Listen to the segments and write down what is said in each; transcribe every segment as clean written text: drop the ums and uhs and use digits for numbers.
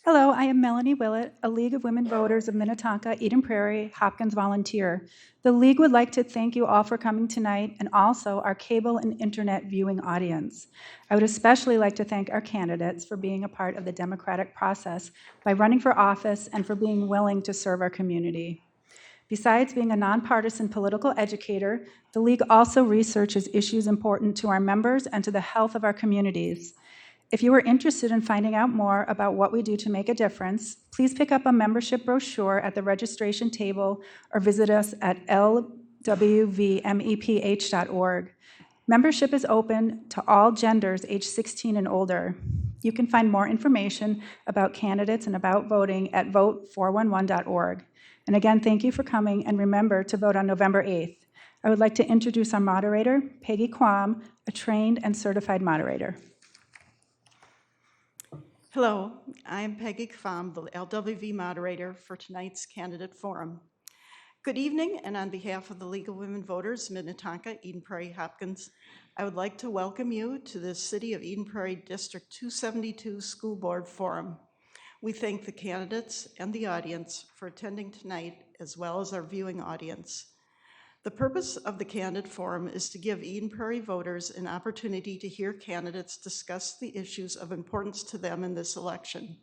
Hello, I am Melanie Willett, a League of Women Voters of Minnetonka, Eden Prairie, Hopkins volunteer. The League would like to thank you all for coming tonight and also our cable and internet viewing audience. I would especially like to thank our candidates for being a part of the democratic process by running for office and for being willing to serve our community. Besides being a nonpartisan political educator, the League also researches issues important to our members and to the health of our communities. If you are interested in finding out more about what we do to make a difference, please pick up a membership brochure at the registration table or visit us at lwvmeph.org. Membership is open to all genders age 16 and older. You can find more information about candidates and about voting at vote411.org. And again, thank you for coming, and remember to vote on November 8th. I would like to introduce our moderator, Peggy Quam, a trained and certified moderator. Hello, I am Peggy Kvam, the LWV moderator for tonight's candidate forum. Good evening, and on behalf of the League of Women Voters, Minnetonka, Eden Prairie, Hopkins, I would like to welcome you to the City of Eden Prairie District 272 School Board Forum. We thank the candidates and the audience for attending tonight, as well as our viewing audience. The purpose of the candidate forum is to give Eden Prairie voters an opportunity to hear candidates discuss the issues of importance to them in this election.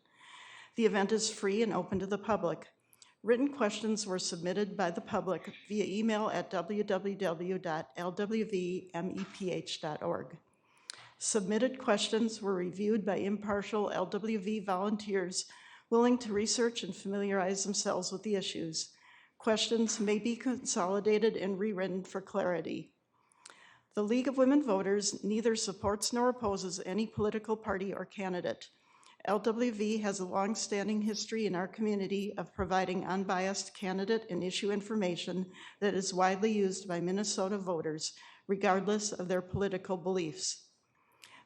The event is free and open to the public. Written questions were submitted by the public via email at www.lwvmeph.org. Submitted questions were reviewed by impartial LWV volunteers willing to research and familiarize themselves with the issues. Questions may be consolidated and rewritten for clarity. The League of Women Voters neither supports nor opposes any political party or candidate. LWV has a long-standing history in our community of providing unbiased candidate and issue information that is widely used by Minnesota voters, regardless of their political beliefs.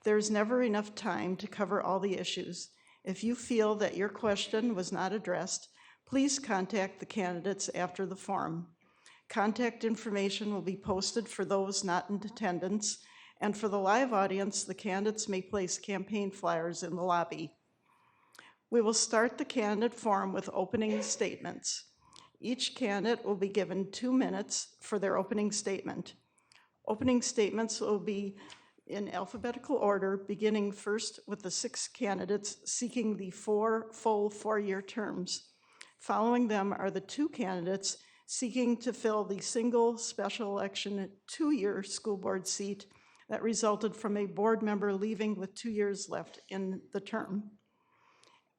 There is never enough time to cover all the issues. If you feel that your question was not addressed, please contact the candidates after the forum. Contact information will be posted for those not in attendance, and for the live audience, the candidates may place campaign flyers in the lobby. We will start the candidate forum with opening statements. Each candidate will be given 2 minutes for their opening statement. Opening statements will be in alphabetical order, beginning first with the 6 candidates seeking the 4 full 4-year terms. Following them are the 2 candidates seeking to fill the single special election 2-year school board seat that resulted from a board member leaving with 2 years left in the term.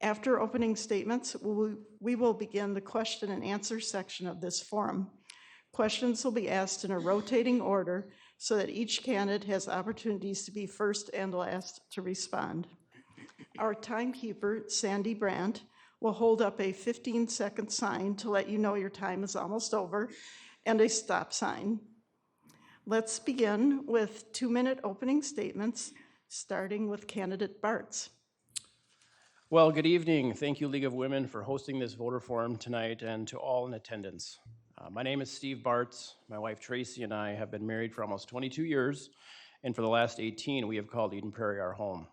After opening statements, we will begin the question and answer section of this forum. Questions will be asked in a rotating order so that each candidate has opportunities to be first and last to respond. Our timekeeper, Sandy Brandt, will hold up a 15-second sign to let you know your time is almost over, and a stop sign. Let's begin with 2-minute opening statements, starting with candidate Bartz. Well, good evening. Thank you, League of Women, for hosting this voter forum tonight, and to all in attendance. My name is Steve Bartz. My wife Tracy and I have been married for almost 22 years, and for the last 18, we have called Eden Prairie our home.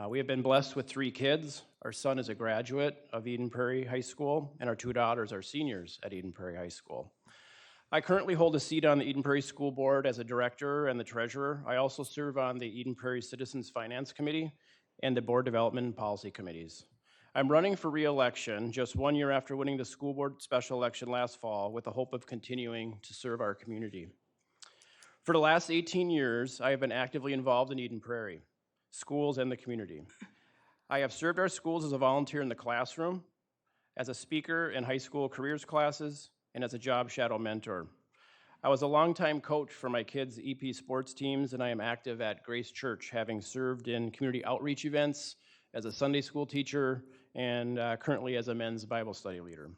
We have been blessed with 3 kids. Our son is a graduate of Eden Prairie High School, and our 2 daughters are seniors at Eden Prairie High School. I currently hold a seat on the Eden Prairie School Board as a director and the treasurer. I also serve on the Eden Prairie Citizens Finance Committee and the Board Development and Policy Committees. I'm running for re-election just 1 year after winning the school board special election last fall with the hope of continuing to serve our community. For the last 18 years, I have been actively involved in Eden Prairie, schools, and the community. I have served our schools as a volunteer in the classroom, as a speaker in high school careers classes, and as a job shadow mentor. I was a longtime coach for my kids' EP sports teams, and I am active at Grace Church, having served in community outreach events as a Sunday school teacher and currently as a men's Bible study leader.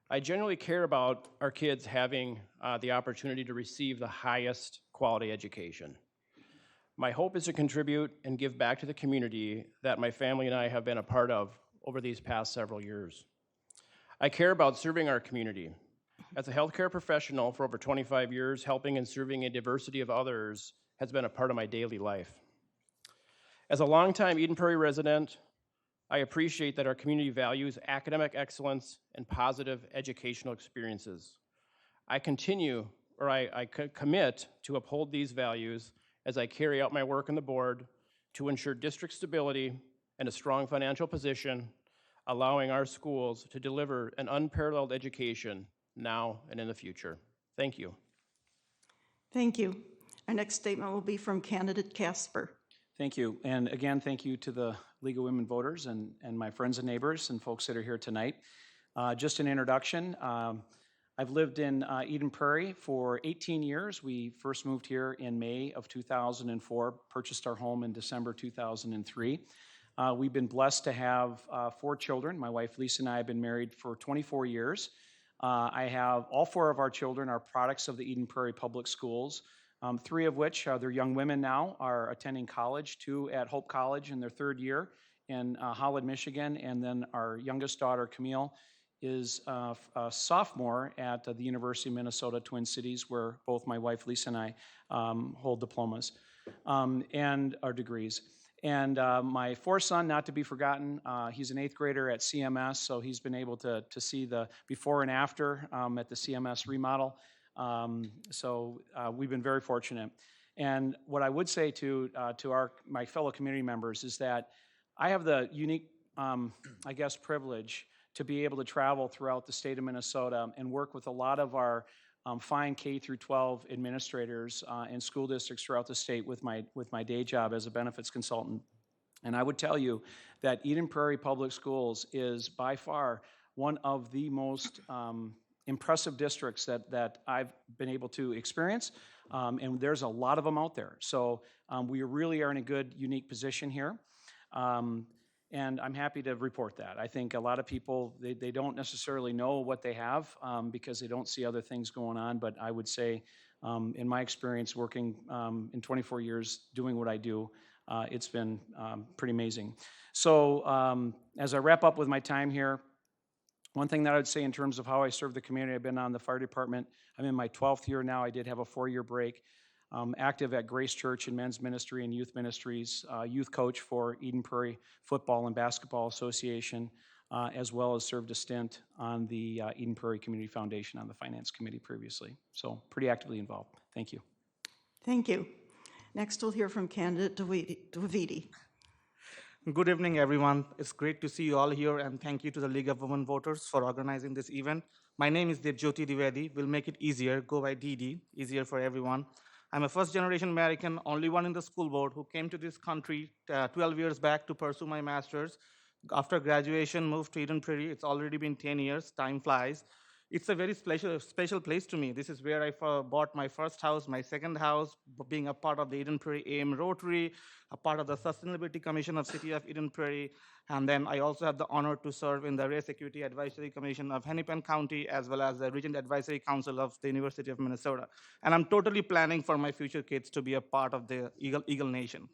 I genuinely care about our kids having the opportunity to receive the highest quality education. My hope is to contribute and give back to the community that my family and I have been a part of over these past several years. I care about serving our community. As a healthcare professional for over 25 years, helping and serving a diversity of others has been a part of my daily life. As a longtime Eden Prairie resident, I appreciate that our community values academic excellence and positive educational experiences. I commit to uphold these values as I carry out my work on the board to ensure district stability and a strong financial position, allowing our schools to deliver an unparalleled education now and in the future. Thank you. Thank you. Our next statement will be from candidate Casper. Thank you. And again, thank you to the League of Women Voters and my friends and neighbors and folks that are here tonight. Just an introduction. I've lived in Eden Prairie for 18 years. We first moved here in May of 2004, purchased our home in December 2003. We've been blessed to have 4 children. My wife Lisa and I have been married for 24 years. I have all 4 of our children are products of the Eden Prairie Public Schools. 3 of which, they're young women now, are attending college, 2 at Hope College in their 3rd year in Holland, Michigan, and then our youngest daughter, Camille, is a sophomore at the University of Minnesota Twin Cities, where both my wife Lisa and I hold diplomas and our degrees. And my 4th son, not to be forgotten, he's an 8th grader at CMS, so he's been able to see the before and after at the CMS remodel. So we've been very fortunate. And what I would say to my fellow community members is that I have the unique, privilege to be able to travel throughout the state of Minnesota and work with a lot of our fine K through 12 administrators and school districts throughout the state with my day job as a benefits consultant. And I would tell you that Eden Prairie Public Schools is by far one of the most impressive districts that I've been able to experience, and there's a lot of them out there. So we really are in a good, unique position here. And I'm happy to report that. I think a lot of people, they don't necessarily know what they have because they don't see other things going on. But I would say, in my experience working in 24 years doing what I do, it's been pretty amazing. So as I wrap up with my time here, one thing that I would say in terms of how I serve the community, I've been on the fire department. I'm in my 12th year now. I did have a 4-year break. Active at Grace Church in men's ministry and youth ministries, youth coach for Eden Prairie Football and Basketball Association, as well as served a stint on the Eden Prairie Community Foundation on the Finance Committee previously. So pretty actively involved. Thank you. Thank you. Next, we'll hear from candidate Dividi. Good evening, everyone. It's great to see you all here, and thank you to the League of Women Voters for organizing this event. My name is Debjyoti Divadi. We'll make it easier, go by DD, easier for everyone. I'm a first-generation American, only one in the school board, who came to this country 12 years back to pursue my master's. After graduation, moved to Eden Prairie. It's already been 10 years. Time flies. It's a very special place to me. This is where I bought my first house, my second house, being a part of the Eden Prairie AM Rotary, a part of the Sustainability Commission of City of Eden Prairie, and then I also have the honor to serve in the Race Equity Advisory Commission of Hennepin County, as well as the Regent Advisory Council of the University of Minnesota. And I'm totally planning for my future kids to be a part of the Eagle Nation.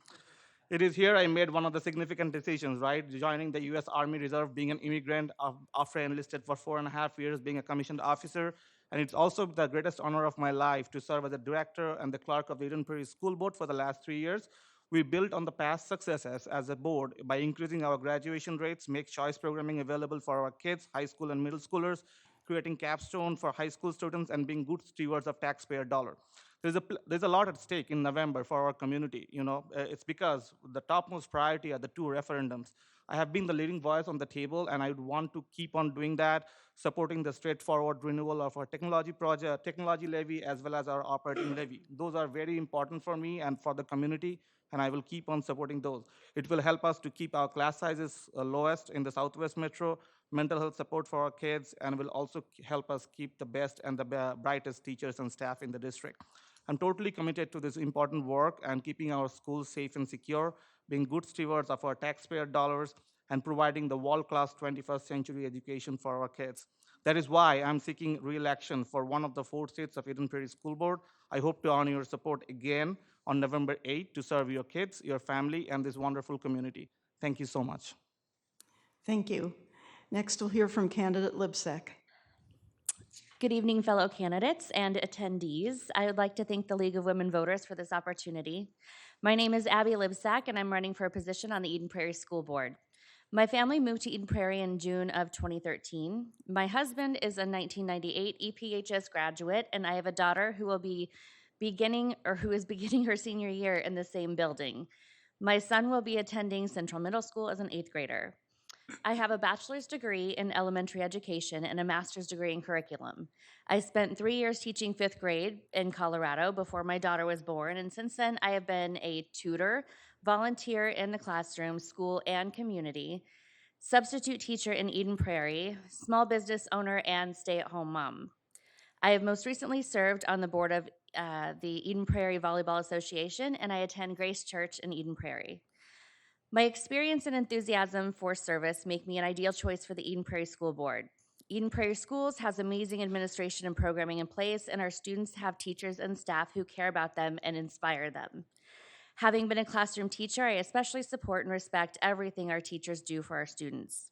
It is here I made one of the significant decisions, right? Joining the U.S. Army Reserve, being an immigrant after I enlisted for 4.5 years, being a commissioned officer. And it's also the greatest honor of my life to serve as the director and the clerk of the Eden Prairie School Board for the last 3 years. We built on the past successes as a board by increasing our graduation rates, make choice programming available for our kids, high school and middle schoolers, creating capstone for high school students, and being good stewards of taxpayer dollar. There's a lot at stake in November for our community. It's because the topmost priority are the 2 referendums. I have been the leading voice on the table, and I would want to keep on doing that, supporting the straightforward renewal of our technology levy, as well as our operating levy. Those are very important for me and for the community, and I will keep on supporting those. It will help us to keep our class sizes lowest in the Southwest Metro, mental health support for our kids, and will also help us keep the best and the brightest teachers and staff in the district. I'm totally committed to this important work and keeping our schools safe and secure, being good stewards of our taxpayer dollars, and providing the world-class 21st century education for our kids. That is why I'm seeking re-election for one of the 4 seats of Eden Prairie School Board. I hope to honor your support again on November 8th to serve your kids, your family, and this wonderful community. Thank you so much. Thank you. Next, we'll hear from candidate Libsack. Good evening, fellow candidates and attendees. I would like to thank the League of Women Voters for this opportunity. My name is Abby Libsack, and I'm running for a position on the Eden Prairie School Board. My family moved to Eden Prairie in June of 2013. My husband is a 1998 EPHS graduate, and I have a daughter who is beginning her senior year in the same building. My son will be attending Central Middle School as an 8th grader. I have a bachelor's degree in elementary education and a master's degree in curriculum. I spent 3 years teaching 5th grade in Colorado before my daughter was born, and since then I have been a tutor, volunteer in the classroom, school, and community, substitute teacher in Eden Prairie, small business owner, and stay-at-home mom. I have most recently served on the board of the Eden Prairie Volleyball Association, and I attend Grace Church in Eden Prairie. My experience and enthusiasm for service make me an ideal choice for the Eden Prairie School Board. Eden Prairie Schools has amazing administration and programming in place, and our students have teachers and staff who care about them and inspire them. Having been a classroom teacher, I especially support and respect everything our teachers do for our students.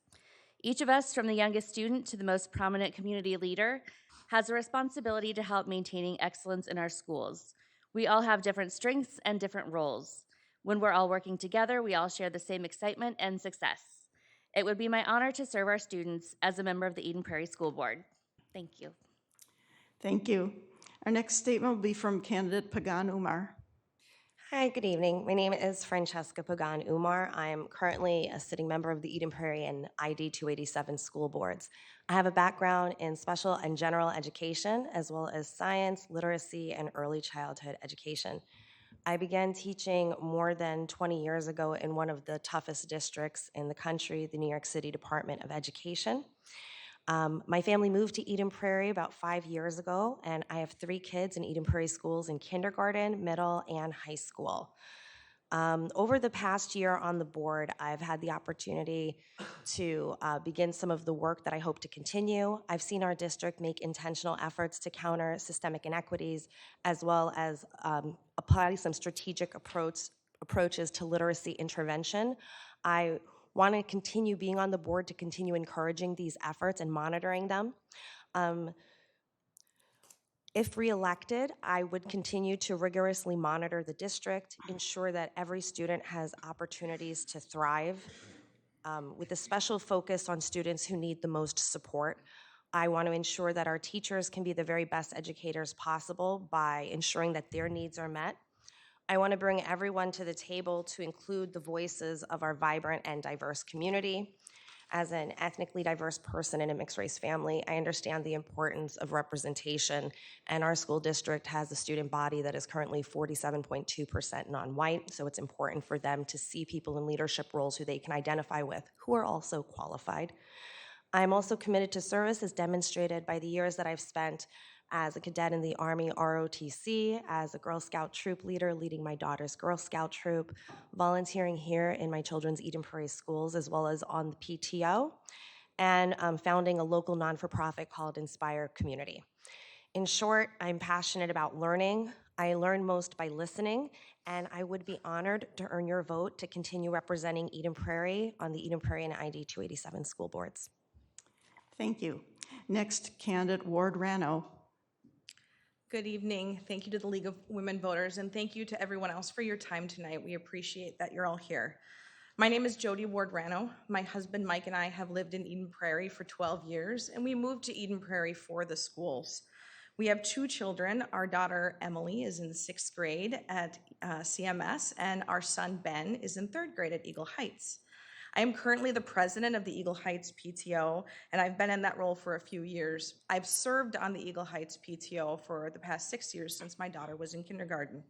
Each of us, from the youngest student to the most prominent community leader, has a responsibility to help maintaining excellence in our schools. We all have different strengths and different roles. When we're all working together, we all share the same excitement and success. It would be my honor to serve our students as a member of the Eden Prairie School Board. Thank you. Thank you. Our next statement will be from candidate Pagan-Umar. Hi, good evening. My name is Francesca Pagan-Umar. I am currently a sitting member of the Eden Prairie and ID 287 school boards. I have a background in special and general education, as well as science, literacy, and early childhood education. I began teaching more than 20 years ago in one of the toughest districts in the country, the New York City Department of Education. My family moved to Eden Prairie about 5 years ago, and I have 3 kids in Eden Prairie schools in kindergarten, middle, and high school. Over the past year on the board, I've had the opportunity to begin some of the work that I hope to continue. I've seen our district make intentional efforts to counter systemic inequities, as well as apply some strategic approaches to literacy intervention. I want to continue being on the board to continue encouraging these efforts and monitoring them. If reelected, I would continue to rigorously monitor the district, ensure that every student has opportunities to thrive, with a special focus on students who need the most support. I want to ensure that our teachers can be the very best educators possible by ensuring that their needs are met. I want to bring everyone to the table to include the voices of our vibrant and diverse community. As an ethnically diverse person in a mixed-race family, I understand the importance of representation, and our school district has a student body that is currently 47.2% non-white, so it's important for them to see people in leadership roles who they can identify with, who are also qualified. I'm also committed to service, as demonstrated by the years that I've spent as a cadet in the Army ROTC, as a Girl Scout troop leader leading my daughter's Girl Scout troop, volunteering here in my children's Eden Prairie schools, as well as on the PTO, and founding a local non-for-profit called Inspire Community. In short, I'm passionate about learning. I learn most by listening, and I would be honored to earn your vote to continue representing Eden Prairie on the Eden Prairie and ID 287 school boards. Thank you. Next, candidate Ward-Rano. Good evening. Thank you to the League of Women Voters, and thank you to everyone else for your time tonight. We appreciate that you're all here. My name is Jody Ward-Rano. My husband Mike and I have lived in Eden Prairie for 12 years, and we moved to Eden Prairie for the schools. We have 2 children. Our daughter Emily is in 6th grade at CMS, and our son Ben is in 3rd grade at Eagle Heights. I am currently the president of the Eagle Heights PTO, and I've been in that role for a few years. I've served on the Eagle Heights PTO for the past 6 years since my daughter was in kindergarten.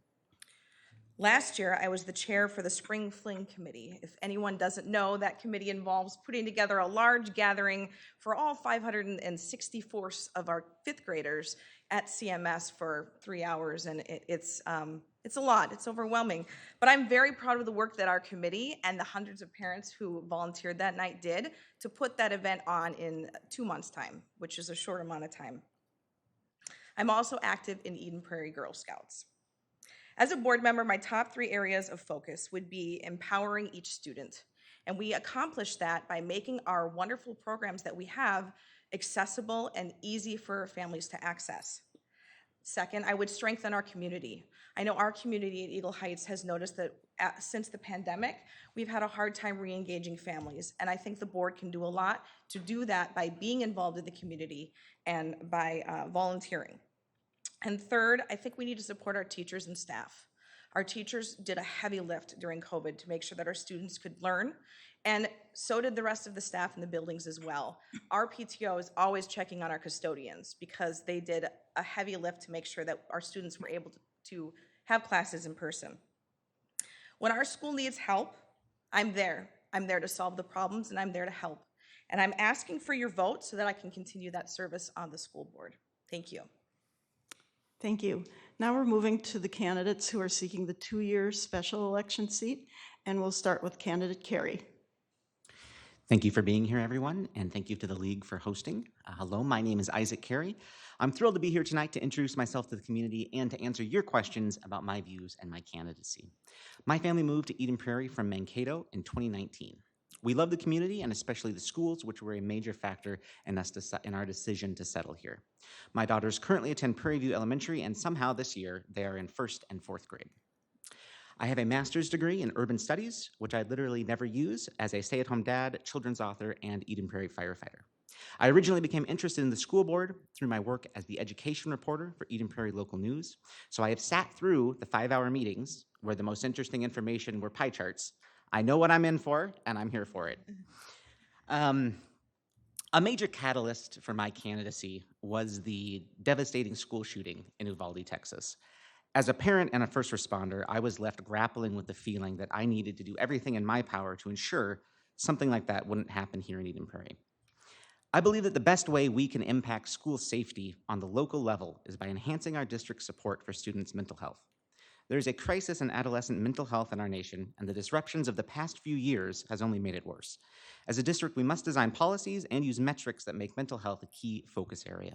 Last year, I was the chair for the Spring Fling Committee. If anyone doesn't know, that committee involves putting together a large gathering for all 564 of our 5th graders at CMS for 3 hours, and it's a lot. It's overwhelming. But I'm very proud of the work that our committee and the hundreds of parents who volunteered that night did to put that event on in 2 months' time, which is a short amount of time. I'm also active in Eden Prairie Girl Scouts. As a board member, my top 3 areas of focus would be empowering each student. And we accomplish that by making our wonderful programs that we have accessible and easy for families to access. Second, I would strengthen our community. I know our community at Eagle Heights has noticed that since the pandemic, we've had a hard time re-engaging families. And I think the board can do a lot to do that by being involved in the community and by volunteering. And third, I think we need to support our teachers and staff. Our teachers did a heavy lift during COVID to make sure that our students could learn, and so did the rest of the staff in the buildings as well. Our PTO is always checking on our custodians because they did a heavy lift to make sure that our students were able to have classes in person. When our school needs help, I'm there. I'm there to solve the problems, and I'm there to help. And I'm asking for your vote so that I can continue that service on the school board. Thank you. Thank you. Now we're moving to the candidates who are seeking the 2-year special election seat, and we'll start with candidate Carey. Thank you for being here, everyone, and thank you to the League for hosting. Hello, my name is Isaac Carey. I'm thrilled to be here tonight to introduce myself to the community and to answer your questions about my views and my candidacy. My family moved to Eden Prairie from Mankato in 2019. We love the community and especially the schools, which were a major factor in our decision to settle here. My daughters currently attend Prairie View Elementary, and somehow this year they are in 1st and 4th grade. I have a master's degree in urban studies, which I literally never use, as a stay-at-home dad, children's author, and Eden Prairie firefighter. I originally became interested in the school board through my work as the education reporter for Eden Prairie Local News, so I have sat through the 5-hour meetings where the most interesting information were pie charts. I know what I'm in for, and I'm here for it. A major catalyst for my candidacy was the devastating school shooting in Uvalde, Texas. As a parent and a first responder, I was left grappling with the feeling that I needed to do everything in my power to ensure something like that wouldn't happen here in Eden Prairie. I believe that the best way we can impact school safety on the local level is by enhancing our district's support for students' mental health. There is a crisis in adolescent mental health in our nation, and the disruptions of the past few years has only made it worse. As a district, we must design policies and use metrics that make mental health a key focus area.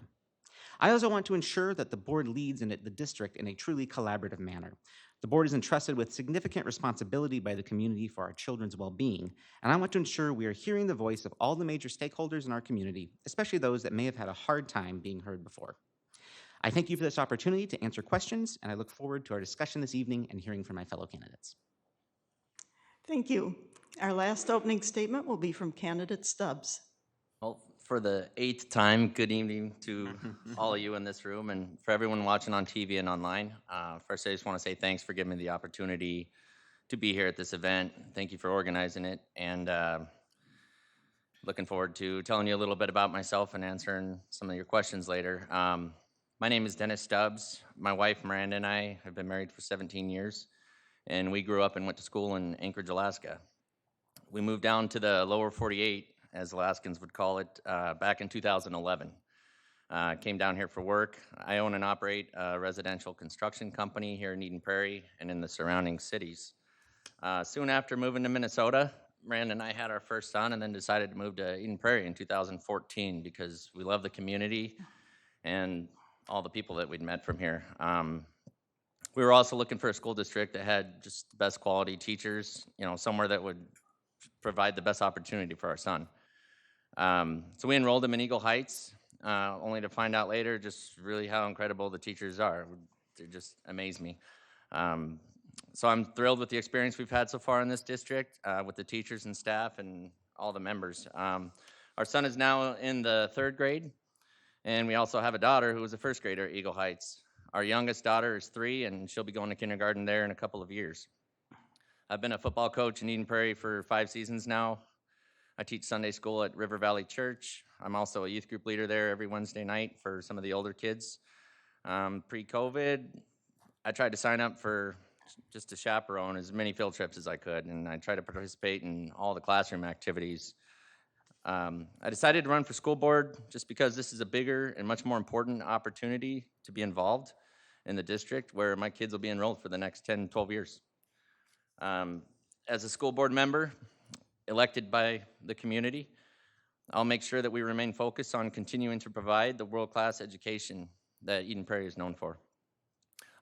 I also want to ensure that the board leads in the district in a truly collaborative manner. The board is entrusted with significant responsibility by the community for our children's well-being, and I want to ensure we are hearing the voice of all the major stakeholders in our community, especially those that may have had a hard time being heard before. I thank you for this opportunity to answer questions, and I look forward to our discussion this evening and hearing from my fellow candidates. Thank you. Our last opening statement will be from candidate Stubs. Well, for the 8th time, good evening to all of you in this room and for everyone watching on TV and online. First, I just want to say thanks for giving me the opportunity to be here at this event. Thank you for organizing it, and looking forward to telling you a little bit about myself and answering some of your questions later. My name is Dennis Stubs. My wife, Miranda, and I have been married for 17 years, and we grew up and went to school in Anchorage, Alaska. We moved down to the lower 48, as Alaskans would call it, back in 2011. Came down here for work. I own and operate a residential construction company here in Eden Prairie and in the surrounding cities. Soon after moving to Minnesota, Miranda and I had our first son and then decided to move to Eden Prairie in 2014 because we love the community and all the people that we'd met from here. We were also looking for a school district that had just the best quality teachers, somewhere that would provide the best opportunity for our son. So we enrolled him in Eagle Heights, only to find out later just really how incredible the teachers are. They just amaze me. So I'm thrilled with the experience we've had so far in this district with the teachers and staff and all the members. Our son is now in the 3rd grade, and we also have a daughter who is a 1st grader at Eagle Heights. Our youngest daughter is 3, and she'll be going to kindergarten there in a couple of years. I've been a football coach in Eden Prairie for 5 seasons now. I teach Sunday school at River Valley Church. I'm also a youth group leader there every Wednesday night for some of the older kids. Pre-COVID, I tried to sign up for just to chaperone as many field trips as I could, and I tried to participate in all the classroom activities. I decided to run for school board just because this is a bigger and much more important opportunity to be involved in the district where my kids will be enrolled for the next 10, 12 years. As a school board member, elected by the community, I'll make sure that we remain focused on continuing to provide the world-class education that Eden Prairie is known for.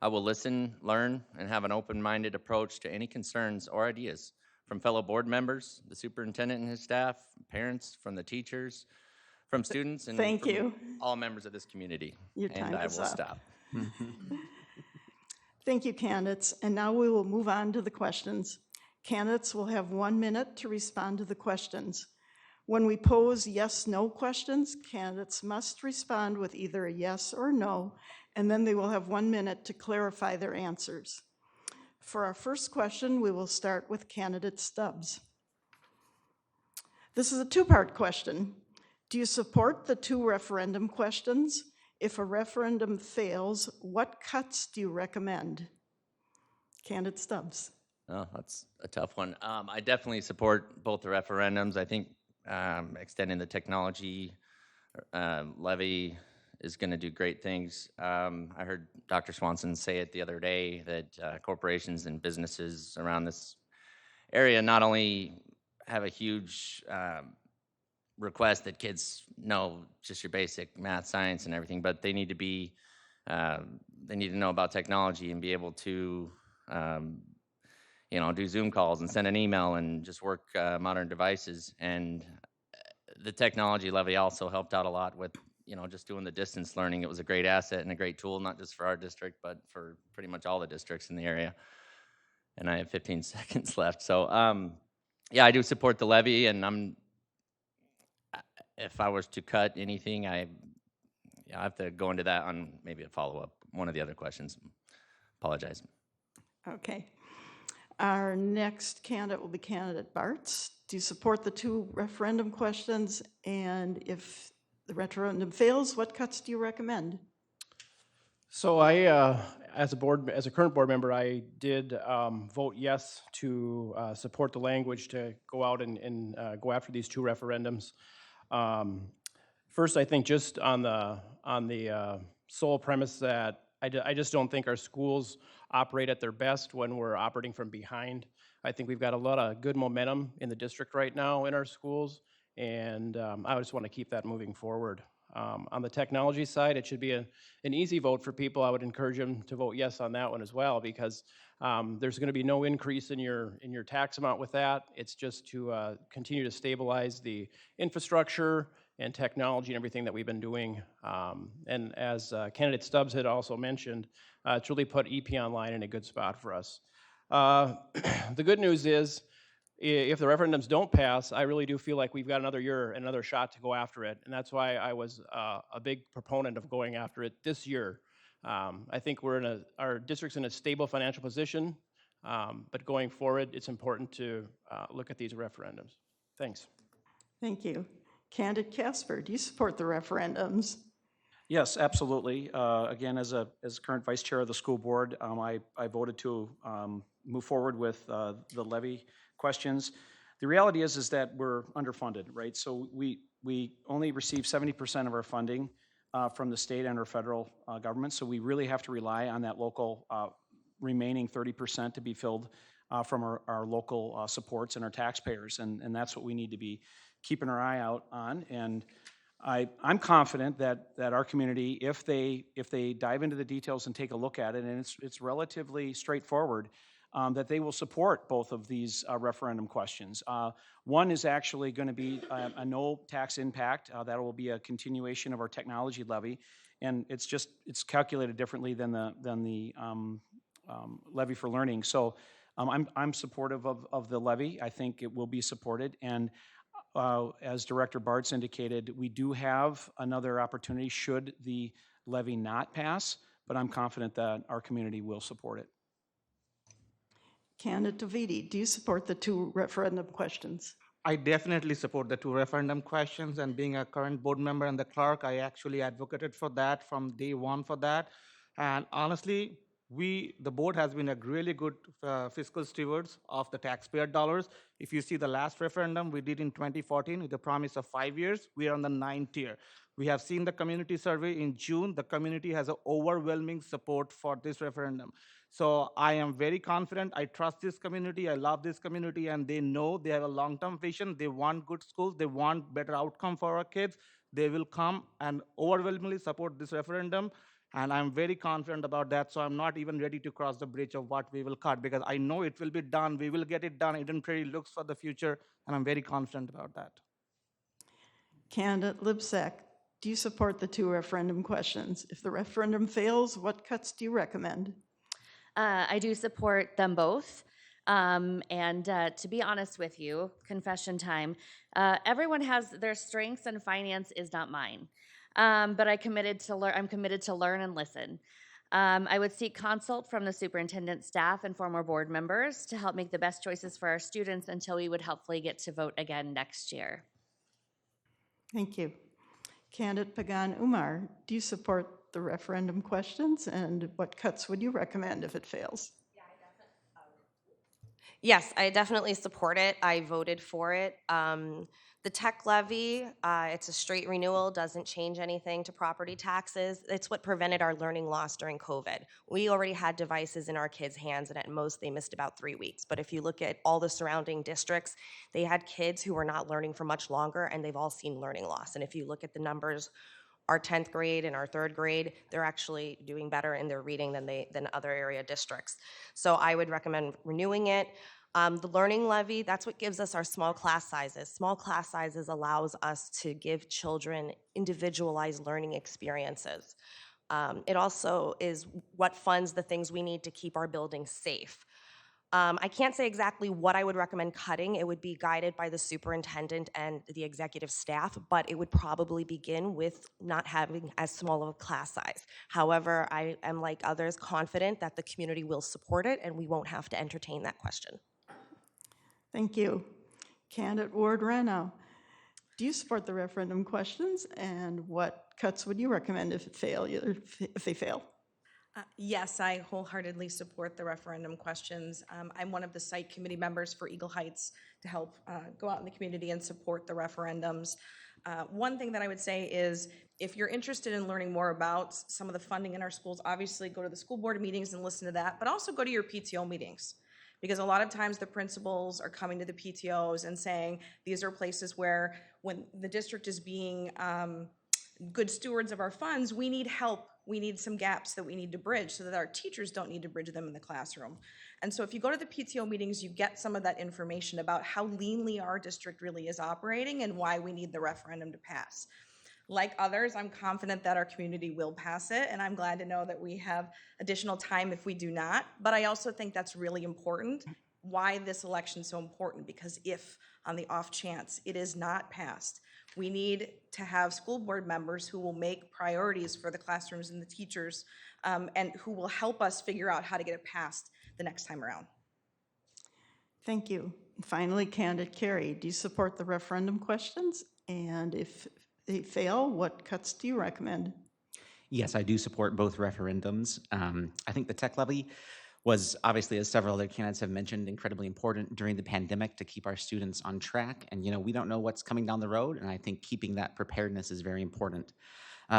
I will listen, learn, and have an open-minded approach to any concerns or ideas from fellow board members, the superintendent and his staff, parents, from the teachers, from students, and Thank you. all members of this community. Your time and I is will up. stop. Thank you, candidates. And now we will move on to the questions. Candidates will have 1 minute to respond to the questions. When we pose yes/no questions, candidates must respond with either a yes or no, and then they will have 1 minute to clarify their answers. For our first question, we will start with candidate Stubs. This is a two-part question. Do you support the 2 referendum questions? If a referendum fails, what cuts do you recommend? Candidate Stubs. Oh, that's a tough one. I definitely support both the referendums. I think extending the technology levy is going to do great things. I heard Dr. Swanson say it the other day that corporations and businesses around this area not only have a huge request that kids know just your basic math, science, and everything, but they need to be, they need to know about technology and be able to, do Zoom calls and send an email and just work modern devices. And the technology levy also helped out a lot with, just doing the distance learning. It was a great asset and a great tool, not just for our district, but for pretty much all the districts in the area. And I have 15 seconds left. So, yeah, I do support the levy, and if I was to cut anything, I have to go into that on maybe a follow-up, one of the other questions. Apologize. Okay. Our next candidate will be candidate Bartz. Do you support the 2 referendum questions? And if the referendum fails, what cuts do you recommend? So I, as a current board member, I did vote yes to support the language to go out and go after these 2 referendums. First, I think just on the sole premise that I just don't think our schools operate at their best when we're operating from behind. I think we've got a lot of good momentum in the district right now in our schools, and I just want to keep that moving forward. On the technology side, it should be an easy vote for people. I would encourage them to vote yes on that one as well, because there's going to be no increase in your tax amount with that. It's just to continue to stabilize the infrastructure and technology and everything that we've been doing. And as candidate Stubs had also mentioned, it's really put EP Online in a good spot for us. The good news is, if the referendums don't pass, I really do feel like we've got another year, another shot to go after it. And that's why I was a big proponent of going after it this year. I think our district's in a stable financial position, but going forward, it's important to look at these referendums. Thanks. Thank you. Candidate Casper, do you support the referendums? Yes, absolutely. Again, as current vice chair of the school board, I voted to move forward with the levy questions. The reality is that we're underfunded, right? So we only receive 70% of our funding from the state and our federal government. So we really have to rely on that local remaining 30% to be filled from our local supports and our taxpayers, and that's what we need to be keeping our eye out on. And I'm confident that our community, if they dive into the details and take a look at it, and it's relatively straightforward, that they will support both of these referendum questions. One is actually going to be a no tax impact. That will be a continuation of our technology levy, and it's calculated differently than the levy for learning. So I'm supportive of the levy. I think it will be supported, and as Director Bartz indicated, we do have another opportunity should the levy not pass, but I'm confident that our community will support it. Candidate Dividi, do you support the 2 referendum questions? I definitely support the 2 referendum questions, and being a current board member and the clerk, I actually advocated for that from day one for that. And honestly, the board has been a really good fiscal stewards of the taxpayer dollars. If you see the last referendum we did in 2014 with a promise of 5 years, we are on the 9th year. We have seen the community survey in June. The community has an overwhelming support for this referendum. So I am very confident. I trust this community. I love this community, and they know they have a long-term vision. They want good schools. They want better outcome for our kids. They will come and overwhelmingly support this referendum. And I'm very confident about that, so I'm not even ready to cross the bridge of what we will cut, because I know it will be done. We will get it done. Eden Prairie looks for the future, and I'm very confident about that. Candidate Libsack, do you support the 2 referendum questions? If the referendum fails, what cuts do you recommend? I do support them both. To be honest with you, confession time, everyone has their strengths and finance is not mine. But I'm committed to learn and listen. I would seek consult from the superintendent staff and former board members to help make the best choices for our students until we would hopefully get to vote again next year. Thank you. Candidate Pagan-Umar, do you support the referendum questions, and what cuts would you recommend if it fails? Yes, I definitely support it. I voted for it. The tech levy, it's a straight renewal, doesn't change anything to property taxes. It's what prevented our learning loss during COVID. We already had devices in our kids' hands, and at most they missed about 3 weeks. But if you look at all the surrounding districts, they had kids who were not learning for much longer, and they've all seen learning loss. And if you look at the numbers, our 10th grade and our 3rd grade, they're actually doing better in their reading than other area districts. So I would recommend renewing it. The learning levy, that's what gives us our small class sizes. Small class sizes allows us to give children individualized learning experiences. It also is what funds the things we need to keep our buildings safe. I can't say exactly what I would recommend cutting. It would be guided by the superintendent and the executive staff, but it would probably begin with not having as small of a class size. However, I am, like others, confident that the community will support it and we won't have to entertain that question. Thank you. Candidate Ward-Rano, do you support the referendum questions, and what cuts would you recommend if they fail? Yes, I wholeheartedly support the referendum questions. I'm one of the site committee members for Eagle Heights to help go out in the community and support the referendums. One thing that I would say is if you're interested in learning more about some of the funding in our schools, obviously go to the school board meetings and listen to that, but also go to your PTO meetings. Because a lot of times the principals are coming to the PTOs and saying, these are places where when the district is being good stewards of our funds, we need help. We need some gaps that we need to bridge so that our teachers don't need to bridge them in the classroom. And so if you go to the PTO meetings, you get some of that information about how leanly our district really is operating and why we need the referendum to pass. Like others, I'm confident that our community will pass it, and I'm glad to know that we have additional time if we do not. But I also think that's really important. Why this election is so important, because if on the off chance it is not passed, we need to have school board members who will make priorities for the classrooms and the teachers and who will help us figure out how to get it passed the next time around. Thank you. Finally, candidate Carey, do you support the referendum questions? And if they fail, what cuts do you recommend? Yes, I do support both referendums. I think the tech levy was obviously, as several other candidates have mentioned, incredibly important during the pandemic to keep our students on track. And, we don't know what's coming down the road, and I think keeping that preparedness is very important.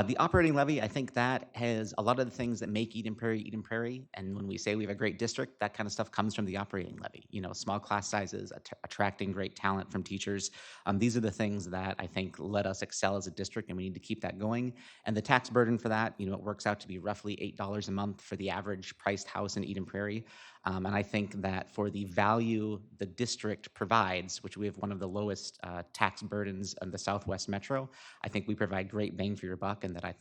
The operating levy, I think that has a lot of the things that make Eden Prairie. And when we say we have a great district, that kind of stuff comes from the operating levy. Small class sizes, attracting great talent from teachers. These are the things that I think let us excel as a district, and we need to keep that going. And the tax burden for that, it works out to be roughly $8 a month for the average priced house in Eden Prairie. And I think that for the value the district provides, which we have one of the lowest tax burdens in the Southwest Metro, I think we provide great bang for your buck, and that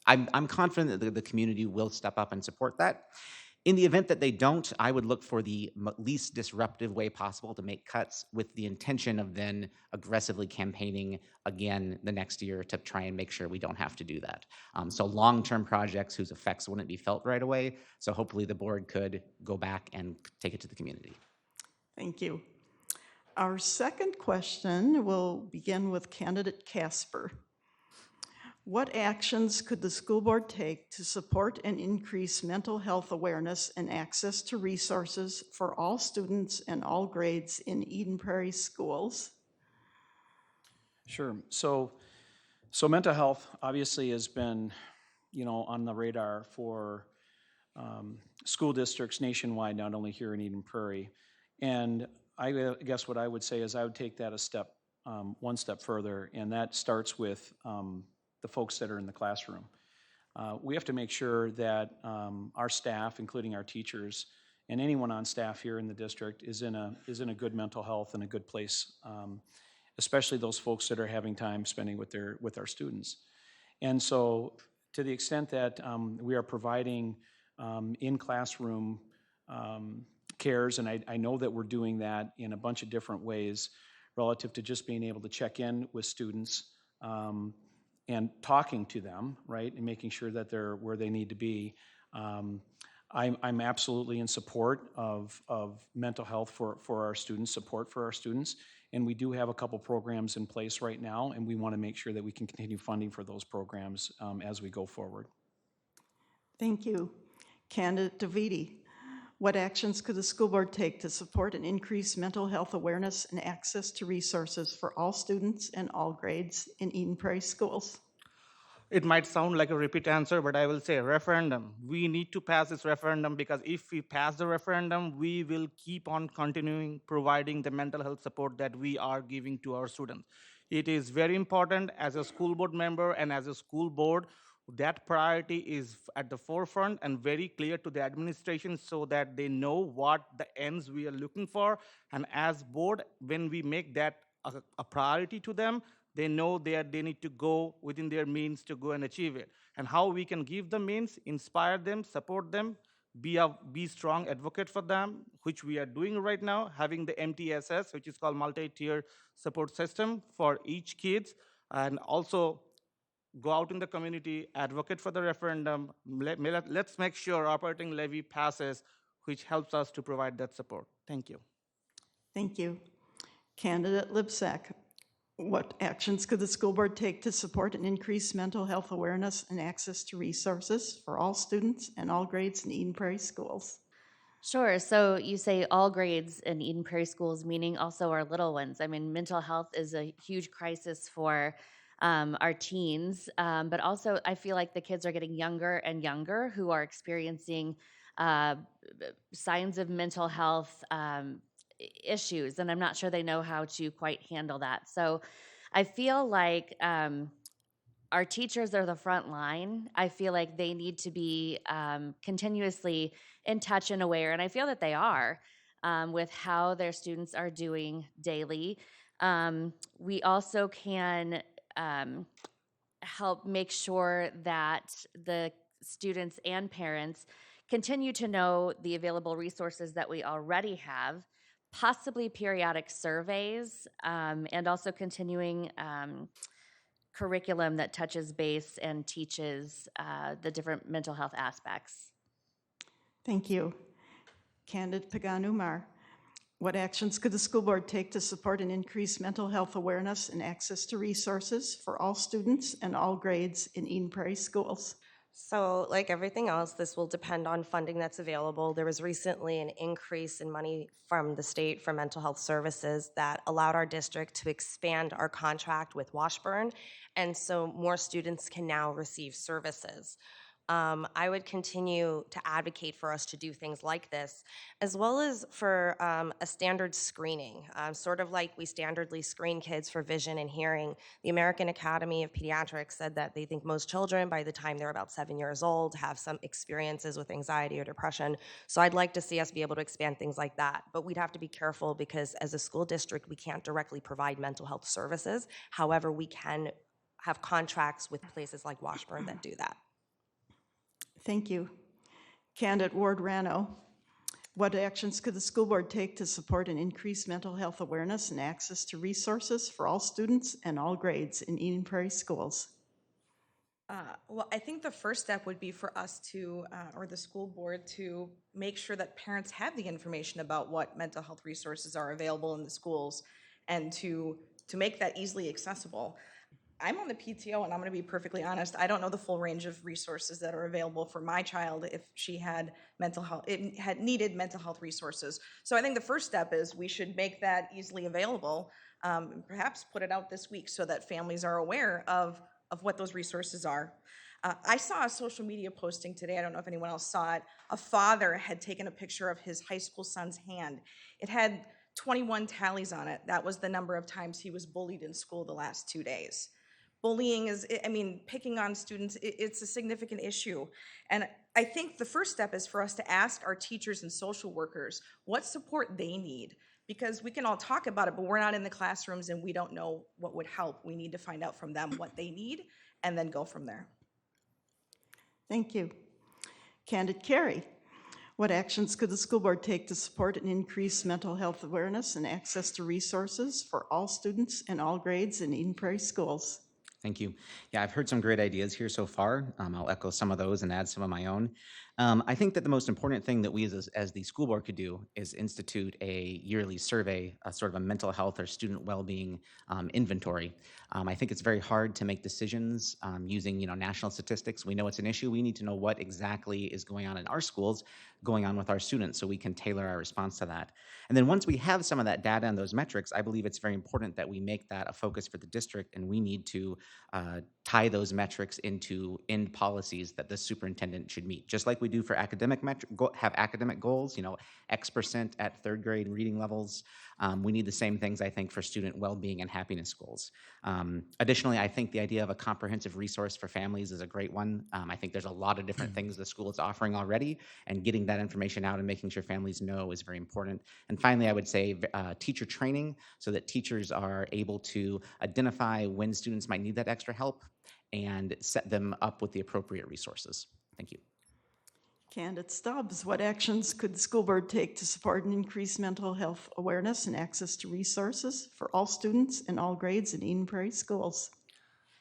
I'm confident that the community will step up and support that. In the event that they don't, I would look for the least disruptive way possible to make cuts, with the intention of then aggressively campaigning again the next year to try and make sure we don't have to do that. So long-term projects whose effects wouldn't be felt right away. So hopefully the board could go back and take it to the community. Thank you. Our second question will begin with candidate Casper. What actions could the school board take to support and increase mental health awareness and access to resources for all students and all grades in Eden Prairie schools? Sure. So mental health obviously has been, on the radar for school districts nationwide, not only here in Eden Prairie. And I guess what I would say is I would take that one step further, and that starts with the folks that are in the classroom. We have to make sure that our staff, including our teachers, and anyone on staff here in the district is in a good mental health and a good place, especially those folks that are having time spending with our students. And so to the extent that we are providing in-classroom cares, and I know that we're doing that in a bunch of different ways relative to just being able to check in with students and talking to them, right, and making sure that they're where they need to be. I'm absolutely in support of mental health for our students, support for our students, and we do have a couple programs in place right now, and we want to make sure that we can continue funding for those programs as we go forward. Thank you. Candidate Dividi, what actions could the school board take to support and increase mental health awareness and access to resources for all students and all grades in Eden Prairie schools? It might sound like a repeat answer, but I will say referendum. We need to pass this referendum because if we pass the referendum, we will keep on continuing providing the mental health support that we are giving to our students. It is very important as a school board member and as a school board, that priority is at the forefront and very clear to the administration so that they know what the ends we are looking for. And as board, when we make that a priority to them, they know that they need to go within their means to go and achieve it. And how we can give the means, inspire them, support them, be strong advocate for them, which we are doing right now, having the MTSS, which is called multi-tier support system for each kids, and also go out in the community, advocate for the referendum. Let's make sure operating levy passes, which helps us to provide that support. Thank you. Thank you. Candidate Libsack, what actions could the school board take to support and increase mental health awareness and access to resources for all students and all grades in Eden Prairie schools? Sure. So you say all grades in Eden Prairie schools, meaning also our little ones. I mean, mental health is a huge crisis for our teens, but also I feel like the kids are getting younger and younger who are experiencing signs of mental health issues, and I'm not sure they know how to quite handle that. So I feel like our teachers are the front line. I feel like they need to be continuously in touch and aware, and I feel that they are with how their students are doing daily. We also can help make sure that the students and parents continue to know the available resources that we already have, possibly periodic surveys, and also continuing curriculum that touches base and teaches the different mental health aspects. Thank you. Candidate Pagan-Umar, what actions could the school board take to support and increase mental health awareness and access to resources for all students and all grades in Eden Prairie schools? So like everything else, this will depend on funding that's available. There was recently an increase in money from the state for mental health services that allowed our district to expand our contract with Washburn, and so more students can now receive services. I would continue to advocate for us to do things like this, as well as for a standard screening, sort of like we standardly screen kids for vision and hearing. The American Academy of Pediatrics said that they think most children, by the time they're about 7 years old, have some experiences with anxiety or depression. So I'd like to see us be able to expand things like that. But we'd have to be careful because as a school district, we can't directly provide mental health services. However, we can have contracts with places like Washburn that do that. Thank you. Candidate Ward-Rano, what actions could the school board take to support and increase mental health awareness and access to resources for all students and all grades in Eden Prairie schools? Well, I think the first step would be for us to, or the school board, to make sure that parents have the information about what mental health resources are available in the schools and to make that easily accessible. I'm on the PTO, and I'm going to be perfectly honest, I don't know the full range of resources that are available for my child if she had needed mental health resources. So I think the first step is we should make that easily available, and perhaps put it out this week so that families are aware of what those resources are. I saw a social media posting today, I don't know if anyone else saw it. A father had taken a picture of his high school son's hand. It had 21 tallies on it. That was the number of times he was bullied in school the last 2 days. Bullying is, I mean, picking on students, it's a significant issue. And I think the first step is for us to ask our teachers and social workers what support they need. Because we can all talk about it, but we're not in the classrooms and we don't know what would help. We need to find out from them what they need and then go from there. Thank you. Candidate Carey, what actions could the school board take to support and increase mental health awareness and access to resources for all students in all grades in Eden Prairie schools? Thank you. Yeah, I've heard some great ideas here so far. I'll echo some of those and add some of my own. I think that the most important thing that we as the school board could do is institute a yearly survey, a sort of a mental health or student well-being inventory. I think it's very hard to make decisions using national statistics. We know it's an issue. We need to know what exactly is going on in our schools, going on with our students, so we can tailor our response to that. And then once we have some of that data and those metrics, I believe it's very important that we make that a focus for the district, and we need to tie those metrics into end policies that the superintendent should meet. Just like we do for academic have academic goals, X% at third grade reading levels. We need the same things, I think, for student well-being and happiness goals. Additionally, I think the idea of a comprehensive resource for families is a great one. I think there's a lot of different things the school is offering already, and getting that information out and making sure families know is very important. And finally, I would say teacher training, so that teachers are able to identify when students might need that extra help and set them up with the appropriate resources. Thank you. Candidate Stubs, what actions could the school board take to support and increase mental health awareness and access to resources for all students in all grades in Eden Prairie schools?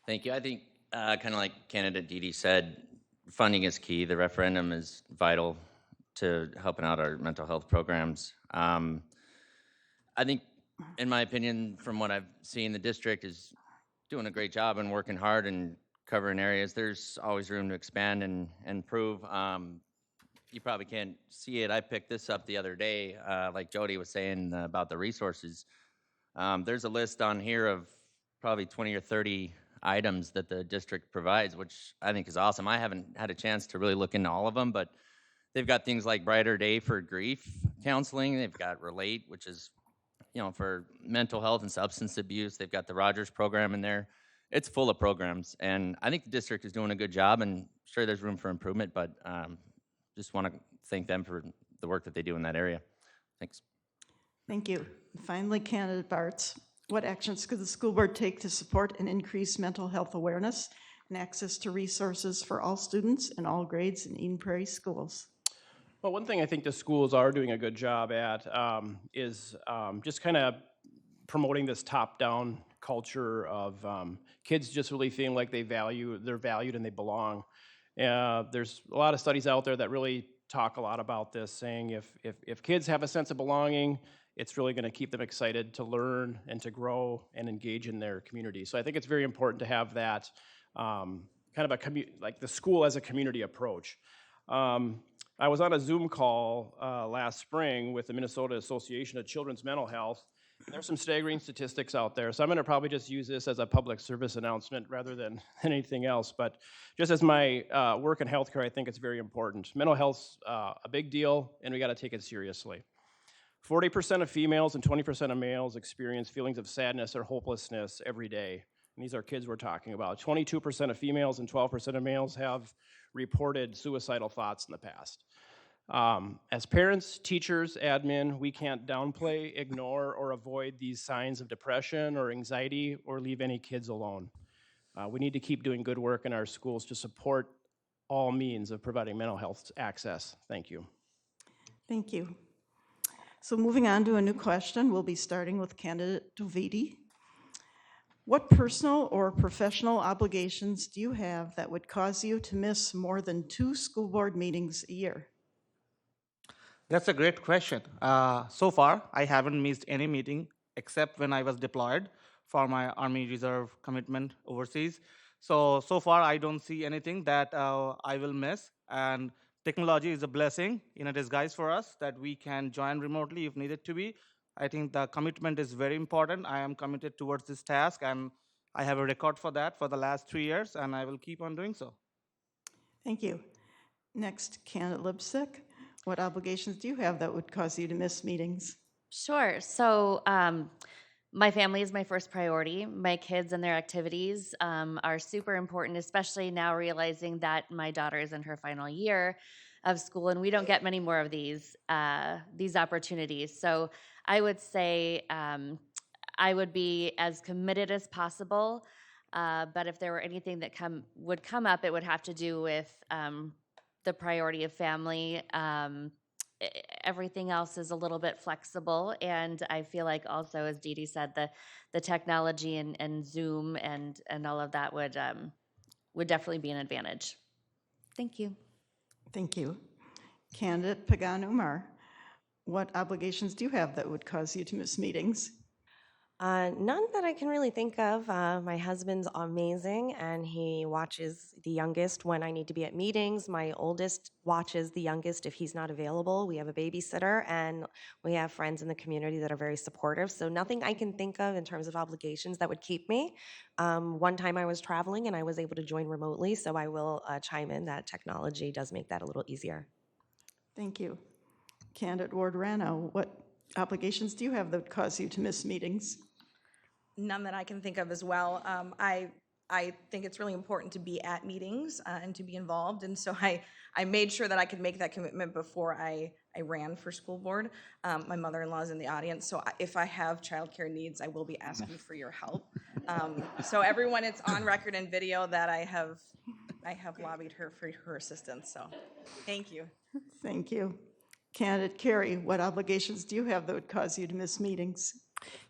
Thank you. I think, kind of like candidate Didi said, funding is key. The referendum is vital to helping out our mental health programs. I think, in my opinion, from what I've seen, the district is doing a great job and working hard and covering areas. There's always room to expand and improve. You probably can't see it. I picked this up the other day, like Jody was saying about the resources. There's a list on here of probably 20 or 30 items that the district provides, which I think is awesome. I haven't had a chance to really look into all of them, but they've got things like Brighter Day for grief counseling. They've got Relate, which is, for mental health and substance abuse. They've got the Rogers program in there. It's full of programs, and I think the district is doing a good job, and sure there's room for improvement, but just want to thank them for the work that they do in that area. Thanks. Thank you. And finally, candidate Bartz, what actions could the school board take to support and increase mental health awareness and access to resources for all students in all grades in Eden Prairie schools? Well, one thing I think the schools are doing a good job at is just kind of promoting this top-down culture of kids just really feeling like they're valued and they belong. There's a lot of studies out there that really talk a lot about this, saying if kids have a sense of belonging, it's really going to keep them excited to learn and to grow and engage in their community. So I think it's very important to have that kind of like the school as a community approach. I was on a Zoom call last spring with the Minnesota Association of Children's Mental Health. There's some staggering statistics out there, so I'm going to probably just use this as a public service announcement rather than anything else. But just as my work in healthcare, I think it's very important. Mental health's a big deal, and we got to take it seriously. 40% of females and 20% of males experience feelings of sadness or hopelessness every day. And these are kids we're talking about. 22% of females and 12% of males have reported suicidal thoughts in the past. As parents, teachers, admin, we can't downplay, ignore, or avoid these signs of depression or anxiety or leave any kids alone. We need to keep doing good work in our schools to support all means of providing mental health access. Thank you. Thank you. So moving on to a new question, we'll be starting with candidate Divadi. What personal or professional obligations do you have that would cause you to miss more than 2 school board meetings a year? That's a great question. So far, I haven't missed any meeting except when I was deployed for my Army Reserve commitment overseas. So far, I don't see anything that I will miss. And technology is a blessing in a disguise for us that we can join remotely if needed to be. I think the commitment is very important. I am committed towards this task, and I have a record for that for the last 3 years, and I will keep on doing so. Thank you. Next, candidate Libsack. What obligations do you have that would cause you to miss meetings? Sure. So my family is my first priority. My kids and their activities are super important, especially now realizing that my daughter is in her final year of school, and we don't get many more of these opportunities. So I would say I would be as committed as possible But if there were anything that would come up, it would have to do with the priority of family. Everything else is a little bit flexible, and I feel like also, as Dee Dee said, the technology and Zoom and all of that would definitely be an advantage. Thank you. Thank you. Candidate Pagan-Umar, what obligations do you have that would cause you to miss meetings? None that I can really think of. My husband's amazing, and he watches the youngest when I need to be at meetings. My oldest watches the youngest if he's not available. We have a babysitter, and we have friends in the community that are very supportive. So nothing I can think of in terms of obligations that would keep me. One time I was traveling, and I was able to join remotely, so I will chime in that technology does make that a little easier. Thank you. Candidate Ward-Rano, what obligations do you have that would cause you to miss meetings? None that I can think of as well. I think it's really important to be at meetings and to be involved, and so I made sure that I could make that commitment before I ran for school board. My mother-in-law is in the audience, so if I have childcare needs, I will be asking for your help. So everyone, it's on record and video that I have lobbied her for her assistance, so thank you. Thank you. Candidate Carey, what obligations do you have that would cause you to miss meetings?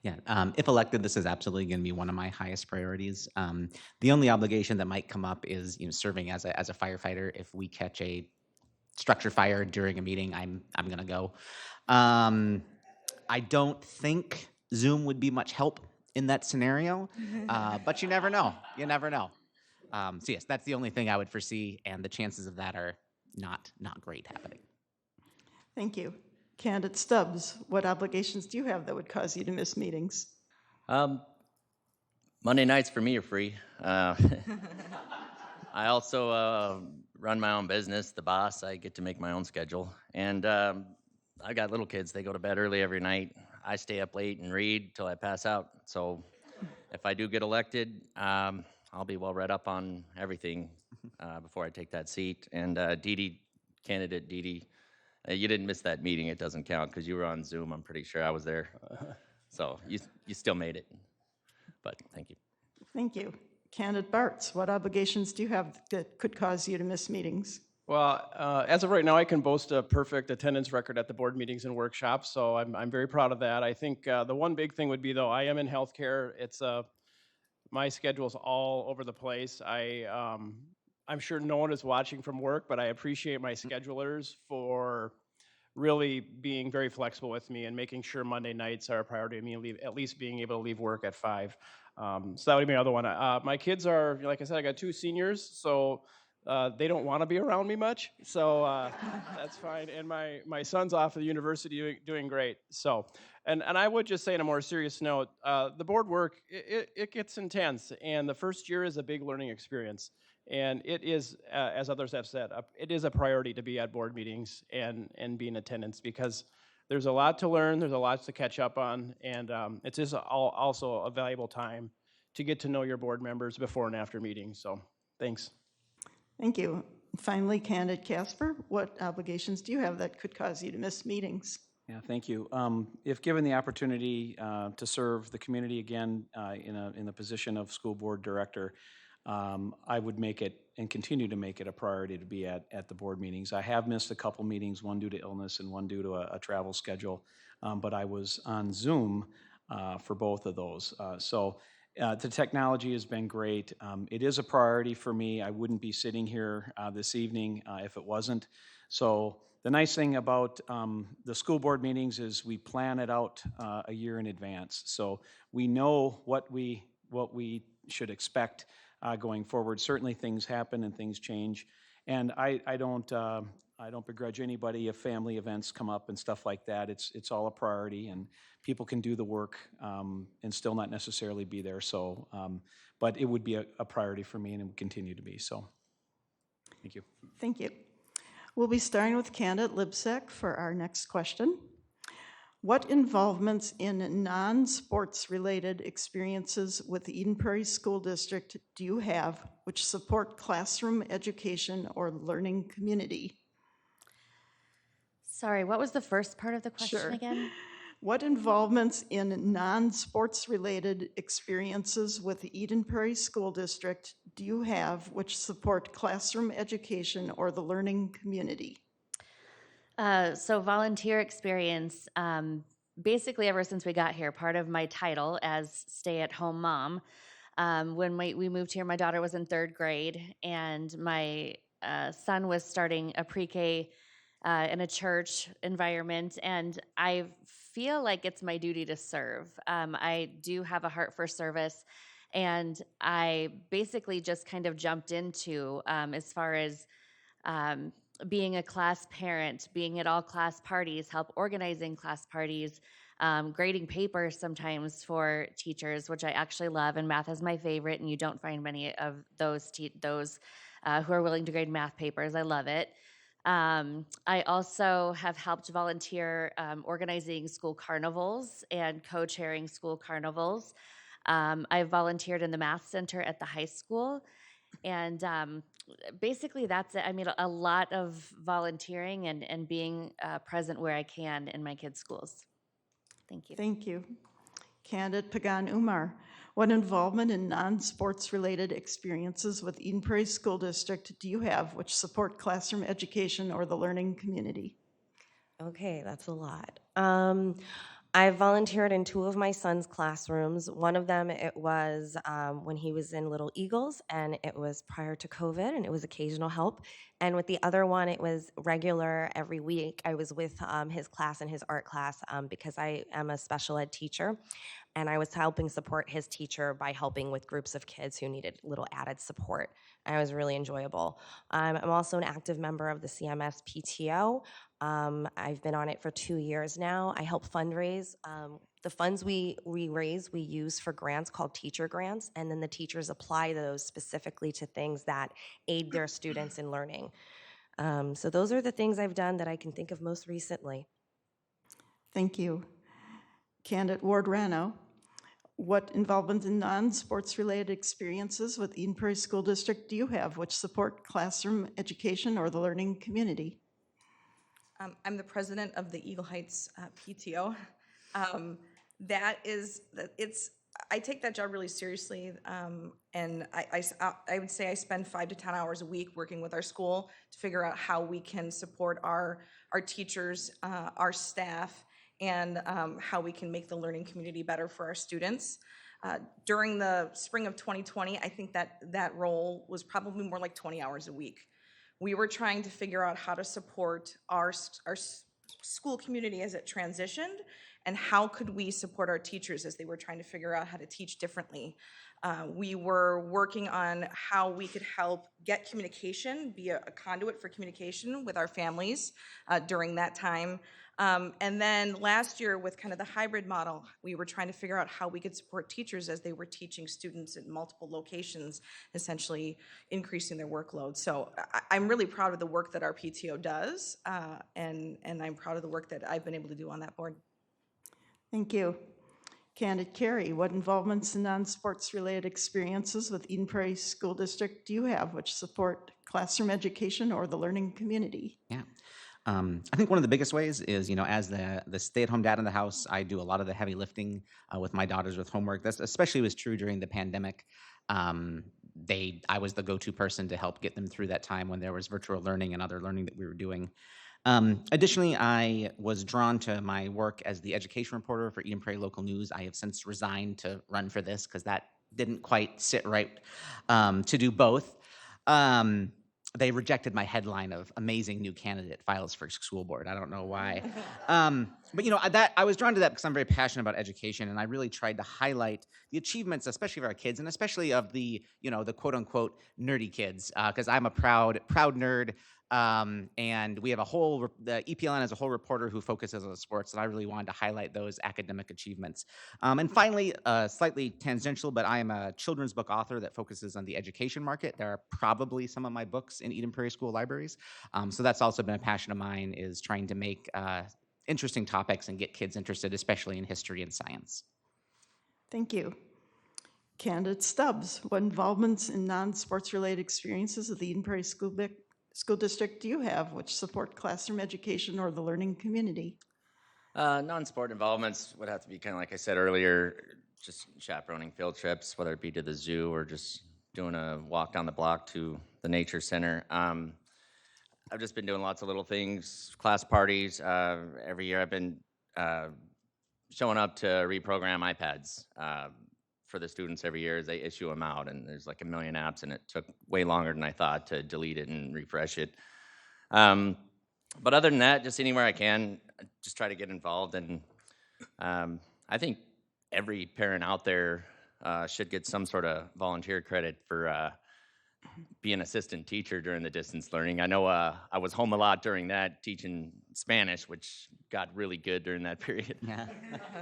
Yeah, if elected, this is absolutely going to be one of my highest priorities. The only obligation that might come up is, serving as a firefighter. If we catch a structure fire during a meeting, I'm going to go. I don't think Zoom would be much help in that scenario, but you never know. You never know. So yes, that's the only thing I would foresee, and the chances of that are not great happening. Thank you. Candidate Stubs, what obligations do you have that would cause you to miss meetings? Monday nights for me are free. I also run my own business, The Boss. I get to make my own schedule. And I got little kids. They go to bed early every night. I stay up late and read till I pass out. So if I do get elected, I'll be well read up on everything before I take that seat. And candidate Dee Dee, you didn't miss that meeting. It doesn't count because you were on Zoom. I'm pretty sure I was there. So you still made it. But thank you. Thank you. Candidate Bartz, what obligations do you have that could cause you to miss meetings? Well, as of right now, I can boast a perfect attendance record at the board meetings and workshops, so I'm very proud of that. I think the one big thing would be, though, I am in healthcare. It's my schedule's all over the place. I'm sure no one is watching from work, but I appreciate my schedulers for really being very flexible with me and making sure Monday nights are a priority of me, at least being able to leave work at 5. So that would be my other one. My kids are, like I said, I got 2 seniors, so they don't want to be around me much, so that's fine. And my son's off at the university doing great. So, and I would just say on a more serious note, the board work, it gets intense, and the first year is a big learning experience. And it is, as others have said, it is a priority to be at board meetings and be in attendance because there's a lot to learn, there's a lot to catch up on, and it is also a valuable time to get to know your board members before and after meetings. So, thanks. Thank you. Finally, candidate Casper, what obligations do you have that could cause you to miss meetings? Yeah, thank you. If given the opportunity to serve the community again in the position of school board director, I would make it and continue to make it a priority to be at the board meetings. I have missed a couple meetings, one due to illness and one due to a travel schedule, but I was on Zoom for both of those. So the technology has been great. It is a priority for me. I wouldn't be sitting here this evening if it wasn't. So the nice thing about the school board meetings is we plan it out a year in advance. So we know what we should expect going forward. Certainly things happen and things change. And I don't begrudge anybody if family events come up and stuff like that. It's all a priority, and people can do the work and still not necessarily be there. So, but it would be a priority for me, and it would continue to be. So, thank you. Thank you. We'll be starting with candidate Libsack for our next question. What involvements in non-sports related experiences with the Eden Prairie School District do you have which support classroom education or learning community? Sorry, what was the first part of the question Sure. again? What involvements in non-sports related experiences with the Eden Prairie School District do you have which support classroom education or the learning community? So volunteer experience, basically ever since we got here, part of my title as stay-at-home mom. When we moved here, my daughter was in 3rd grade, and my son was starting a pre-K in a church environment, and I feel like it's my duty to serve. I do have a heart for service, and I basically just kind of jumped into as far as being a class parent, being at all class parties, help organizing class parties, grading papers sometimes for teachers, which I actually love, and math is my favorite, and you don't find many of those who are willing to grade math papers. I love it. I also have helped volunteer organizing school carnivals and co-chairing school carnivals. I've volunteered in the math center at the high school, and basically that's it. I mean, a lot of volunteering and being present where I can in my kids' schools. Thank you. Thank you. Candidate Pagan-Umar, what involvement in non-sports related experiences with Eden Prairie School District do you have which support classroom education or the learning community? Okay, that's a lot. I volunteered in 2 of my son's classrooms. One of them, it was when he was in Little Eagles, and it was prior to COVID, and it was occasional help. And with the other one, it was regular every week. I was with his class and his art class because I am a special ed teacher, and I was helping support his teacher by helping with groups of kids who needed little added support. And it was really enjoyable. I'm also an active member of the CMS PTO. I've been on it for 2 years now. I help fundraise. The funds we raise, we use for grants called teacher grants, and then the teachers apply those specifically to things that aid their students in learning. So those are the things I've done that I can think of most recently. Thank you. Candidate Ward-Rano, what involvement in non-sports related experiences with Eden Prairie School District do you have which support classroom education or the learning community? I'm the president of the Eagle Heights PTO. I take that job really seriously, and I would say I spend 5 to 10 hours a week working with our school to figure out how we can support our teachers, our staff, and how we can make the learning community better for our students. During the spring of 2020, I think that role was probably more like 20 hours a week. We were trying to figure out how to support our school community as it transitioned, and how could we support our teachers as they were trying to figure out how to teach differently. We were working on how we could help get communication, be a conduit for communication with our families during that time. And then last year, with kind of the hybrid model, we were trying to figure out how we could support teachers as they were teaching students in multiple locations, essentially increasing their workload. So I'm really proud of the work that our PTO does, and I'm proud of the work that I've been able to do on that board. Thank you. Candidate Carey, what involvements in non-sports related experiences with Eden Prairie School District do you have which support classroom education or the learning community? Yeah. I think one of the biggest ways is, as the stay-at-home dad in the house, I do a lot of the heavy lifting with my daughters with homework. That's especially was true during the pandemic. I was the go-to person to help get them through that time when there was virtual learning and other learning that we were doing. Additionally, I was drawn to my work as the education reporter for Eden Prairie Local News. I have since resigned to run for this because that didn't quite sit right to do both. They rejected my headline of amazing new candidate files for school board. I don't know why. But I was drawn to that because I'm very passionate about education, and I really tried to highlight the achievements, especially of our kids, and especially of the quote unquote nerdy kids, because I'm a proud nerd. And we have the EPLN has a whole reporter who focuses on sports, and I really wanted to highlight those academic achievements. And finally, slightly tangential, but I am a children's book author that focuses on the education market. There are probably some of my books in Eden Prairie School libraries. So that's also been a passion of mine, is trying to make interesting topics and get kids interested, especially in history and science. Thank you. Candidate Stubs, what involvements in non-sports related experiences with the Eden Prairie School District do you have which support classroom education or the learning community? Non-sport involvements would have to be kind of like I said earlier, just chaperoning field trips, whether it be to the zoo or just doing a walk down the block to the nature center. I've just been doing lots of little things, class parties. Every year I've been showing up to reprogram iPads for the students every year as they issue them out. And there's like 1 million apps, and it took way longer than I thought to delete it and refresh it. But other than that, just anywhere I can, just try to get involved. And I think every parent out there should get some sort of volunteer credit for being assistant teacher during the distance learning. I know I was home a lot during that, teaching Spanish, which got really good during that period.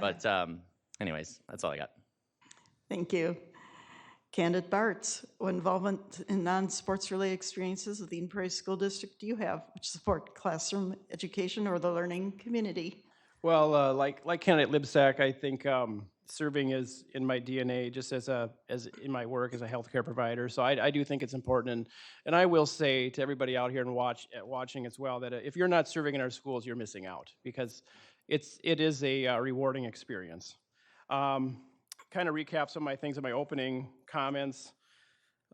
But anyways, that's all I got. Thank you. Candidate Bartz, what involvement in non-sports related experiences with the Eden Prairie School District do you have which support classroom education or the learning community? Well, like candidate Libsack, I think serving is in my DNA, just as in my work as a healthcare provider. So I do think it's important, and I will say to everybody out here and watching as well that if you're not serving in our schools, you're missing out, because it is a rewarding experience. Kind of recap some of my things in my opening comments.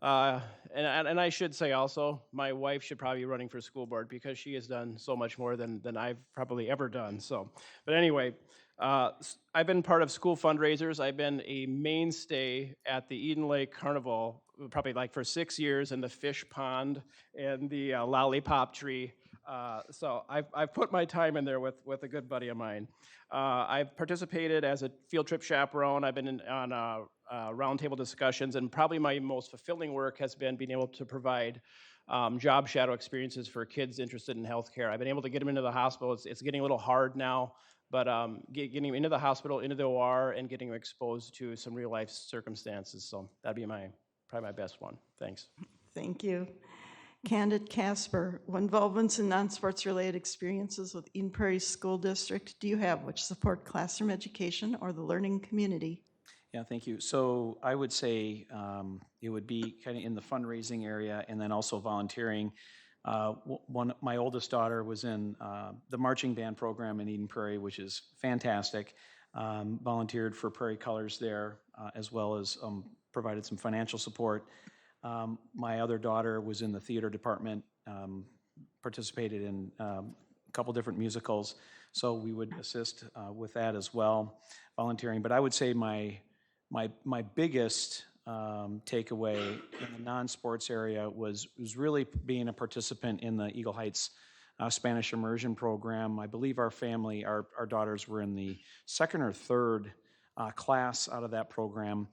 And I should say also, my wife should probably be running for school board because she has done so much more than I've probably ever done. So, but anyway, I've been part of school fundraisers. I've been a mainstay at the Eden Lake Carnival, probably like for 6 years, in the fish pond and the lollipop tree. So I've put my time in there with a good buddy of mine. I've participated as a field trip chaperone. I've been on roundtable discussions, and probably my most fulfilling work has been being able to provide job shadow experiences for kids interested in healthcare. I've been able to get them into the hospital. It's getting a little hard now, but getting them into the hospital, into the OR, and getting them exposed to some real life circumstances. So that'd be probably my best one. Thanks. Thank you. Candidate Casper, what involvements in non-sports related experiences with Eden Prairie School District do you have which support classroom education or the learning community? Yeah, thank you. So I would say it would be kind of in the fundraising area, and then also volunteering. My oldest daughter was in the marching band program in Eden Prairie, which is fantastic. Volunteered for Prairie Colors there, as well as provided some financial support. My other daughter was in the theater department, participated in a couple different musicals, so we would assist with that as well, volunteering. But I would say my biggest takeaway in the non-sports area was really being a participant in the Eagle Heights Spanish immersion program. I believe our family, our daughters were in the second or third class out of that program.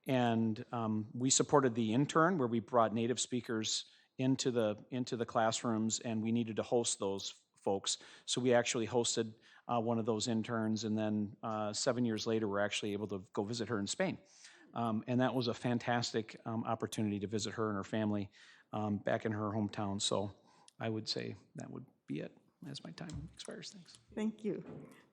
And we supported the intern, where we brought native speakers into the classrooms, and we needed to host those folks. So we actually hosted one of those interns, and then 7 years later, we're actually able to go visit her in Spain. And that was a fantastic opportunity to visit her and her family back in her hometown. So I would say that would be it as my time expires. Thanks. Thank you.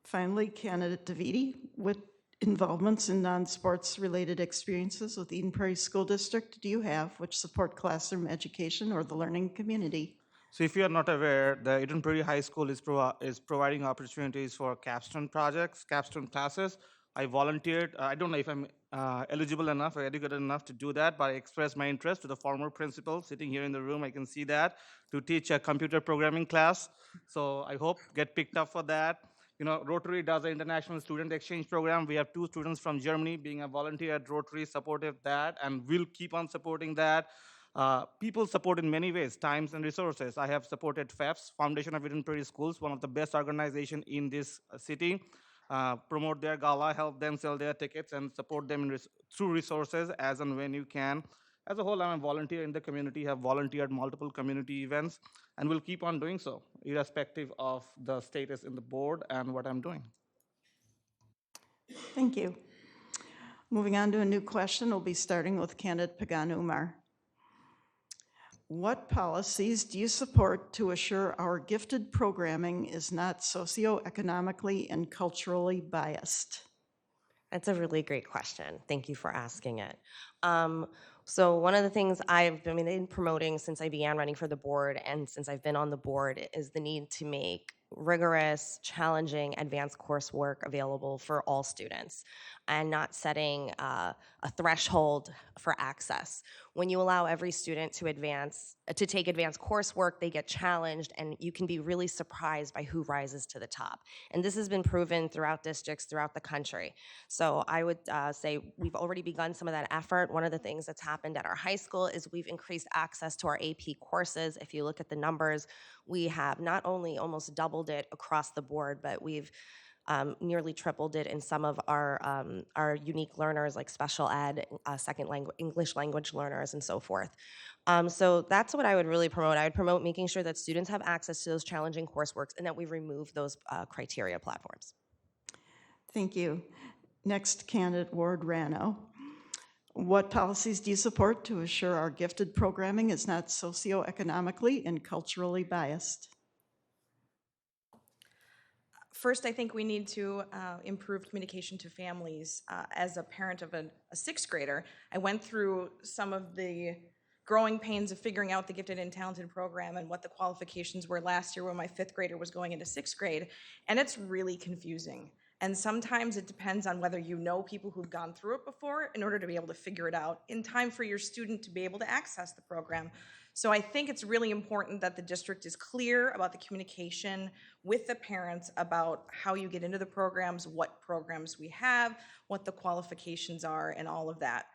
Finally, Candidate Dividi, what involvements in non-sports related experiences with Eden Prairie School District do you have which support classroom education or the learning community? So if you are not aware, the Eden Prairie High School is providing opportunities for capstone projects, capstone classes. I volunteered. I don't know if I'm eligible enough or educated enough to do that, but I expressed my interest to the former principal sitting here in the room. I can see that, to teach a computer programming class. So I hope get picked up for that. You know, Rotary does an international student exchange program. We have 2 students from Germany being a volunteer at Rotary, supportive that, and we'll keep on supporting that. People support in many ways, times and resources. I have supported FEFS, Foundation of Eden Prairie Schools, one of the best organizations in this city. Promote their gala, help them sell their tickets, and support them through resources as and when you can. As a whole, I'm a volunteer in the community, have volunteered multiple community events, and will keep on doing so, irrespective of the status in the board and what I'm doing. Thank you. Moving on to a new question, we'll be starting with candidate Pagan-Umar. What policies do you support to assure our gifted programming is not socioeconomically and culturally biased? That's a really great question. Thank you for asking it. So one of the things I've been promoting since I began running for the board and since I've been on the board is the need to make rigorous, challenging, advanced coursework available for all students and not setting a threshold for access. When you allow every student to take advanced coursework, they get challenged, and you can be really surprised by who rises to the top. And this has been proven throughout districts throughout the country. So I would say we've already begun some of that effort. One of the things that's happened at our high school is we've increased access to our AP courses. If you look at the numbers, we have not only almost doubled it across the board, but we've nearly tripled it in some of our unique learners like special ed, second language, English language learners, and so forth. So that's what I would really promote. I would promote making sure that students have access to those challenging courseworks and that we remove those criteria platforms. Thank you. Next, candidate Ward-Rano. What policies do you support to assure our gifted programming is not socioeconomically and culturally biased? First, I think we need to improve communication to families. As a parent of a sixth grader, I went through some of the growing pains of figuring out the gifted and talented program and what the qualifications were last year when my fifth grader was going into sixth grade, and it's really confusing. And sometimes it depends on whether you know people who've gone through it before in order to be able to figure it out in time for your student to be able to access the program. So I think it's really important that the district is clear about the communication with the parents about how you get into the programs, what programs we have, what the qualifications are, and all of that.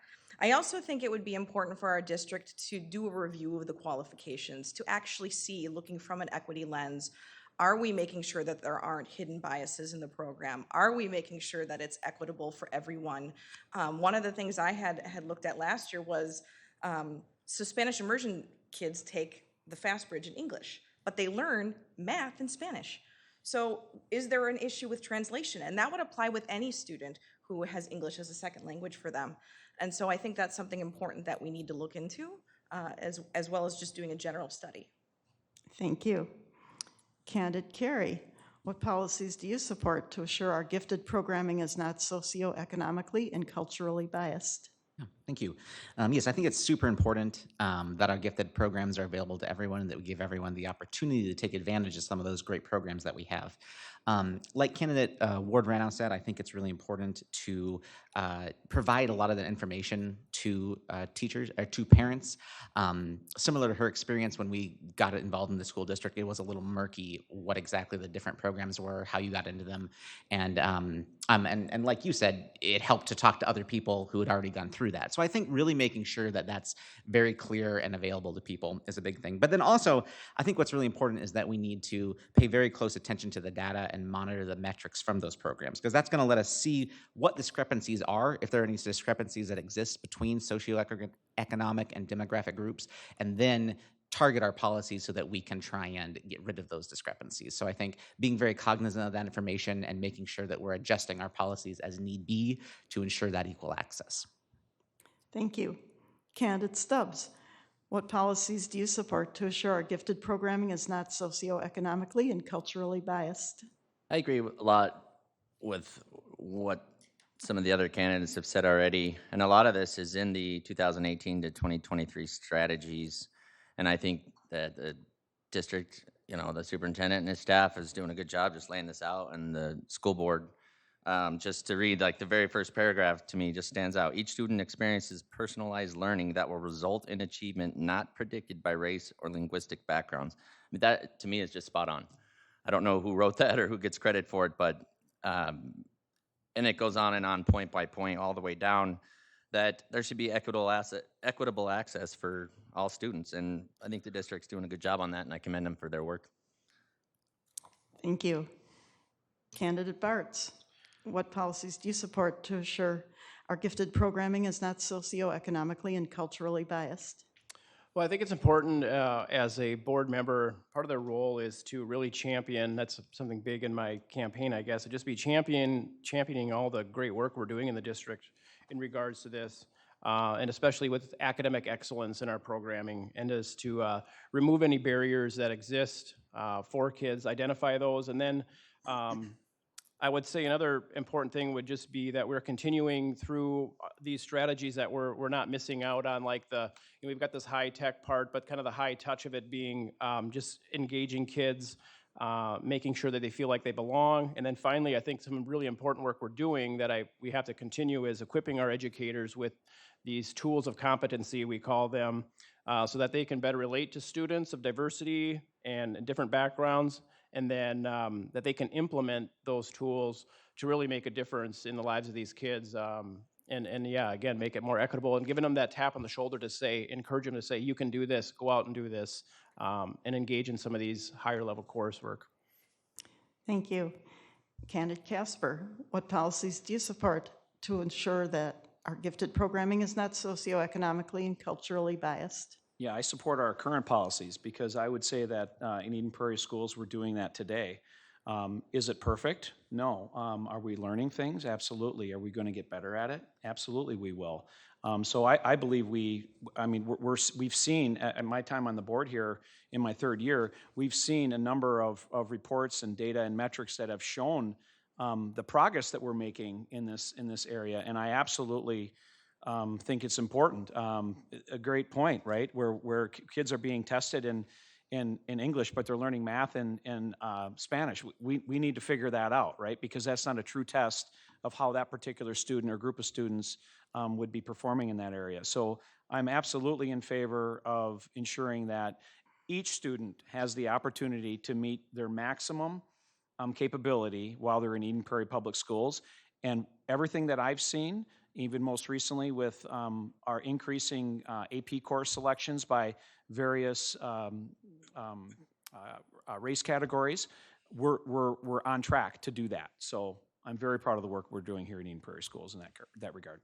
I also think it would be important for our district to do a review of the qualifications, to actually see, looking from an equity lens, are we making sure that there aren't hidden biases in the program? Are we making sure that it's equitable for everyone? One of the things I had looked at last year was, so Spanish immersion kids take the Fast Bridge in English, but they learn math in Spanish. So is there an issue with translation? And that would apply with any student who has English as a second language for them. And so I think that's something important that we need to look into, as well as just doing a general study. Thank you. Candidate Carey, what policies do you support to assure our gifted programming is not socioeconomically and culturally biased? Yeah, thank you. Yes, I think it's super important that our gifted programs are available to everyone and that we give everyone the opportunity to take advantage of some of those great programs that we have. Like candidate Ward-Rano said, I think it's really important to provide a lot of the information to teachers or to parents. Similar to her experience when we got involved in the school district, it was a little murky what exactly the different programs were, how you got into them, and like you said, it helped to talk to other people who had already gone through that. So I think really making sure that that's very clear and available to people is a big thing. But then also, I think what's really important is that we need to pay very close attention to the data and monitor the metrics from those programs, because that's going to let us see what discrepancies are, if there are any discrepancies that exist between socioeconomic and demographic groups, and then target our policies so that we can try and get rid of those discrepancies. So I think being very cognizant of that information and making sure that we're adjusting our policies as need be to ensure that equal access. Thank you. Candidate Stubs, what policies do you support to assure our gifted programming is not socioeconomically and culturally biased? I agree a lot with what some of the other candidates have said already, and a lot of this is in the 2018 to 2023 strategies, and I think that the district, the superintendent and his staff is doing a good job just laying this out, and the school board, just to read, like the very first paragraph to me just stands out. Each student experiences personalized learning that will result in achievement not predicted by race or linguistic backgrounds. I mean, that to me is just spot on. I don't know who wrote that or who gets credit for it, but and it goes on and on, point by point, all the way down, that there should be equitable access for all students, and I think the district's doing a good job on that, and I commend them for their work. Thank you. Candidate Bartz, what policies do you support to assure our gifted programming is not socioeconomically and culturally biased? Well, I think it's important as a board member, part of their role is to really champion, that's something big in my campaign, I guess, to just be championing all the great work we're doing in the district in regards to this, and especially with academic excellence in our programming, and is to remove any barriers that exist for kids, identify those, and then I would say another important thing would just be that we're continuing through these strategies that we're not missing out on, like we've got this high tech part, but kind of the high touch of it being just engaging kids making sure that they feel like they belong. And then finally, I think some really important work we're doing that we have to continue is equipping our educators with these tools of competency, we call them, so that they can better relate to students of diversity and different backgrounds, and then that they can implement those tools to really make a difference in the lives of these kids. And yeah, again, make it more equitable and giving them that tap on the shoulder to say, encourage them to say, you can do this, go out and do this, and engage in some of these higher level coursework. Thank you. Candidate Casper, what policies do you support to ensure that our gifted programming is not socioeconomically and culturally biased? Yeah, I support our current policies because I would say that in Eden Prairie schools, we're doing that today. Is it perfect? No. Are we learning things? Absolutely. Are we going to get better at it? Absolutely, we will. So I believe we've seen, at my time on the board here in my third year, we've seen a number of reports and data and metrics that have shown the progress that we're making in this area, and I absolutely think it's important. A great point, right? Where kids are being tested in English, but they're learning math and Spanish. We need to figure that out, right? Because that's not a true test of how that particular student or group of students would be performing in that area. So I'm absolutely in favor of ensuring that each student has the opportunity to meet their maximum capability while they're in Eden Prairie Public Schools. And everything that I've seen, even most recently with our increasing AP course selections by various race categories, we're on track to do that. So I'm very proud of the work we're doing here at Eden Prairie Schools in that regard.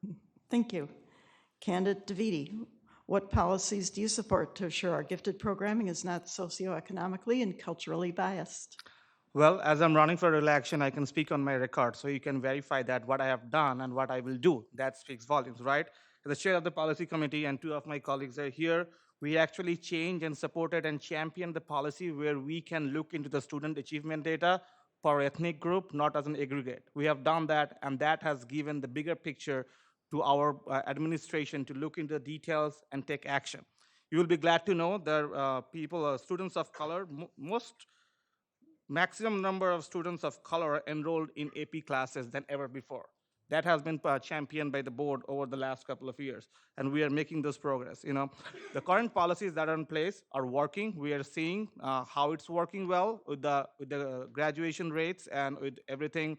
Thank you. Candidate Dividi, what policies do you support to assure our gifted programming is not socioeconomically and culturally biased? Well, as I'm running for election, I can speak on my record, so you can verify that what I have done and what I will do. That speaks volumes, right? As the chair of the policy committee, and two of my colleagues are here, we actually changed and supported and championed the policy where we can look into the student achievement data per ethnic group, not as an aggregate. We have done that, and that has given the bigger picture to our administration to look into the details and take action. You will be glad to know that students of color, maximum number of students of color enrolled in AP classes than ever before. That has been championed by the board over the last couple of years, and we are making this progress. The current policies that are in place are working. We are seeing how it's working well with the graduation rates and with everything,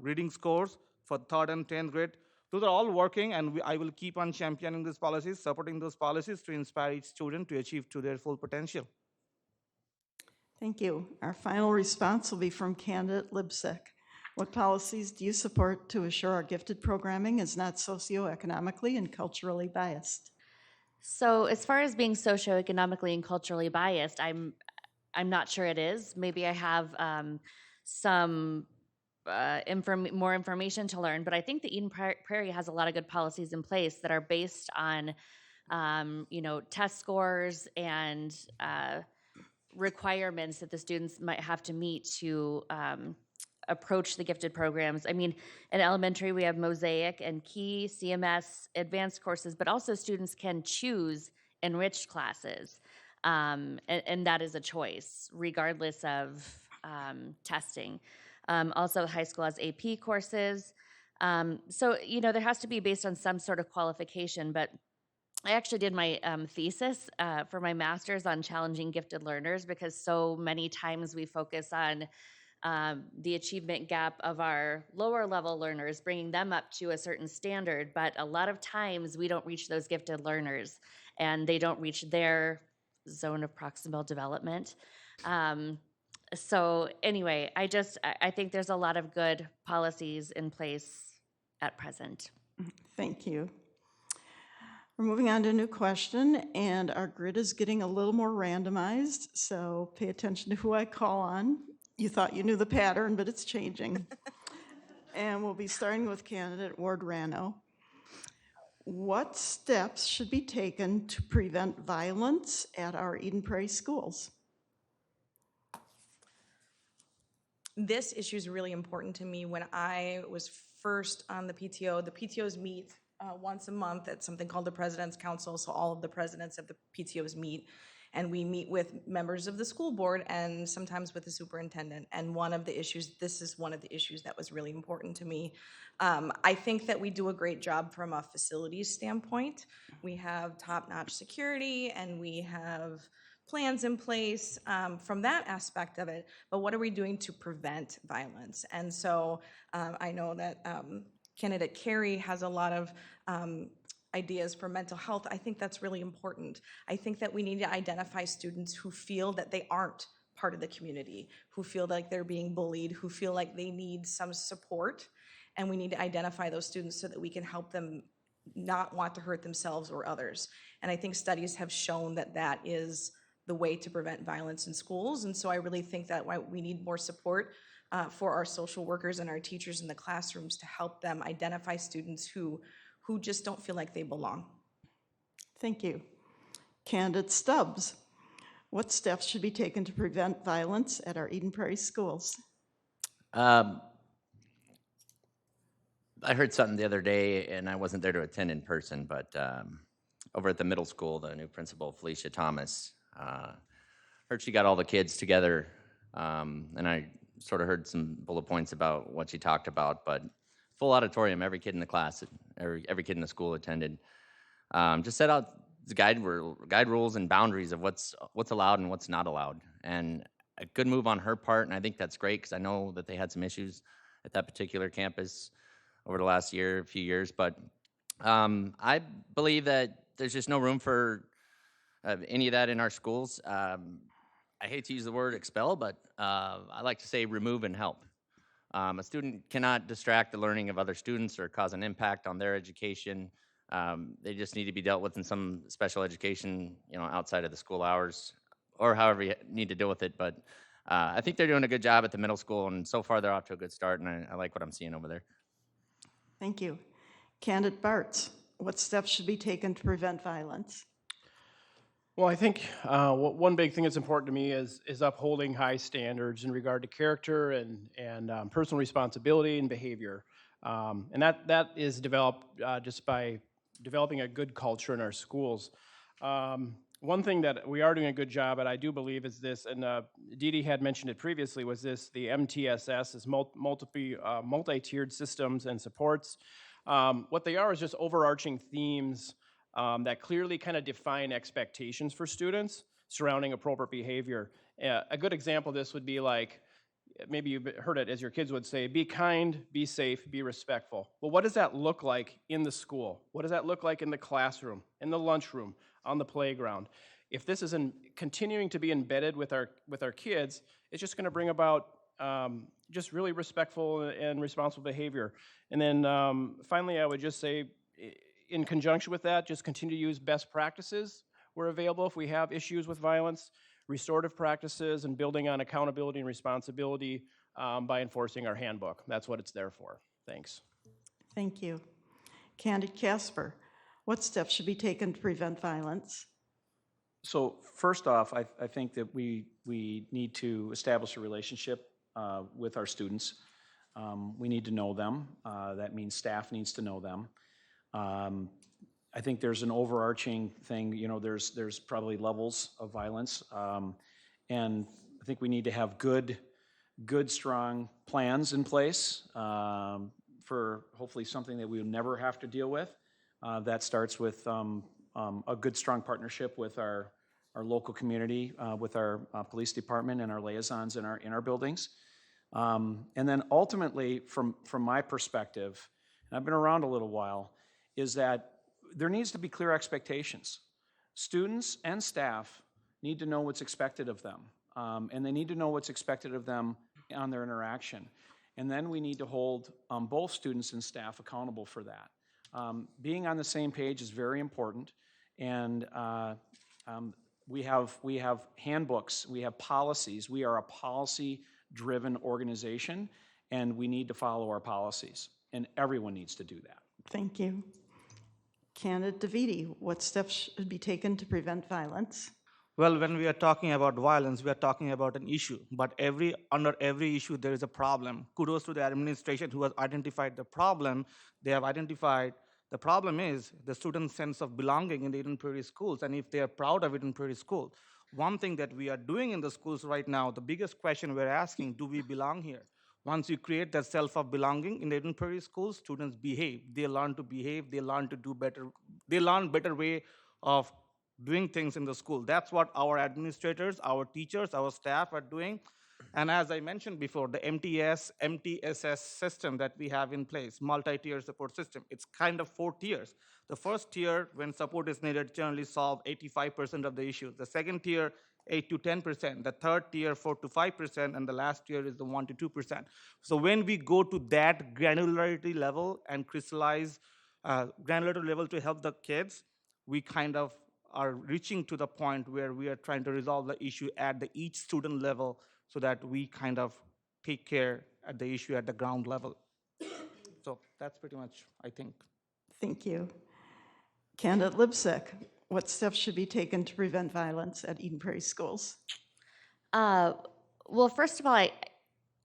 reading scores for 3rd and 10th grade. Those are all working, and I will keep on championing these policies, supporting those policies to inspire each student to achieve to their full potential. Thank you. Our final response will be from candidate Libsack. What policies do you support to assure our gifted programming is not socioeconomically and culturally biased? So as far as being socioeconomically and culturally biased, I'm not sure it is. Maybe I have some more information to learn, but I think that Eden Prairie has a lot of good policies in place that are based on test scores and requirements that the students might have to meet to approach the gifted programs. I mean, in elementary, we have Mosaic and Key, CMS, advanced courses, but also students can choose enriched classes. And that is a choice, regardless of testing. Also, high school has AP courses. So, there has to be based on some sort of qualification, but I actually did my thesis for my master's on challenging gifted learners because so many times we focus on the achievement gap of our lower level learners, bringing them up to a certain standard, but a lot of times we don't reach those gifted learners and they don't reach their zone of proximal development. So anyway, I think there's a lot of good policies in place at present. Thank you. We're moving on to a new question, and our grid is getting a little more randomized, so pay attention to who I call on. You thought you knew the pattern, but it's changing. And we'll be starting with candidate Ward-Rano. What steps should be taken to prevent violence at our Eden Prairie schools? This issue is really important to me. When I was first on the PTOs meet once a month at something called the President's Council, so all of the presidents of the PTOs meet. And we meet with members of the school board and sometimes with the superintendent. And this is one of the issues that was really important to me. I think that we do a great job from a facilities standpoint. We have top-notch security and we have plans in place from that aspect of it, but what are we doing to prevent violence? And so I know that candidate Carey has a lot of ideas for mental health. I think that's really important. I think that we need to identify students who feel that they aren't part of the community, who feel like they're being bullied, who feel like they need some support, and we need to identify those students so that we can help them not want to hurt themselves or others. And I think studies have shown that that is the way to prevent violence in schools. And so I really think that we need more support for our social workers and our teachers in the classrooms to help them identify students who just don't feel like they belong. Thank you. Candidate Stubs, what steps should be taken to prevent violence at our Eden Prairie schools? I heard something the other day, and I wasn't there to attend in person, but over at the middle school, the new principal, Felicia Thomas, heard she got all the kids together, and I sort of heard some bullet points about what she talked about, but full auditorium, every kid in the class, every kid in the school attended. Just set out the guide rules and boundaries of what's allowed and what's not allowed. And a good move on her part, and I think that's great because I know that they had some issues at that particular campus over the last few years. But I believe that there's just no room for any of that in our schools. I hate to use the word expel, but I like to say remove and help. A student cannot distract the learning of other students or cause an impact on their education. They just need to be dealt with in some special education, outside of the school hours, or however you need to deal with it. But I think they're doing a good job at the middle school, and so far they're off to a good start, and I like what I'm seeing over there. Thank you. Candidate Bartz, what steps should be taken to prevent violence? Well, I think one big thing that's important to me is upholding high standards in regard to character and personal responsibility and behavior. And that is developed just by developing a good culture in our schools. One thing that we are doing a good job at, I do believe, is this, and Dee Dee had mentioned it previously, was the MTSS, is multi-tiered systems and supports. What they are is just overarching themes that clearly kind of define expectations for students surrounding appropriate behavior. A good example of this would be like, maybe you've heard it as your kids would say, be kind, be safe, be respectful. Well, what does that look like in the school? What does that look like in the classroom, in the lunchroom, on the playground? If this is continuing to be embedded with our kids, it's just going to bring about just really respectful and responsible behavior. And then finally, I would just say, in conjunction with that, just continue to use best practices where available if we have issues with violence, restorative practices, and building on accountability and responsibility by enforcing our handbook. That's what it's there for. Thanks. Thank you. Candidate Casper, what steps should be taken to prevent violence? So first off, I think that we need to establish a relationship with our students. We need to know them. That means staff needs to know them. I think there's an overarching thing, there's probably levels of violence, and I think we need to have good, strong plans in place for hopefully something that we will never have to deal with. That starts with a good, strong partnership with our local community, with our police department and our liaisons in our buildings. And then ultimately, from my perspective, and I've been around a little while, is that there needs to be clear expectations. Students and staff need to know what's expected of them, and they need to know what's expected of them on their interaction. And then we need to hold both students and staff accountable for that. Being on the same page is very important, and we have handbooks, we have policies. We are a policy-driven organization, and we need to follow our policies, and everyone needs to do that. Thank you. Candidate Dividi, what steps should be taken to prevent violence? Well, when we are talking about violence, we are talking about an issue. But under every issue, there is a problem. Kudos to the administration who has identified the problem. They have identified the problem is the student's sense of belonging in the Eden Prairie schools, and if they are proud of Eden Prairie school. One thing that we are doing in the schools right now, the biggest question we're asking, do we belong here? Once you create that self of belonging in the Eden Prairie schools, students behave. They learn to behave. They learn to do better. They learn better way of doing things in the school. That's what our administrators, our teachers, our staff are doing. And as I mentioned before, the MTSS system that we have in place, multi-tier support system, it's kind of 4 tiers. The first tier, when support is needed, generally solve 85% of the issues. The second tier, 8 to 10%. The third tier, 4 to 5%, and the last tier is the 1 to 2%. So when we go to that granularity level and crystallize granularity level to help the kids, we kind of are reaching to the point where we are trying to resolve the issue at the each student level so that we kind of take care at the issue at the ground level. So that's pretty much, I think. Thank you. Candidate Libsack, what steps should be taken to prevent violence at Eden Prairie schools? Well, first of all,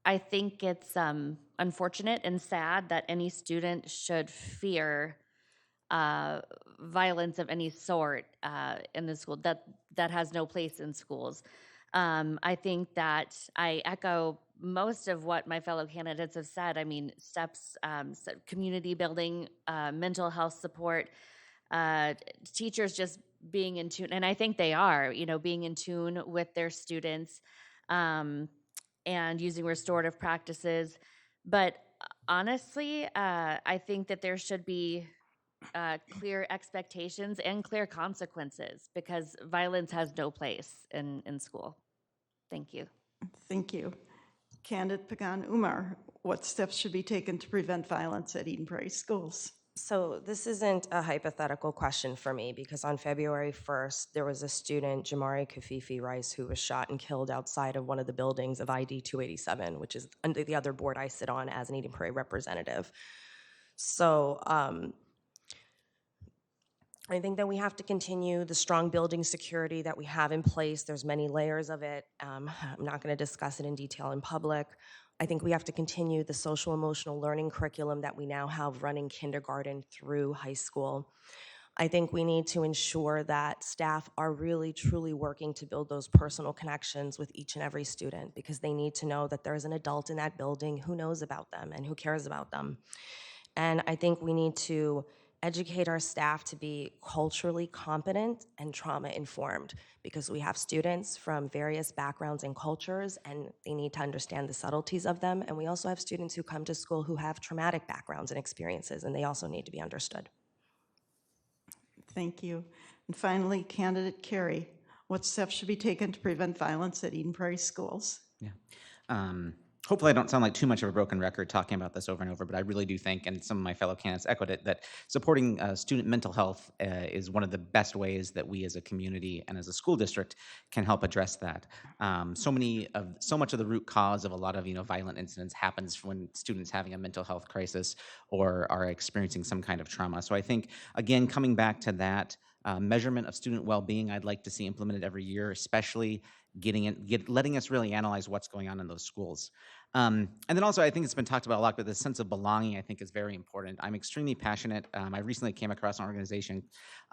I think it's unfortunate and sad that any student should fear violence of any sort in the school. That has no place in schools. I think that I echo most of what my fellow candidates have said. I mean, steps, community building, mental health support, teachers just being in tune, and I think they are, being in tune with their students and using restorative practices. But honestly, I think that there should be clear expectations and clear consequences because violence has no place in school. Thank you. Thank you. Candidate Pagan-Umar, what steps should be taken to prevent violence at Eden Prairie schools? So this isn't a hypothetical question for me because on February 1st, there was a student, Jamari Kafifi Rice, who was shot and killed outside of one of the buildings of ID 287, which is under the other board I sit on as an Eden Prairie representative. So I think that we have to continue the strong building security that we have in place. There's many layers of it. I'm not going to discuss it in detail in public. I think we have to continue the social emotional learning curriculum that we now have running kindergarten through high school. I think we need to ensure that staff are really truly working to build those personal connections with each and every student because they need to know that there's an adult in that building who knows about them and who cares about them. And I think we need to educate our staff to be culturally competent and trauma informed because we have students from various backgrounds and cultures and they need to understand the subtleties of them. And we also have students who come to school who have traumatic backgrounds and experiences and they also need to be understood. Thank you. And finally, candidate Carey, what steps should be taken to prevent violence at Eden Prairie schools? Yeah. Hopefully I don't sound like too much of a broken record talking about this over and over, but I really do think, and some of my fellow candidates echoed it, that supporting student mental health is one of the best ways that we as a community and as a school district can help address that. So much of the root cause of a lot of violent incidents happens when students having a mental health crisis or are experiencing some kind of trauma. So I think, again, coming back to that, measurement of student well-being I'd like to see implemented every year, especially letting us really analyze what's going on in those schools. And then also, I think it's been talked about a lot, but the sense of belonging, I think, is very important. I'm extremely passionate. I recently came across an organization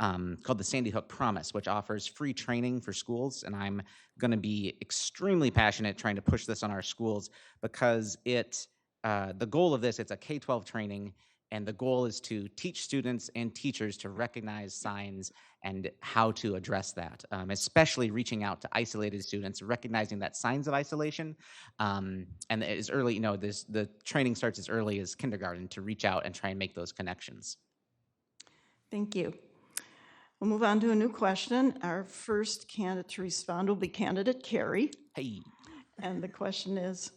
called the Sandy Hook Promise, which offers free training for schools, and I'm going to be extremely passionate trying to push this on our schools because the goal of this, it's a K-12 training, and the goal is to teach students and teachers to recognize signs and how to address that, especially reaching out to isolated students, recognizing that signs of isolation. And as early, the training starts as early as kindergarten to reach out and try and make those connections. Thank you. We'll move on to a new question. Our first candidate to respond will be candidate Carey. Hey. And the question is,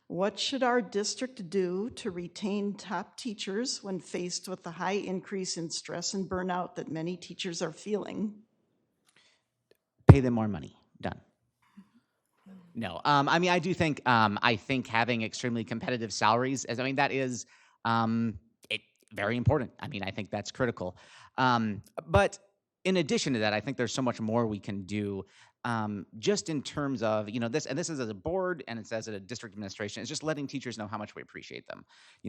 what should our district do to retain top teachers when faced with the high increase in stress and burnout that many teachers are feeling? Pay them more money. Done. No, I do think having extremely competitive salaries that is very important. I think that's critical. But in addition to that, I think there's so much more we can do. just in terms of, this, and this is as a board and it's as a district administration, it's just letting teachers know how much we appreciate them.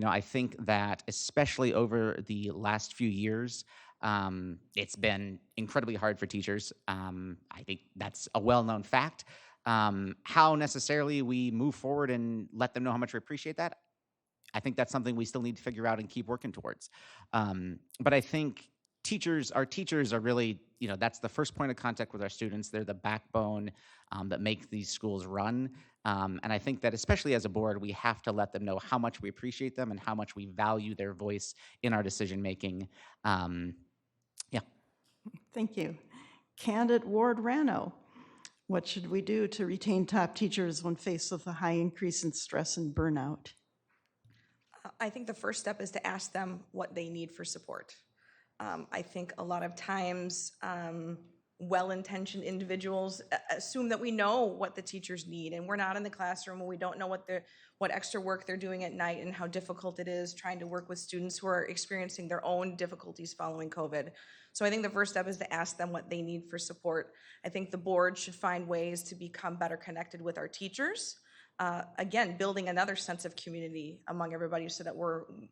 I think that especially over the last few years, it's been incredibly hard for teachers. I think that's a well-known fact. How necessarily we move forward and let them know how much we appreciate that, I think that's something we still need to figure out and keep working towards. But I think our teachers are really, that's the first point of contact with our students. They're the backbone that make these schools run. And I think that especially as a board, we have to let them know how much we appreciate them and how much we value their voice in our decision-making. Yeah. Thank you. Candidate Ward-Rano, what should we do to retain top teachers when faced with a high increase in stress and burnout? I think the first step is to ask them what they need for support. I think a lot of times well-intentioned individuals assume that we know what the teachers need, and we're not in the classroom and we don't know what extra work they're doing at night and how difficult it is trying to work with students who are experiencing their own difficulties following COVID. So I think the first step is to ask them what they need for support. I think the board should find ways to become better connected with our teachers. Again, building another sense of community among everybody so that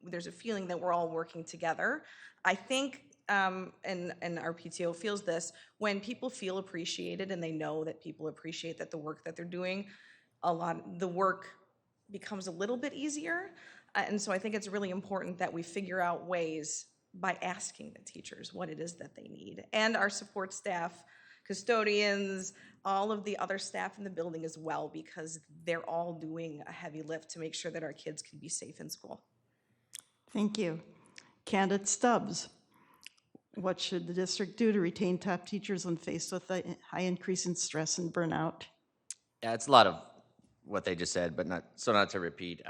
there's a feeling that we're all working together. I think, and our PTO feels this, when people feel appreciated and they know that people appreciate that the work that they're doing, the work becomes a little bit easier. And so I think it's really important that we figure out ways by asking the teachers what it is that they need, and our support staff, custodians, all of the other staff in the building as well, because they're all doing a heavy lift to make sure that our kids can be safe in school. Thank you. Candidate Stubs, what should the district do to retain top teachers when faced with a high increase in stress and burnout? Yeah, it's a lot of what they just said, but not to repeat.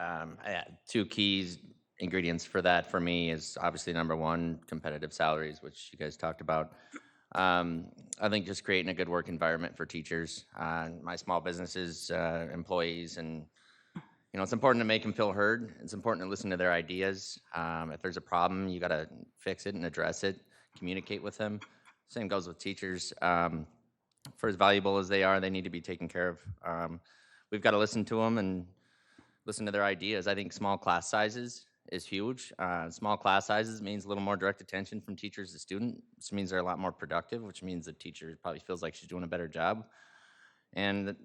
Two keys ingredients for that for me is obviously number one, competitive salaries, which you guys talked about. I think just creating a good work environment for teachers, my small businesses, employees, and it's important to make them feel heard. It's important to listen to their ideas. If there's a problem, you got to fix it and address it, communicate with them. Same goes with teachers. For as valuable as they are, they need to be taken care of. We've got to listen to them and listen to their ideas. I think small class sizes is huge. Small class sizes means a little more direct attention from teachers to students, which means they're a lot more productive, which means the teacher probably feels like she's doing a better job. And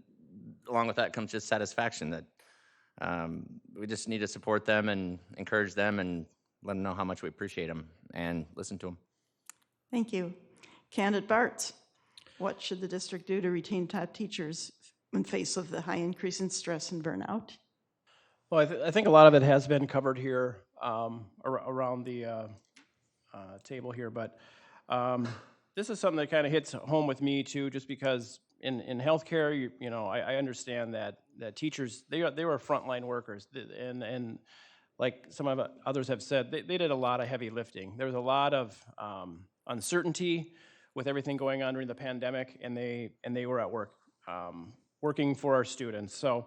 along with that comes just satisfaction that we just need to support them and encourage them and let them know how much we appreciate them and listen to them. Thank you. Candidate Bartz, what should the district do to retain top teachers when faced with the high increase in stress and burnout? Well, I think a lot of it has been covered here around the table here, but this is something that kind of hits home with me too, just because in healthcare, I understand that teachers, they were frontline workers, and like some of others have said, they did a lot of heavy lifting. There was a lot of uncertainty with everything going on during the pandemic, and they were at work, working for our students. So,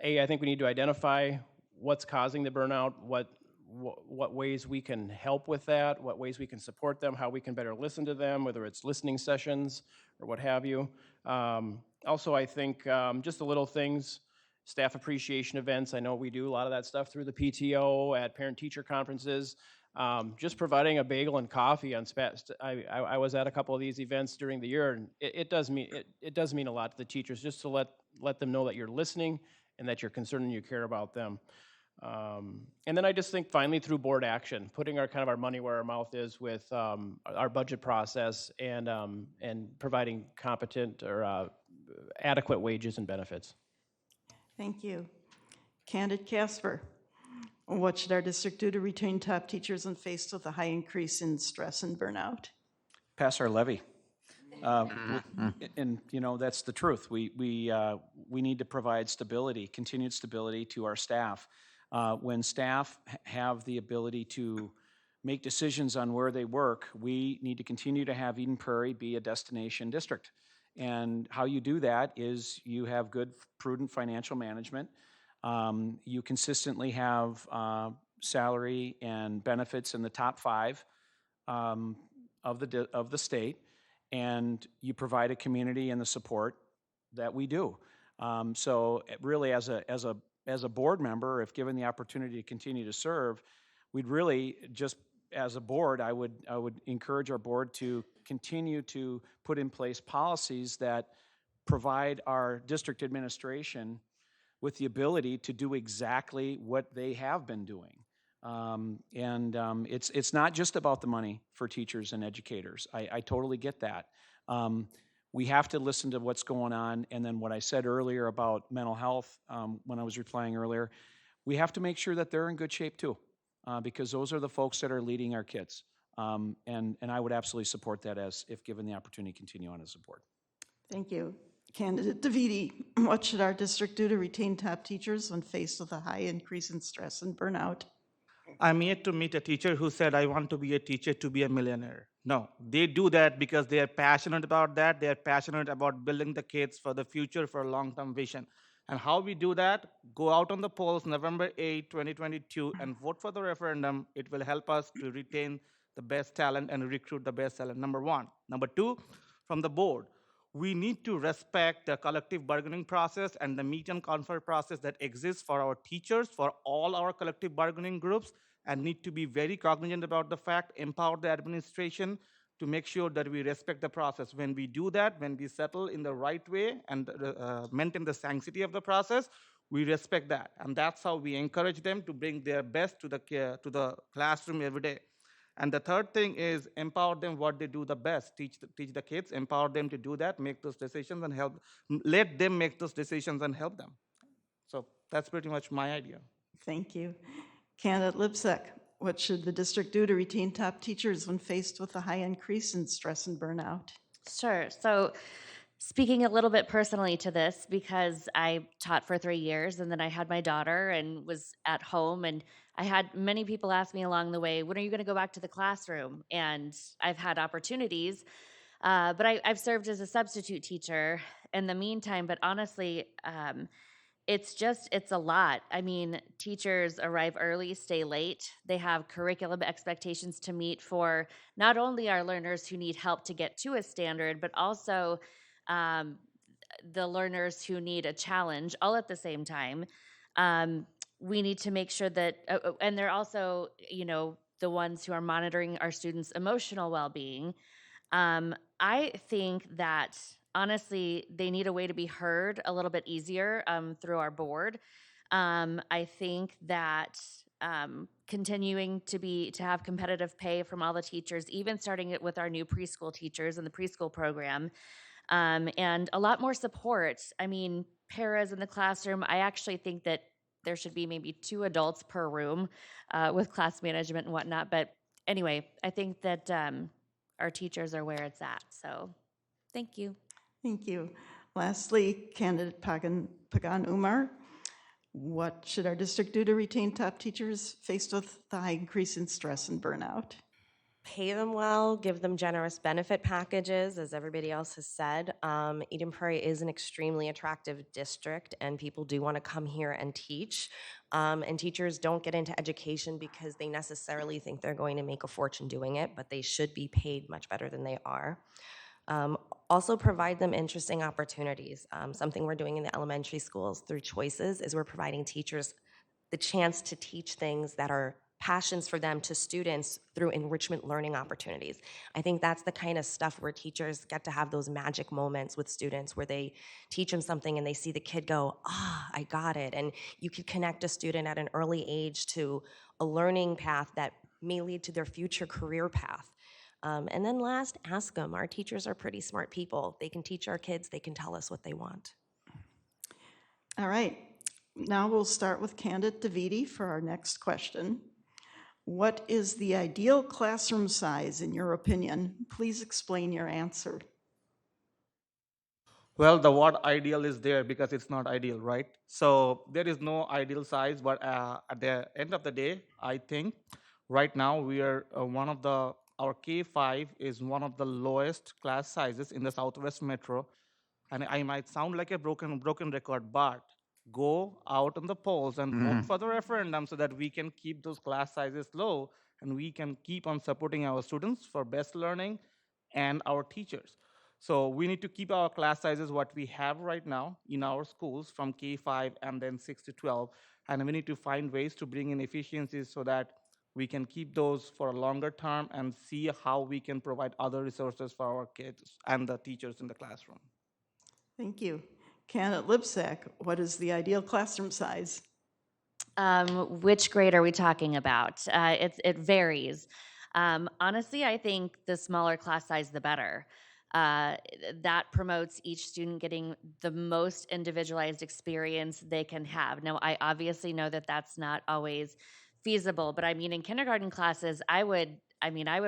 I think we need to identify what's causing the burnout, what ways we can help with that, what ways we can support them, how we can better listen to them, whether it's listening sessions or what have you. Also, I think just the little things, staff appreciation events. I know we do a lot of that stuff through the PTO at parent-teacher conferences. Just providing a bagel and coffee on I was at a couple of these events during the year, and it does mean a lot to the teachers just to let them know that you're listening and that you're concerned and you care about them. And then I just think finally through board action, putting our money where our mouth is with our budget process and providing competent or adequate wages and benefits. Thank you. Candidate Casper, what should our district do to retain top teachers when faced with a high increase in stress and burnout? Pass our levy. And that's the truth. We need to provide stability, continued stability to our staff. When staff have the ability to make decisions on where they work, we need to continue to have Eden Prairie be a destination district. And how you do that is you have good, prudent financial management. You consistently have salary and benefits in the top 5 of the state. and you provide a community and the support that we do. So really, as a board member, if given the opportunity to continue to serve, we'd really just, as a board, I would encourage our board to continue to put in place policies that provide our district administration with the ability to do exactly what they have been doing. It's not just about the money for teachers and educators. I totally get that. We have to listen to what's going on, and then what I said earlier about mental health, when I was replying earlier, we have to make sure that they're in good shape too, because those are the folks that are leading our kids. And I would absolutely support that if given the opportunity to continue on as a board. Thank you. Candidate Dividi, what should our district do to retain top teachers when faced with a high increase in stress and burnout? I'm yet to meet a teacher who said, I want to be a teacher to be a millionaire. No, they do that because they are passionate about that. They are passionate about building the kids for the future, for a long-term vision. And how we do that, go out on the polls November 8, 2022, and vote for the referendum. It will help us to retain the best talent and recruit the best talent, number one. Number two, from the board, we need to respect the collective bargaining process and the meet and confer process that exists for our teachers, for all our collective bargaining groups, and need to be very cognizant about the fact, empower the administration to make sure that we respect the process. When we do that, when we settle in the right way and maintain the sanctity of the process, we respect that. And that's how we encourage them to bring their best to the classroom every day. And the third thing is empower them what they do the best. Teach the kids, empower them to do that, make those decisions and help. Let them make those decisions and help them. So that's pretty much my idea. Thank you. Candidate Libsack, what should the district do to retain top teachers when faced with a high increase in stress and burnout? Sure. So, speaking a little bit personally to this, because I taught for 3 years and then I had my daughter and was at home, and I had many people ask me along the way, when are you going to go back to the classroom? And I've had opportunities, but I've served as a substitute teacher in the meantime. But honestly, it's a lot. I mean, teachers arrive early, stay late. They have curriculum expectations to meet for not only our learners who need help to get to a standard, but also the learners who need a challenge all at the same time. We need to make sure that, and they're also, the ones who are monitoring our students' emotional well-being. I think that honestly, they need a way to be heard a little bit easier through our board. I think that continuing to have competitive pay from all the teachers, even starting it with our new preschool teachers and the preschool program, and a lot more support. I mean, paras in the classroom. I actually think that there should be maybe 2 adults per room with class management and whatnot. But anyway, I think that our teachers are where it's at. So thank you. Thank you. Lastly, candidate Pagan-Umar, what should our district do to retain top teachers faced with the high increase in stress and burnout? Pay them well, give them generous benefit packages, as everybody else has said. Eden Prairie is an extremely attractive district, and people do want to come here and teach. And teachers don't get into education because they necessarily think they're going to make a fortune doing it, but they should be paid much better than they are. Also provide them interesting opportunities. Something we're doing in the elementary schools through Choices is we're providing teachers the chance to teach things that are passions for them to students through enrichment learning opportunities. I think that's the kind of stuff where teachers get to have those magic moments with students where they teach them something and they see the kid go, I got it. And you could connect a student at an early age to a learning path that may lead to their future career path. And then last, ask them. Our teachers are pretty smart people. They can teach our kids. They can tell us what they want. All right. Now we'll start with candidate Dividi for our next question. What is the ideal classroom size in your opinion? Please explain your answer. Well, the word ideal is there because it's not ideal, right? So there is no ideal size, but at the end of the day, I think right now we are our K5 is one of the lowest class sizes in the Southwest Metro. And I might sound like a broken record, but go out on the polls and vote for the referendum so that we can keep those class sizes low and we can keep on supporting our students for best learning and our teachers. So we need to keep our class sizes what we have right now in our schools from K-5 and then 6 to 12. And we need to find ways to bring in efficiencies so that we can keep those for a longer term and see how we can provide other resources for our kids and the teachers in the classroom. Thank you. Candidate Libsack, what is the ideal classroom size? Which grade are we talking about? It varies. Honestly, I think the smaller class size, the better. That promotes each student getting the most individualized experience they can have. Now, I obviously know that that's not always feasible, but I mean, in kindergarten classes, I would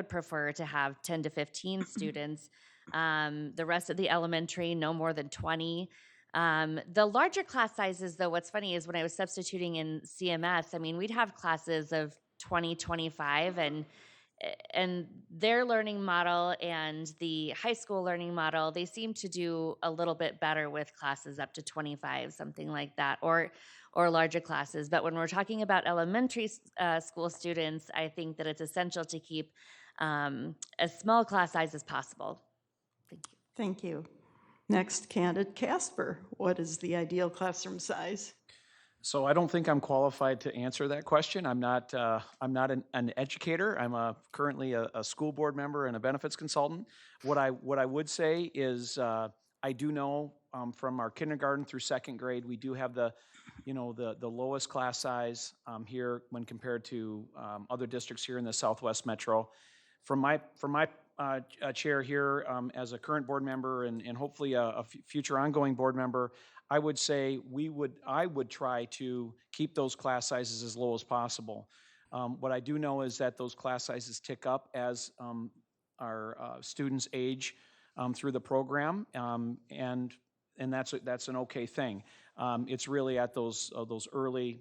prefer to have 10 to 15 students. The rest of the elementary, no more than 20. The larger class sizes, though, what's funny is when I was substituting in CMS, I mean, we'd have classes of 20, 25, and their learning model and the high school learning model, they seem to do a little bit better with classes up to 25, something like that, or larger classes. But when we're talking about elementary school students, I think that it's essential to keep as small class size as possible. Thank you. Thank you. Next, candidate Casper, what is the ideal classroom size? So I don't think I'm qualified to answer that question. I'm not an educator. I'm currently a school board member and a benefits consultant. What I would say is I do know from our kindergarten through second grade, we do have the lowest class size here when compared to other districts here in the Southwest Metro. From my chair here as a current board member and hopefully a future ongoing board member, I would say I would try to keep those class sizes as low as possible. What I do know is that those class sizes tick up as our students age through the program, and that's an okay thing. It's really at those early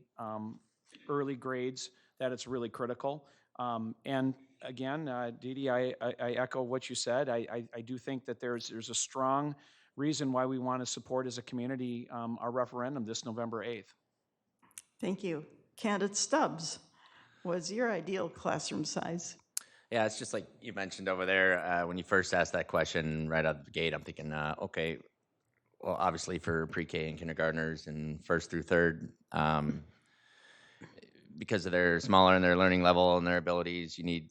grades that it's really critical. And again, Dee Dee, I echo what you said. I do think that there's a strong reason why we want to support as a community our referendum this November 8th. Thank you. Candidate Stubs, what's your ideal classroom size? Yeah, it's just like you mentioned over there. When you first asked that question right out of the gate, I'm thinking, okay, well, obviously for pre-K and kindergartners and first through third, because of their smaller and their learning level and their abilities, you need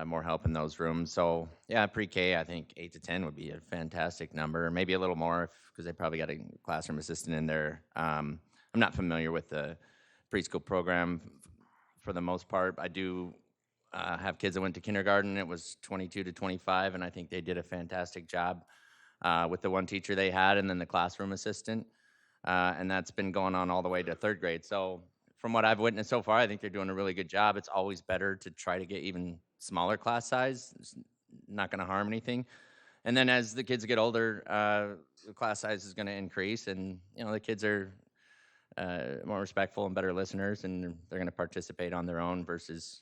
more help in those rooms. So yeah, pre-K, I think 8 to 10 would be a fantastic number, maybe a little more because they probably got a classroom assistant in there. I'm not familiar with the preschool program for the most part. I do have kids that went to kindergarten. It was 22 to 25, and I think they did a fantastic job with the one teacher they had and then the classroom assistant. And that's been going on all the way to third grade. So from what I've witnessed so far, I think they're doing a really good job. It's always better to try to get even smaller class size. It's not going to harm anything. And then as the kids get older, the class size is going to increase, and the kids are more respectful and better listeners, and they're going to participate on their own versus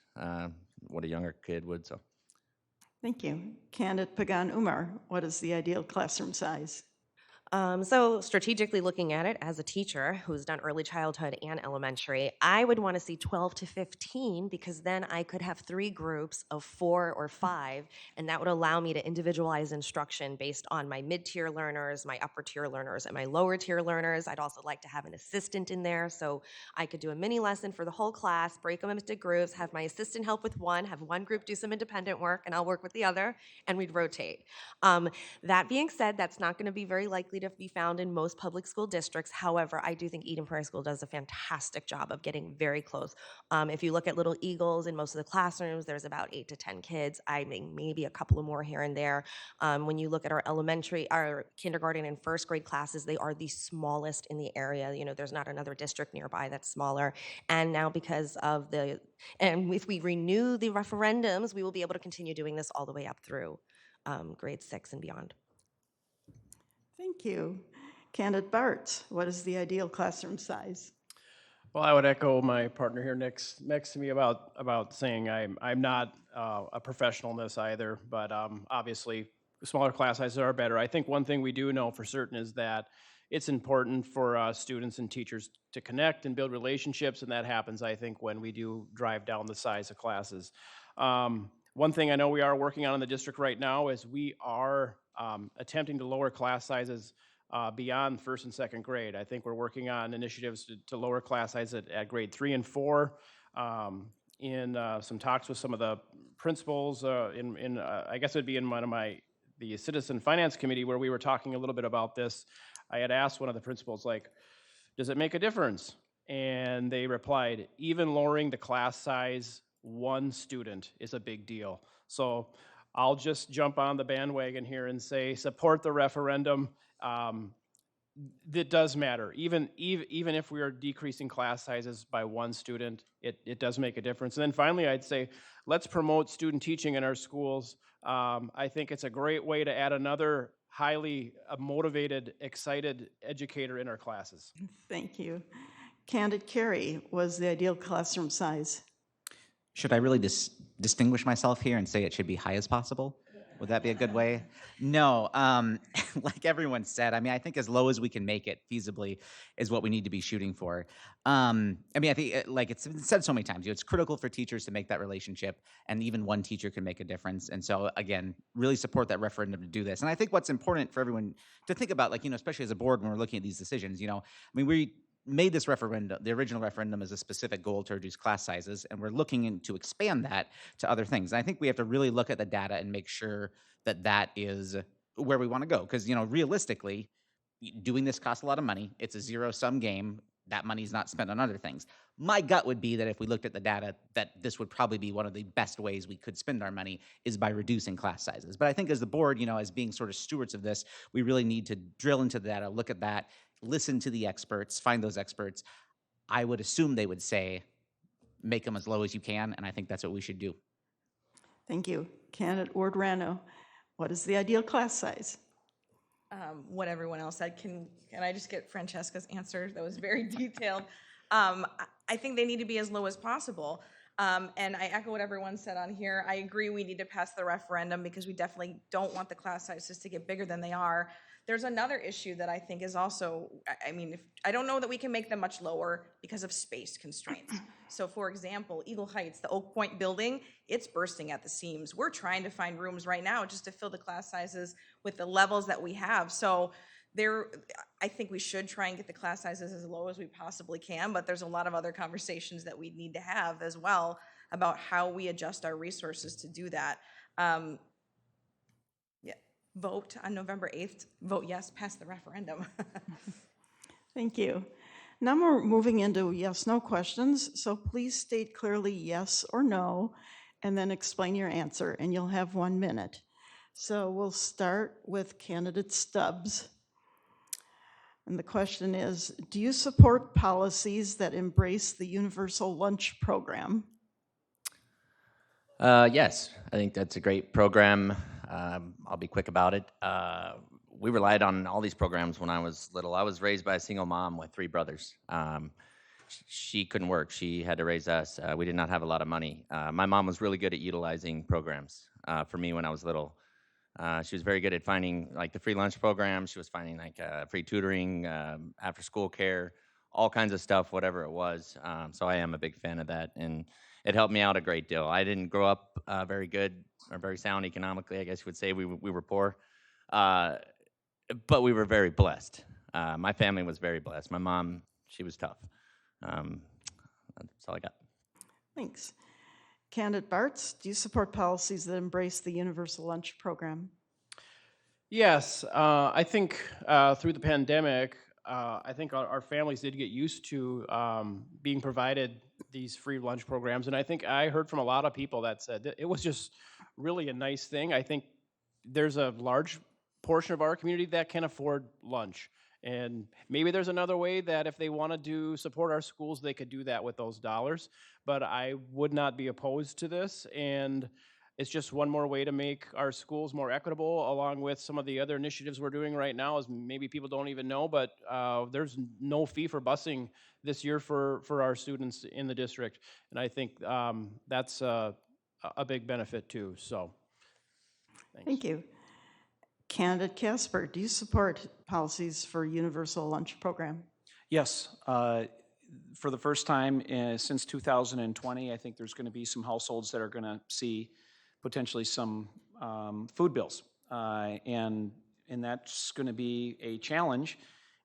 what a younger kid would. So, thank you. Candidate Pagan-Umar, what is the ideal classroom size? So strategically looking at it as a teacher who's done early childhood and elementary, I would want to see 12 to 15 because then I could have 3 groups of 4 or 5, and that would allow me to individualize instruction based on my mid-tier learners, my upper-tier learners, and my lower-tier learners. I'd also like to have an assistant in there so I could do a mini lesson for the whole class, break them into groups, have my assistant help with one, have one group do some independent work, and I'll work with the other, and we'd rotate. That being said, that's not going to be very likely to be found in most public school districts. However, I do think Eden Prairie School does a fantastic job of getting very close. If you look at Little Eagles, in most of the classrooms, there's about 8 to 10 kids. I mean, maybe a couple of more here and there. When you look at our kindergarten and first grade classes, they are the smallest in the area. There's not another district nearby that's smaller. And now because of and if we renew the referendums, we will be able to continue doing this all the way up through grade 6 and beyond. Thank you. Candidate Bartz, what is the ideal classroom size? Well, I would echo my partner here next to me about saying I'm not a professional in this either, but obviously smaller class sizes are better. I think one thing we do know for certain is that it's important for students and teachers to connect and build relationships, and that happens, I think, when we do drive down the size of classes. One thing I know we are working on in the district right now is we are attempting to lower class sizes beyond first and second grade. I think we're working on initiatives to lower class sizes at grade 3 and 4. In some talks with some of the principals, I guess it would be in one of the Citizen Finance Committee where we were talking a little bit about this. I had asked one of the principals, like, does it make a difference? And they replied, even lowering the class size one student is a big deal. So I'll just jump on the bandwagon here and say support the referendum. That does matter. Even if we are decreasing class sizes by one student, it does make a difference. And then finally, I'd say let's promote student teaching in our schools. I think it's a great way to add another highly motivated, excited educator in our classes. Thank you. Candidate Carey, was the ideal classroom size? Should I really distinguish myself here and say it should be high as possible? Would that be a good way? No, like everyone said, I mean, I think as low as we can make it feasibly is what we need to be shooting for. I mean, I think, like it's been said so many times, it's critical for teachers to make that relationship, and even one teacher can make a difference. And so, again, really support that referendum to do this. And I think what's important for everyone to think about, like, especially as a board when we're looking at these decisions, I mean, we made this referendum, the original referendum, as a specific goal to reduce class sizes, and we're looking to expand that to other things. And I think we have to really look at the data and make sure that that is where we want to go. Because, realistically, doing this costs a lot of money. It's a zero-sum game. That money's not spent on other things. My gut would be that if we looked at the data, that this would probably be one of the best ways we could spend our money is by reducing class sizes. But I think as the board, as being sort of stewards of this, we really need to drill into the data, look at that, listen to the experts, find those experts. I would assume they would say, make them as low as you can, and I think that's what we should do. Thank you. Candidate Ward-Rano, what is the ideal class size? What everyone else said. Can I just get Francesca's answer? That was very detailed. I think they need to be as low as possible. And I echo what everyone said on here. I agree we need to pass the referendum because we definitely don't want the class sizes to get bigger than they are. There's another issue that I think is also, I mean, I don't know that we can make them much lower because of space constraints. So for example, Eagle Heights, the Oak Point building, it's bursting at the seams. We're trying to find rooms right now just to fill the class sizes with the levels that we have. So I think we should try and get the class sizes as low as we possibly can, but there's a lot of other conversations that we need to have as well about how we adjust our resources to do that. Vote on November 8th. Vote yes, pass the referendum. Thank you. Now we're moving into yes/no questions, so please state clearly yes or no, and then explain your answer, and you'll have 1 minute. So we'll start with candidate Stubs. And the question is, do you support policies that embrace the universal lunch program? Yes, I think that's a great program. I'll be quick about it. We relied on all these programs when I was little. I was raised by a single mom with 3 brothers. She couldn't work. She had to raise us. We did not have a lot of money. My mom was really good at utilizing programs for me when I was little. She was very good at finding like the free lunch program. She was finding like free tutoring, after school care, all kinds of stuff, whatever it was. So I am a big fan of that, and it helped me out a great deal. I didn't grow up very good or very sound economically, I guess you would say. We were poor, but we were very blessed. My family was very blessed. My mom, she was tough. That's all I got. Thanks. Candidate Bartz, do you support policies that embrace the universal lunch program? Yes, I think through the pandemic, I think our families did get used to being provided these free lunch programs, and I think I heard from a lot of people that said that it was just really a nice thing. I think there's a large portion of our community that can afford lunch, and maybe there's another way that if they wanted to support our schools, they could do that with those dollars, but I would not be opposed to this, and it's just one more way to make our schools more equitable, along with some of the other initiatives we're doing right now, as maybe people don't even know, but there's no fee for busing this year for our students in the district, and I think that's a big benefit too, so thanks. Thank you. Candidate Casper, do you support policies for universal lunch program? Yes. For the first time since 2020, I think there's going to be some households that are going to see potentially some food bills. And that's going to be a challenge,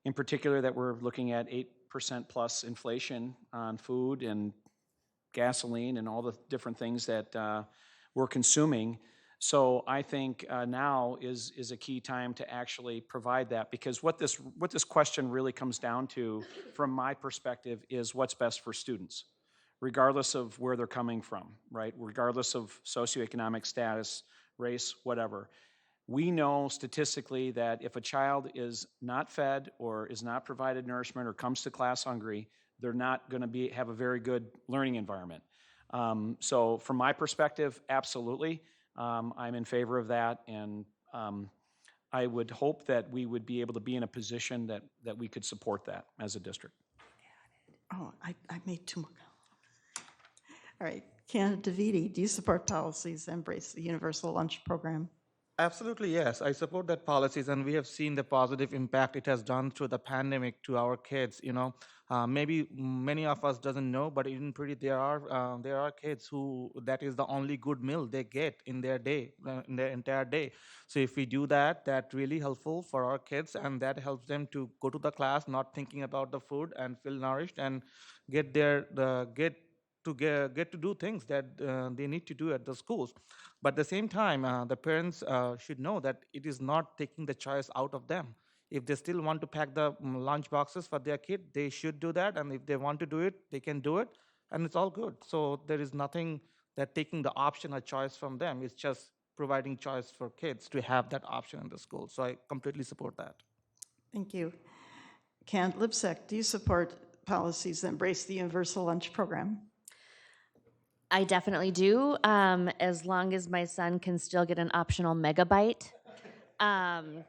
in particular that we're looking at 8% plus inflation on food and gasoline and all the different things that we're consuming. So I think now is a key time to actually provide that, because what this question really comes down to, from my perspective, is what's best for students, regardless of where they're coming from, right? Regardless of socioeconomic status, race, whatever. We know statistically that if a child is not fed or is not provided nourishment or comes to class hungry, they're not going to have a very good learning environment. So from my perspective, absolutely, I'm in favor of that, and I would hope that we would be able to be in a position that we could support that as a district. Oh, I made 2 more. All right, Candidate Dividi, do you support policies that embrace the universal lunch program? Absolutely, yes. I support that policies, and we have seen the positive impact it has done through the pandemic to our kids. Maybe many of us doesn't know, but in Prairie there are kids who that is the only good meal they get in their day, in their entire day. So if we do that, that's really helpful for our kids, and that helps them to go to the class not thinking about the food and feel nourished and get to do things that they need to do at the schools. But at the same time, the parents should know that it is not taking the choice out of them. If they still want to pack the lunch boxes for their kid, they should do that. And if they want to do it, they can do it. And it's all good. So there is nothing that taking the option or choice from them. It's just providing choice for kids to have that option in the school. So I completely support that. Thank you. Candidate Libsack, do you support policies that embrace the universal lunch program? I definitely do, as long as my son can still get an optional megabyte. Do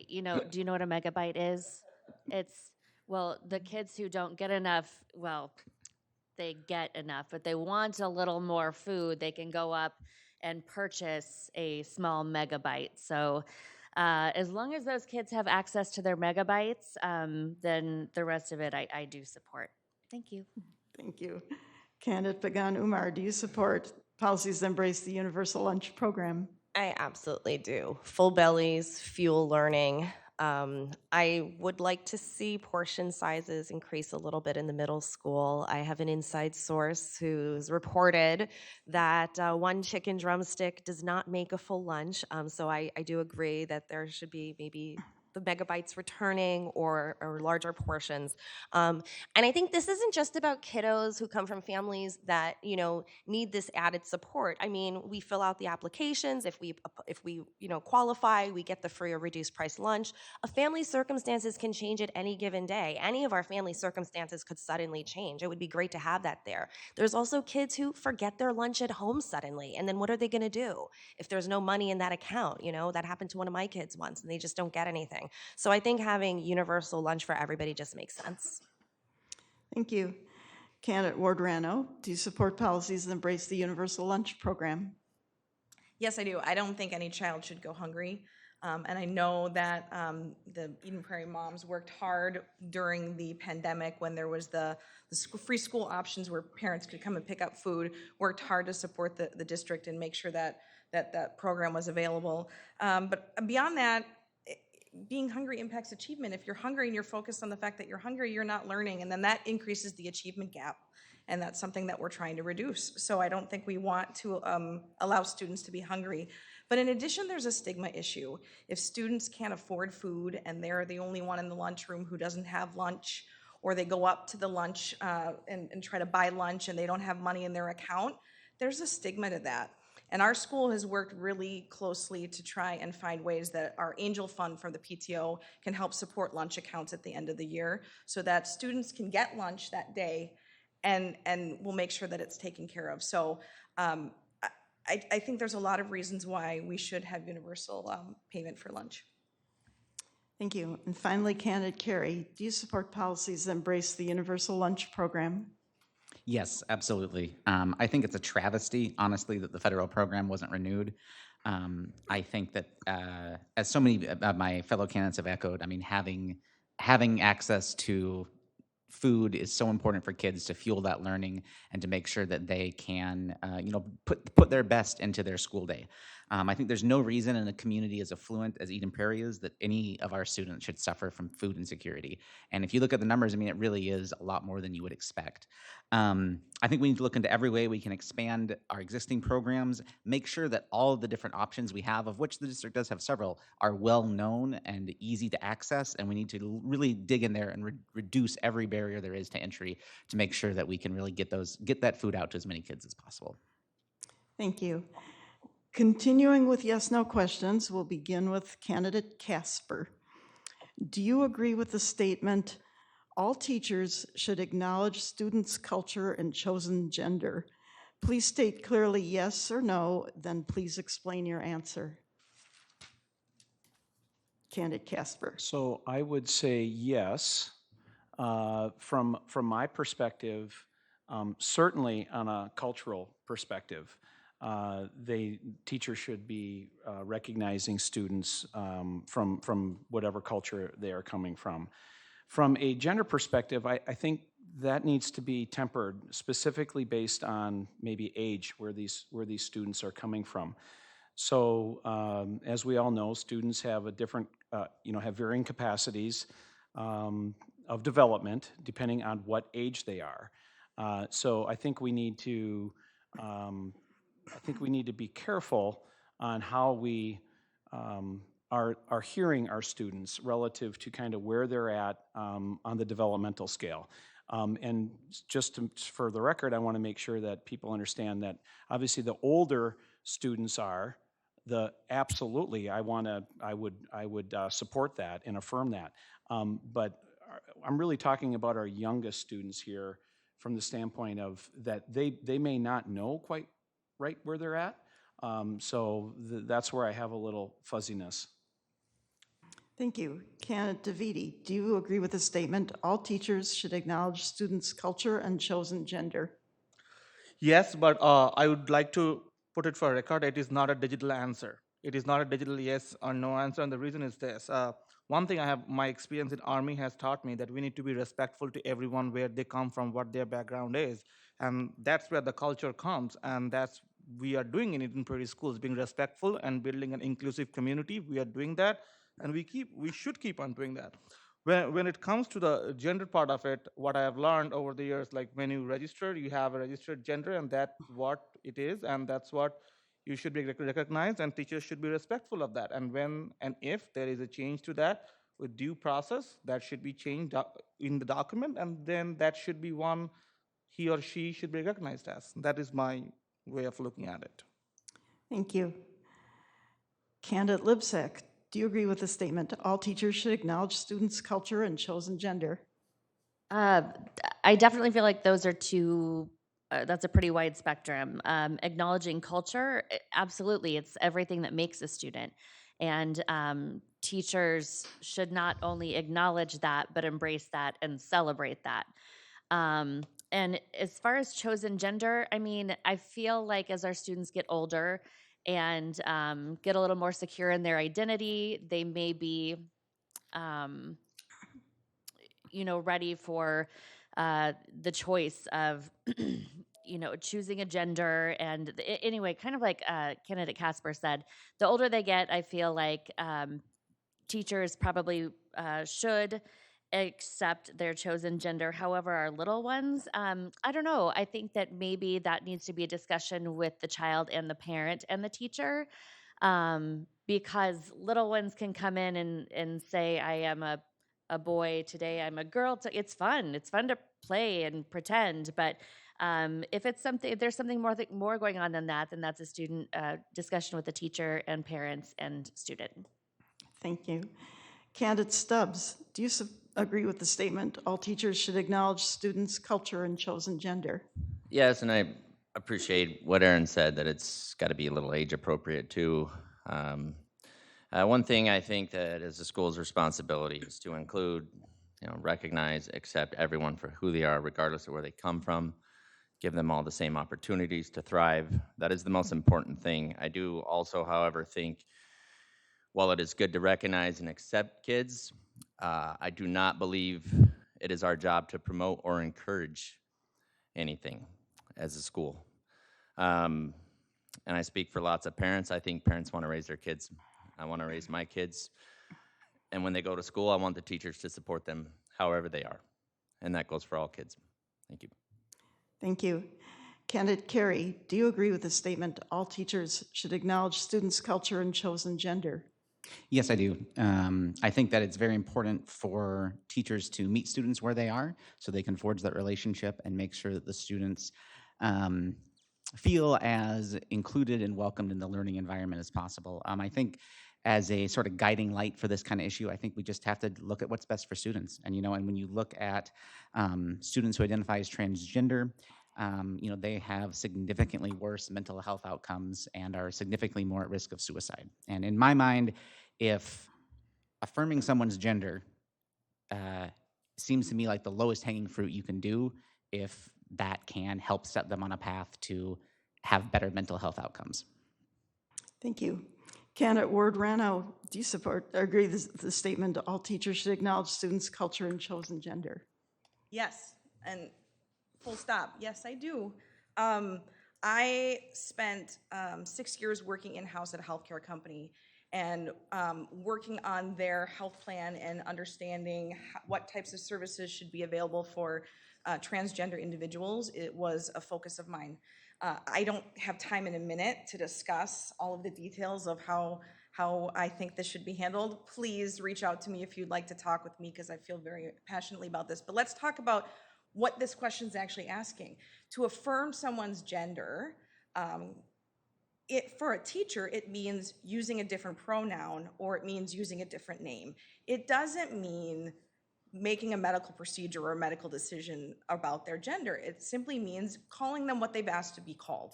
you know what a megabyte is? The kids who don't get enough, they get enough, but they want a little more food, they can go up and purchase a small megabyte. So as long as those kids have access to their megabytes, then the rest of it I do support. Thank you. Thank you. Candidate Pagan-Umar, do you support policies that embrace the universal lunch program? I absolutely do. Full bellies, fuel learning. I would like to see portion sizes increase a little bit in the middle school. I have an inside source who's reported that 1 chicken drumstick does not make a full lunch. So I do agree that there should be maybe the megabytes returning or larger portions. And I think this isn't just about kiddos who come from families that, need this added support. I mean, we fill out the applications. If we qualify, we get the free or reduced price lunch. A family's circumstances can change at any given day. Any of our family circumstances could suddenly change. It would be great to have that there. There's also kids who forget their lunch at home suddenly. And then what are they going to do if there's no money in that account? That happened to one of my kids once, and they just don't get anything. So I think having universal lunch for everybody just makes sense. Thank you. Candidate Ward-Rano, do you support policies that embrace the universal lunch program? Yes, I do. I don't think any child should go hungry. And I know that the Eden Prairie moms worked hard during the pandemic when there was the free school options where parents could come and pick up food, worked hard to support the district and make sure that program was available. But beyond that, being hungry impacts achievement. If you're hungry and you're focused on the fact that you're hungry, you're not learning, and then that increases the achievement gap. And that's something that we're trying to reduce. So I don't think we want to allow students to be hungry. But in addition, there's a stigma issue. If students can't afford food and they're the only one in the lunchroom who doesn't have lunch, or they go up to the lunch and try to buy lunch and they don't have money in their account, there's a stigma to that. And our school has worked really closely to try and find ways that our Angel Fund from the PTO can help support lunch accounts at the end of the year so that students can get lunch that day, and we'll make sure that it's taken care of. So I think there's a lot of reasons why we should have universal payment for lunch. Thank you. And finally, Candidate Carey, do you support policies that embrace the universal lunch program? Yes, absolutely. I think it's a travesty, honestly, that the federal program wasn't renewed. I think that, as so many of my fellow candidates have echoed, I mean, having access to food is so important for kids to fuel that learning and to make sure that they can, put their best into their school day. I think there's no reason in a community as affluent as Eden Prairie is that any of our students should suffer from food insecurity. And if you look at the numbers, I mean, it really is a lot more than you would expect. I think we need to look into every way we can expand our existing programs, make sure that all of the different options we have, of which the district does have several, are well known and easy to access. And we need to really dig in there and reduce every barrier there is to entry to make sure that we can really get that food out to as many kids as possible. Thank you. Continuing with yes/no questions, we'll begin with candidate Casper. Do you agree with the statement, all teachers should acknowledge students' culture and chosen gender? Please state clearly yes or no, then please explain your answer. Candidate Casper. So I would say yes. From my perspective, certainly on a cultural perspective, teachers should be recognizing students from whatever culture they are coming from. From a gender perspective, I think that needs to be tempered, specifically based on maybe age, where these students are coming from. So as we all know, students have a different, have varying capacities of development depending on what age they are. So I think we need to be careful on how we are hearing our students relative to kind of where they're at on the developmental scale. And just for the record, I want to make sure that people understand that obviously the older students are, absolutely I would support that and affirm that. But I'm really talking about our youngest students here from the standpoint of that they may not know quite right where they're at. So that's where I have a little fuzziness. Thank you. Candidate Dividi, do you agree with the statement, all teachers should acknowledge students' culture and chosen gender? Yes, but I would like to put it for record, it is not a digital answer. It is not a digital yes or no answer, and the reason is this. One thing my experience in Army has taught me that we need to be respectful to everyone where they come from, what their background is, and that's where the culture comes, and that's we are doing in Eden Prairie schools, being respectful and building an inclusive community. We are doing that, and we should keep on doing that. When it comes to the gender part of it, what I have learned over the years, like when you register, you have a registered gender, and that's what it is, and that's what you should be recognized, and teachers should be respectful of that. And when and if there is a change to that with due process, that should be changed in the document, and then that should be one he or she should be recognized as. That is my way of looking at it. Thank you. Candidate Libsack, do you agree with the statement, all teachers should acknowledge students' culture and chosen gender? I definitely feel like those are two, that's a pretty wide spectrum. Acknowledging culture, absolutely, it's everything that makes a student. And teachers should not only acknowledge that, but embrace that and celebrate that. And as far as chosen gender, I mean, I feel like as our students get older and get a little more secure in their identity, they may be, ready for the choice of, choosing a gender. And anyway, kind of like candidate Casper said, the older they get, I feel like teachers probably should accept their chosen gender. However, our little ones, I don't know. I think that maybe that needs to be a discussion with the child and the parent and the teacher, because little ones can come in and say, I am a boy today, I'm a girl. It's fun. It's fun to play and pretend. But if there's something more going on than that, then that's a student discussion with the teacher and parents and student. Thank you. Candidate Stubs, do you agree with the statement, all teachers should acknowledge students' culture and chosen gender? Yes, and I appreciate what Aaron said, that it's got to be a little age appropriate too. One thing I think that is the school's responsibility is to include, recognize, accept everyone for who they are, regardless of where they come from, give them all the same opportunities to thrive. That is the most important thing. I do also, however, think while it is good to recognize and accept kids, I do not believe it is our job to promote or encourage anything as a school. And I speak for lots of parents. I think parents want to raise their kids. I want to raise my kids. And when they go to school, I want the teachers to support them however they are. And that goes for all kids. Thank you. Thank you. Candidate Carey, do you agree with the statement, all teachers should acknowledge students' culture and chosen gender? Yes, I do. I think that it's very important for teachers to meet students where they are so they can forge that relationship and make sure that the students feel as included and welcomed in the learning environment as possible. I think as a sort of guiding light for this kind of issue, I think we just have to look at what's best for students. And, and when you look at students who identify as transgender, they have significantly worse mental health outcomes and are significantly more at risk of suicide. And in my mind, if affirming someone's gender seems to me like the lowest hanging fruit you can do, if that can help set them on a path to have better mental health outcomes. Thank you. Candidate Ward-Rano, do you support or agree with the statement, all teachers should acknowledge students' culture and chosen gender? Yes, and full stop. Yes, I do. I spent 6 years working in-house at a healthcare company and working on their health plan and understanding what types of services should be available for transgender individuals. It was a focus of mine. I don't have time in a minute to discuss all of the details of how I think this should be handled. Please reach out to me if you'd like to talk with me because I feel very passionately about this. But let's talk about what this question is actually asking. To affirm someone's gender, for a teacher, it means using a different pronoun or it means using a different name. It doesn't mean making a medical procedure or a medical decision about their gender. It simply means calling them what they've asked to be called.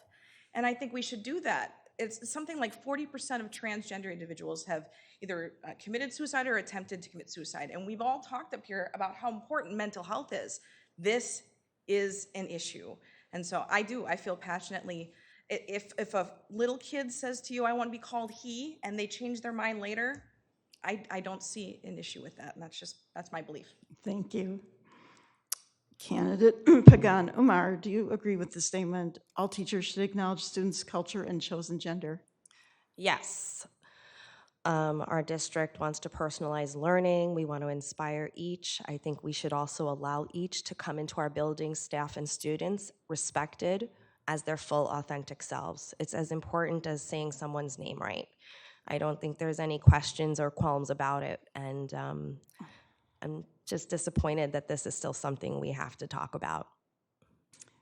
And I think we should do that. It's something like 40% of transgender individuals have either committed suicide or attempted to commit suicide. And we've all talked up here about how important mental health is. This is an issue. And so I feel passionately, if a little kid says to you, I want to be called he, and they change their mind later, I don't see an issue with that, and that's my belief. Thank you. Candidate Pagan-Umar, do you agree with the statement, all teachers should acknowledge students' culture and chosen gender? Yes. Our district wants to personalize learning. We want to inspire each. I think we should also allow each to come into our building, staff and students, respected as their full authentic selves. It's as important as saying someone's name right. I don't think there's any questions or qualms about it. And I'm just disappointed that this is still something we have to talk about.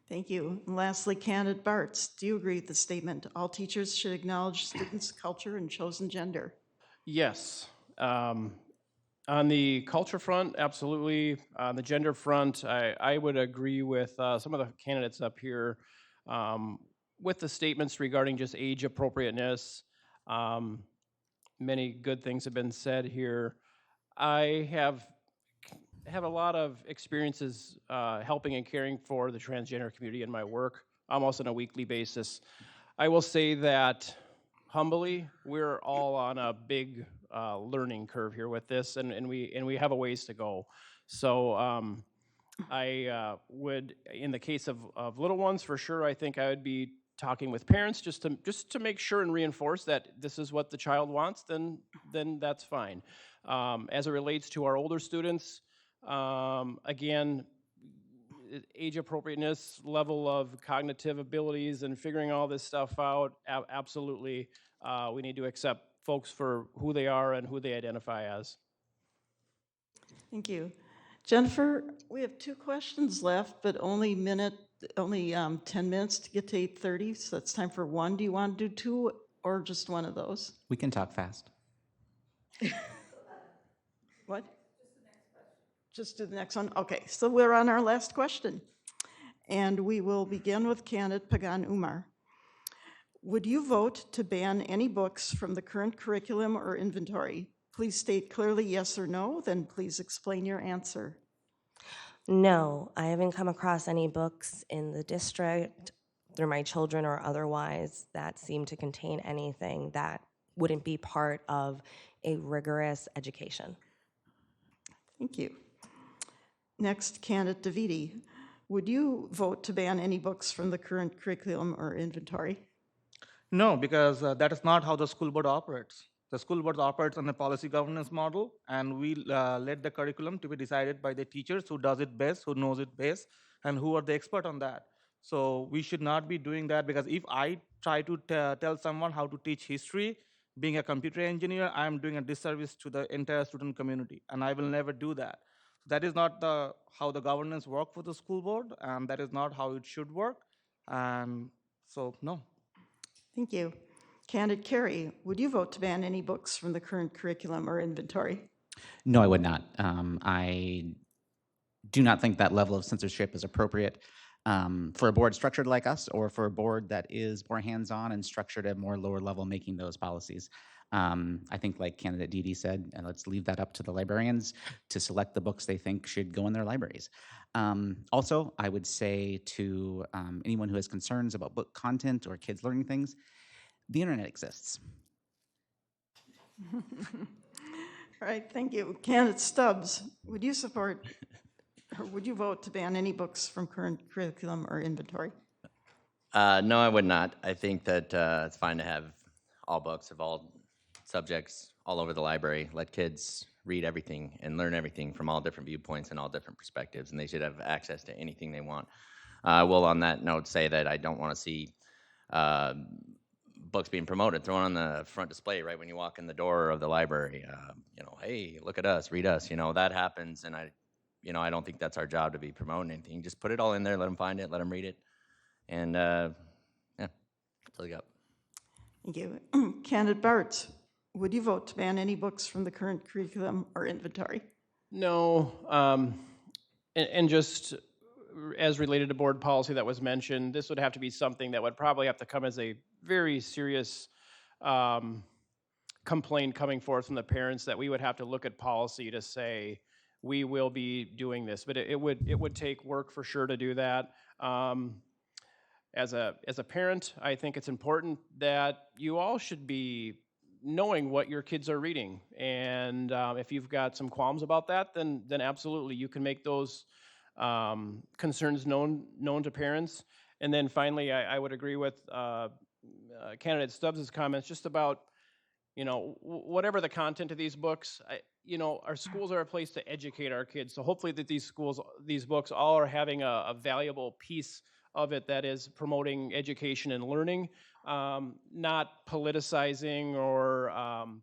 Thank you. And lastly, candidate Bartz, do you agree with the statement, all teachers should acknowledge students' culture and chosen gender? Yes. On the culture front, absolutely. On the gender front, I would agree with some of the candidates up here with the statements regarding just age appropriateness. Many good things have been said here. I have a lot of experiences helping and caring for the transgender community in my work, almost on a weekly basis. I will say that humbly, we're all on a big learning curve here with this, and we have a ways to go. So I would, in the case of little ones, for sure, I think I would be talking with parents just to make sure and reinforce that this is what the child wants, then that's fine. As it relates to our older students, again, age appropriateness, level of cognitive abilities, and figuring all this stuff out, absolutely, we need to accept folks for who they are and who they identify as. Thank you. Jennifer, we have 2 questions left, but only 10 minutes to get to 8:30, so it's time for one. Do you want to do 2 or just one of those? We can talk fast. What? Just do the next one? Okay, so we're on our last question. And we will begin with candidate Pagan-Umar. Would you vote to ban any books from the current curriculum or inventory? Please state clearly yes or no, then please explain your answer. No, I haven't come across any books in the district through my children or otherwise that seem to contain anything that wouldn't be part of a rigorous education. Thank you. Next, candidate Dividi. Would you vote to ban any books from the current curriculum or inventory? No, because that is not how the school board operates. The school board operates on a policy governance model, and we let the curriculum to be decided by the teachers who does it best, who knows it best, and who are the expert on that. So we should not be doing that, because if I try to tell someone how to teach history, being a computer engineer, I am doing a disservice to the entire student community, and I will never do that. That is not how the governance work for the school board, and that is not how it should work. And so, no. Thank you. Candidate Carey, would you vote to ban any books from the current curriculum or inventory? No, I would not. I do not think that level of censorship is appropriate for a board structured like us, or for a board that is more hands-on and structured at more lower level making those policies. I think, like candidate Didi said, and let's leave that up to the librarians to select the books they think should go in their libraries. Also, I would say to anyone who has concerns about book content or kids learning things, the internet exists. All right, thank you. Candidate Stubs, would you support, or would you vote to ban any books from current curriculum or inventory? No, I would not. I think that it's fine to have all books of all subjects all over the library. Let kids read everything and learn everything from all different viewpoints and all different perspectives, and they should have access to anything they want. I will, on that note, say that I don't want to see books being promoted, thrown on the front display right when you walk in the door of the library. Hey, look at us, read us. That happens, and I don't think that's our job to be promoting anything. Just put it all in there, let them find it, let them read it, and yeah, that's all I got. Thank you. Candidate Bartz, would you vote to ban any books from the current curriculum or inventory? No, and just as related to board policy that was mentioned, this would have to be something that would probably have to come as a very serious complaint coming forth from the parents, that we would have to look at policy to say we will be doing this. But it would take work for sure to do that. As a parent, I think it's important that you all should be knowing what your kids are reading, and if you've got some qualms about that, then absolutely you can make those concerns known to parents. And then finally, I would agree with candidate Stubbs' comments just about whatever the content of these books. Our schools are a place to educate our kids, so hopefully that these books all are having a valuable piece of it that is promoting education and learning, not politicizing or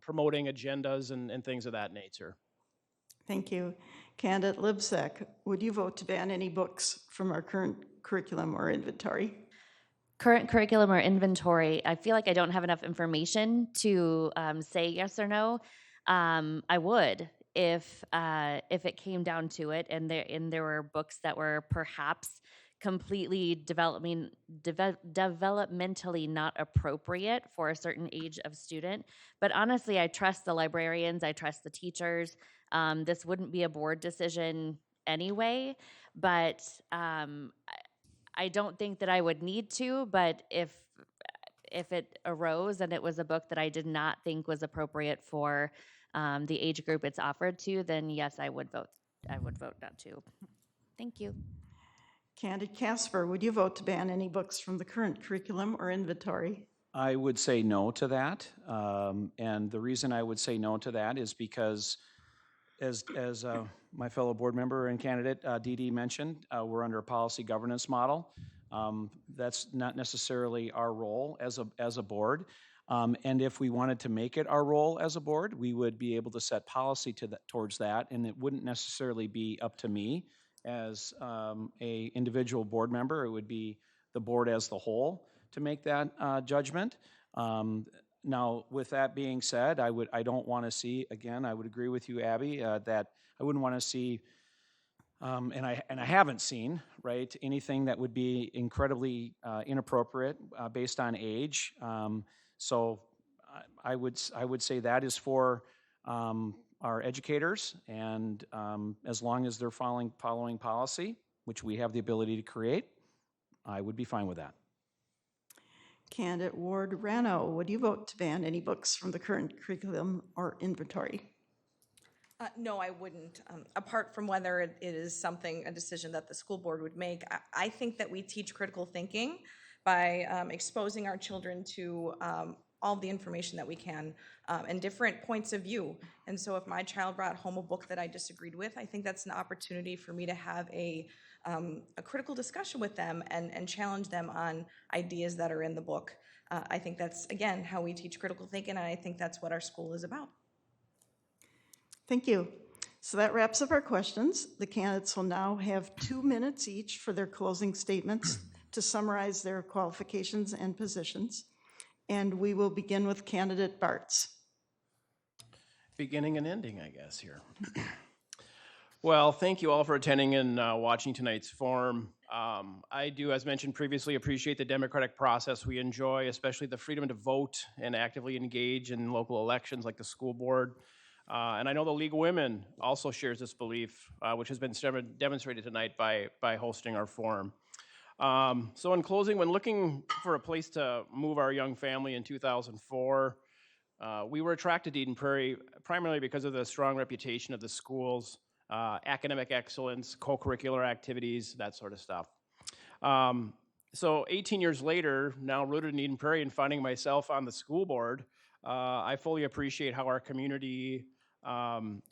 promoting agendas and things of that nature. Thank you. Candidate Libsack, would you vote to ban any books from our current curriculum or inventory? Current curriculum or inventory, I feel like I don't have enough information to say yes or no. I would if it came down to it, and there were books that were perhaps completely developmentally not appropriate for a certain age of student. But honestly, I trust the librarians, I trust the teachers. This wouldn't be a board decision anyway, but I don't think that I would need to, but if it arose and it was a book that I did not think was appropriate for the age group it's offered to, then yes, I would vote not to. Thank you. Candidate Casper, would you vote to ban any books from the current curriculum or inventory? I would say no to that. And the reason I would say no to that is because, as my fellow board member and candidate Didi mentioned, we're under a policy governance model. That's not necessarily our role as a board. And if we wanted to make it our role as a board, we would be able to set policy towards that, and it wouldn't necessarily be up to me as a individual board member. It would be the board as the whole to make that judgment. Now, with that being said, I don't want to see, again, I would agree with you, Abby, that I wouldn't want to see, and I haven't seen, right, anything that would be incredibly inappropriate based on age. So I would say that is for our educators, and as long as they're following policy, which we have the ability to create, I would be fine with that. Candidate Ward-Rano, would you vote to ban any books from the current curriculum or inventory? No, I wouldn't. Apart from whether it is something, a decision that the school board would make, I think that we teach critical thinking by exposing our children to all the information that we can and different points of view. And so if my child brought home a book that I disagreed with, I think that's an opportunity for me to have a critical discussion with them and challenge them on ideas that are in the book. I think that's, again, how we teach critical thinking, and I think that's what our school is about. Thank you. So that wraps up our questions. The candidates will now have 2 minutes each for their closing statements to summarize their qualifications and positions. And we will begin with candidate Bartz. Beginning and ending, I guess, here. Well, thank you all for attending and watching tonight's forum. I do, as mentioned previously, appreciate the democratic process we enjoy, especially the freedom to vote and actively engage in local elections like the school board. And I know the League of Women also shares this belief, which has been demonstrated tonight by hosting our forum. So in closing, when looking for a place to move our young family in 2004, we were attracted to Eden Prairie primarily because of the strong reputation of the schools, academic excellence, co-curricular activities, that sort of stuff. So 18 years later, now rooted in Eden Prairie and finding myself on the school board, I fully appreciate how our community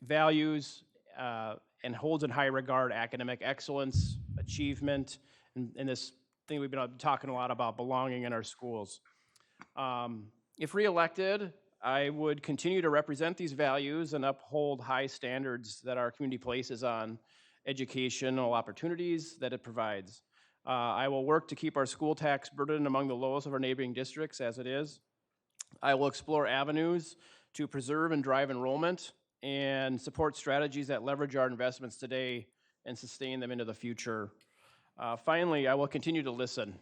values and holds in high regard academic excellence, achievement, and this thing we've been talking a lot about, belonging in our schools. If reelected, I would continue to represent these values and uphold high standards that our community places on educational opportunities that it provides. I will work to keep our school tax burden among the lowest of our neighboring districts as it is. I will explore avenues to preserve and drive enrollment and support strategies that leverage our investments today and sustain them into the future. Finally, I will continue to listen.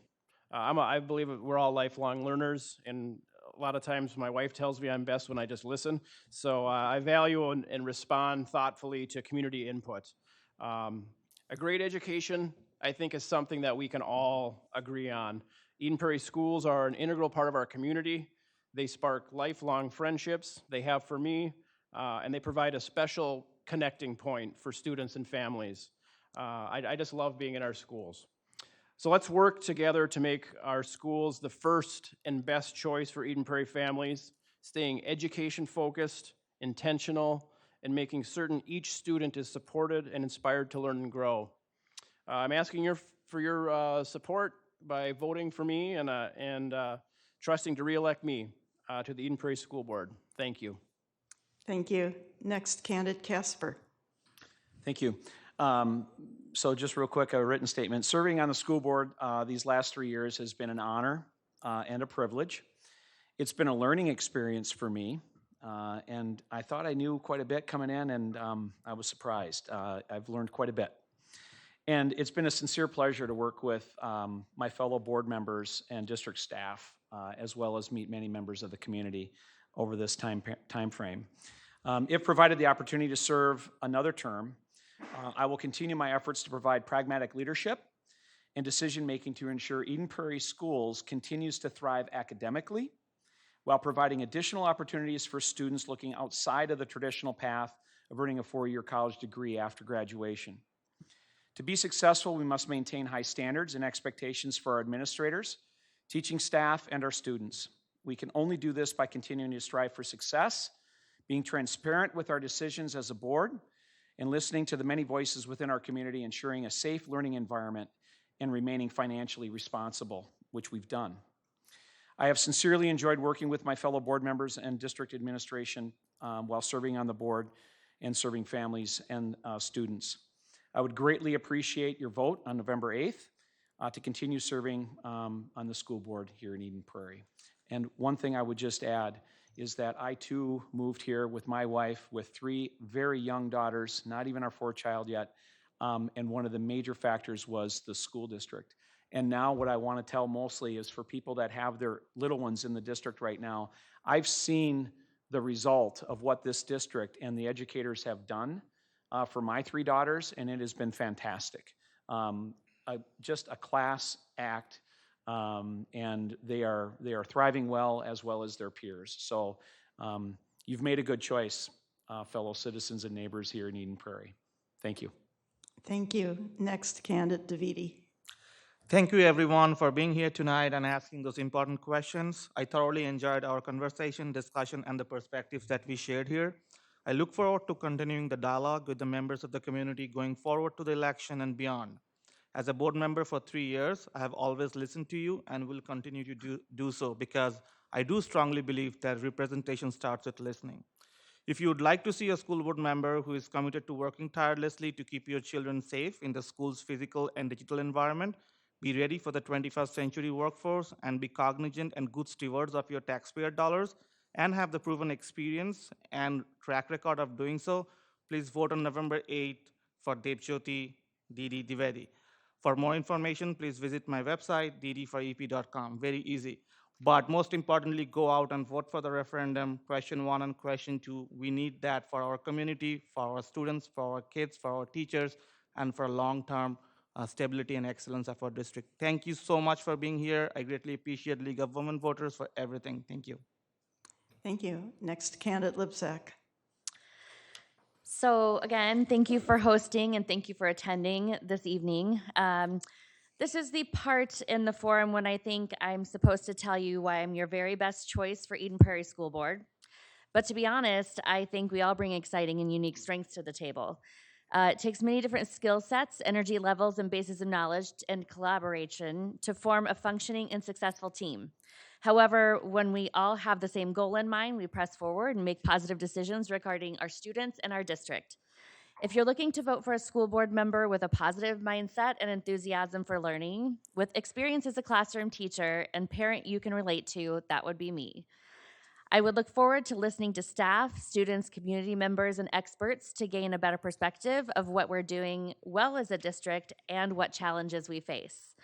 I believe we're all lifelong learners, and a lot of times my wife tells me I'm best when I just listen. So I value and respond thoughtfully to community input. A great education, I think, is something that we can all agree on. Eden Prairie schools are an integral part of our community. They spark lifelong friendships. They have for me, and they provide a special connecting point for students and families. I just love being in our schools. So let's work together to make our schools the first and best choice for Eden Prairie families, staying education-focused, intentional, and making certain each student is supported and inspired to learn and grow. I'm asking for your support by voting for me and trusting to reelect me to the Eden Prairie School Board. Thank you. Thank you. Next candidate, Casper. Thank you. So just real quick, a written statement. Serving on the school board these last 3 years has been an honor and a privilege. It's been a learning experience for me, and I thought I knew quite a bit coming in, and I was surprised. I've learned quite a bit. And it's been a sincere pleasure to work with my fellow board members and district staff, as well as meet many members of the community over this time frame. If provided the opportunity to serve another term, I will continue my efforts to provide pragmatic leadership and decision-making to ensure Eden Prairie Schools continues to thrive academically while providing additional opportunities for students looking outside of the traditional path of earning a four-year college degree after graduation. To be successful, we must maintain high standards and expectations for our administrators, teaching staff, and our students. We can only do this by continuing to strive for success, being transparent with our decisions as a board, and listening to the many voices within our community, ensuring a safe learning environment and remaining financially responsible, which we've done. I have sincerely enjoyed working with my fellow board members and district administration while serving on the board and serving families and students. I would greatly appreciate your vote on November 8th to continue serving on the school board here in Eden Prairie. And one thing I would just add is that I too moved here with my wife with three very young daughters, not even our fourth child yet, and one of the major factors was the school district. And now what I want to tell mostly is for people that have their little ones in the district right now, I've seen the result of what this district and the educators have done for my three daughters, and it has been fantastic. Just a class act, and they are thriving well as their peers. So you've made a good choice. fellow citizens and neighbors here in Eden Prairie. Thank you. Thank you. Next candidate, Dividi. Thank you, everyone, for being here tonight and asking those important questions. I thoroughly enjoyed our conversation, discussion, and the perspectives that we shared here. I look forward to continuing the dialogue with the members of the community going forward to the election and beyond. As a board member for 3 years, I have always listened to you and will continue to do so because I do strongly believe that representation starts with listening. If you would like to see a school board member who is committed to working tirelessly to keep your children safe in the school's physical and digital environment, be ready for the 21st century workforce, and be cognizant and good stewards of your taxpayer dollars, and have the proven experience and track record of doing so, please vote on November 8th for Debjyoti Divadi. For more information, please visit my website, ddforep.com. Very easy. But most importantly, go out and vote for the referendum, question 1 and question 2. We need that for our community, for our students, for our kids, for our teachers, and for long-term stability and excellence of our district. Thank you so much for being here. I greatly appreciate League of Women Voters for everything. Thank you. Thank you. Next candidate, Libsack. So again, thank you for hosting and thank you for attending this evening. This is the part in the forum when I think I'm supposed to tell you why I'm your very best choice for Eden Prairie School Board. But to be honest, I think we all bring exciting and unique strengths to the table. It takes many different skill sets, energy levels, and bases of knowledge and collaboration to form a functioning and successful team. However, when we all have the same goal in mind, we press forward and make positive decisions regarding our students and our district. If you're looking to vote for a school board member with a positive mindset and enthusiasm for learning, with experience as a classroom teacher and parent you can relate to, that would be me. I would look forward to listening to staff, students, community members, and experts to gain a better perspective of what we're doing well as a district and what challenges we face.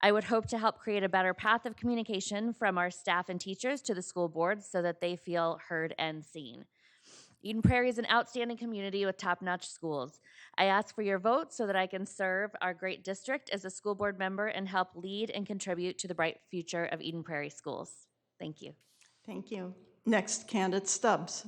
I would hope to help create a better path of communication from our staff and teachers to the school board so that they feel heard and seen. Eden Prairie is an outstanding community with top-notch schools. I ask for your vote so that I can serve our great district as a school board member and help lead and contribute to the bright future of Eden Prairie schools. Thank you. Thank you. Next candidate, Stubs.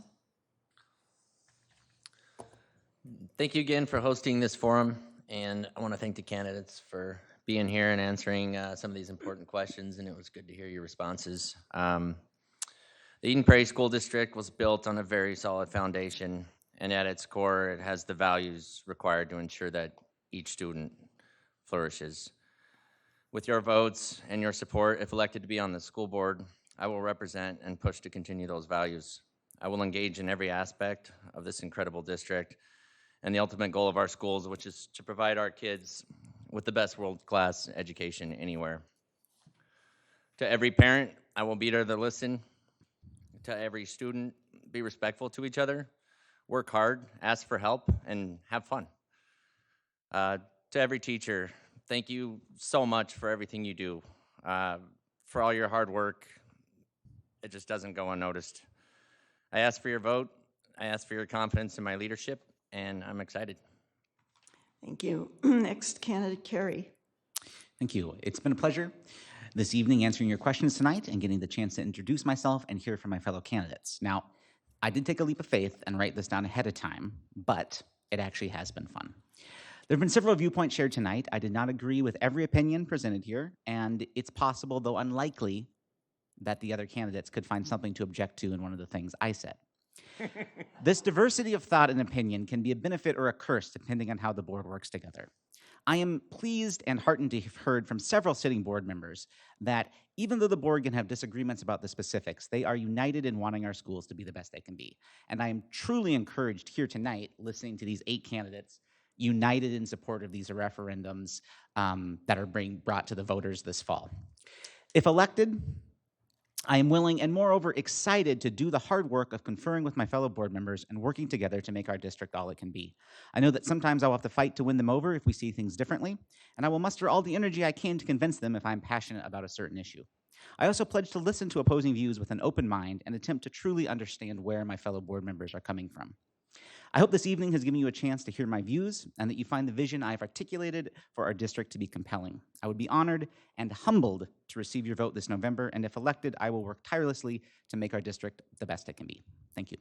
Thank you again for hosting this forum, and I want to thank the candidates for being here and answering some of these important questions, and it was good to hear your responses. The Eden Prairie School District was built on a very solid foundation, and at its core, it has the values required to ensure that each student flourishes. With your votes and your support, if elected to be on the school board, I will represent and push to continue those values. I will engage in every aspect of this incredible district and the ultimate goal of our schools, which is to provide our kids with the best world-class education anywhere. To every parent, I will be there to listen. To every student, be respectful to each other, work hard, ask for help, and have fun. To every teacher, thank you so much for everything you do, for all your hard work. It just doesn't go unnoticed. I ask for your vote. I ask for your confidence in my leadership, and I'm excited. Thank you. Next candidate, Carey. Thank you. It's been a pleasure this evening answering your questions tonight and getting the chance to introduce myself and hear from my fellow candidates. Now, I did take a leap of faith and write this down ahead of time, but it actually has been fun. There have been several viewpoints shared tonight. I did not agree with every opinion presented here, and it's possible, though unlikely, that the other candidates could find something to object to in one of the things I said. This diversity of thought and opinion can be a benefit or a curse depending on how the board works together. I am pleased and heartened to have heard from several sitting board members that even though the board can have disagreements about the specifics, they are united in wanting our schools to be the best they can be. And I am truly encouraged here tonight, listening to these 8 candidates united in support of these referendums that are being brought to the voters this fall. If elected, I am willing and moreover excited to do the hard work of conferring with my fellow board members and working together to make our district all it can be. I know that sometimes I'll have to fight to win them over if we see things differently, and I will muster all the energy I can to convince them if I'm passionate about a certain issue. I also pledge to listen to opposing views with an open mind and attempt to truly understand where my fellow board members are coming from. I hope this evening has given you a chance to hear my views and that you find the vision I've articulated for our district to be compelling. I would be honored and humbled to receive your vote this November, and if elected, I will work tirelessly to make our district the best it can be. Thank you.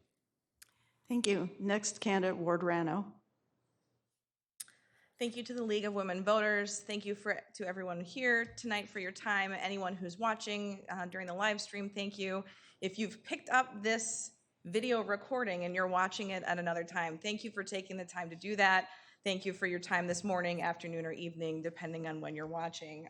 Thank you. Next candidate, Ward-Rano. Thank you to the League of Women Voters. Thank you to everyone here tonight for your time. Anyone who's watching during the live stream, thank you. If you've picked up this video recording and you're watching it at another time, thank you for taking the time to do that. Thank you for your time this morning, afternoon, or evening, depending on when you're watching.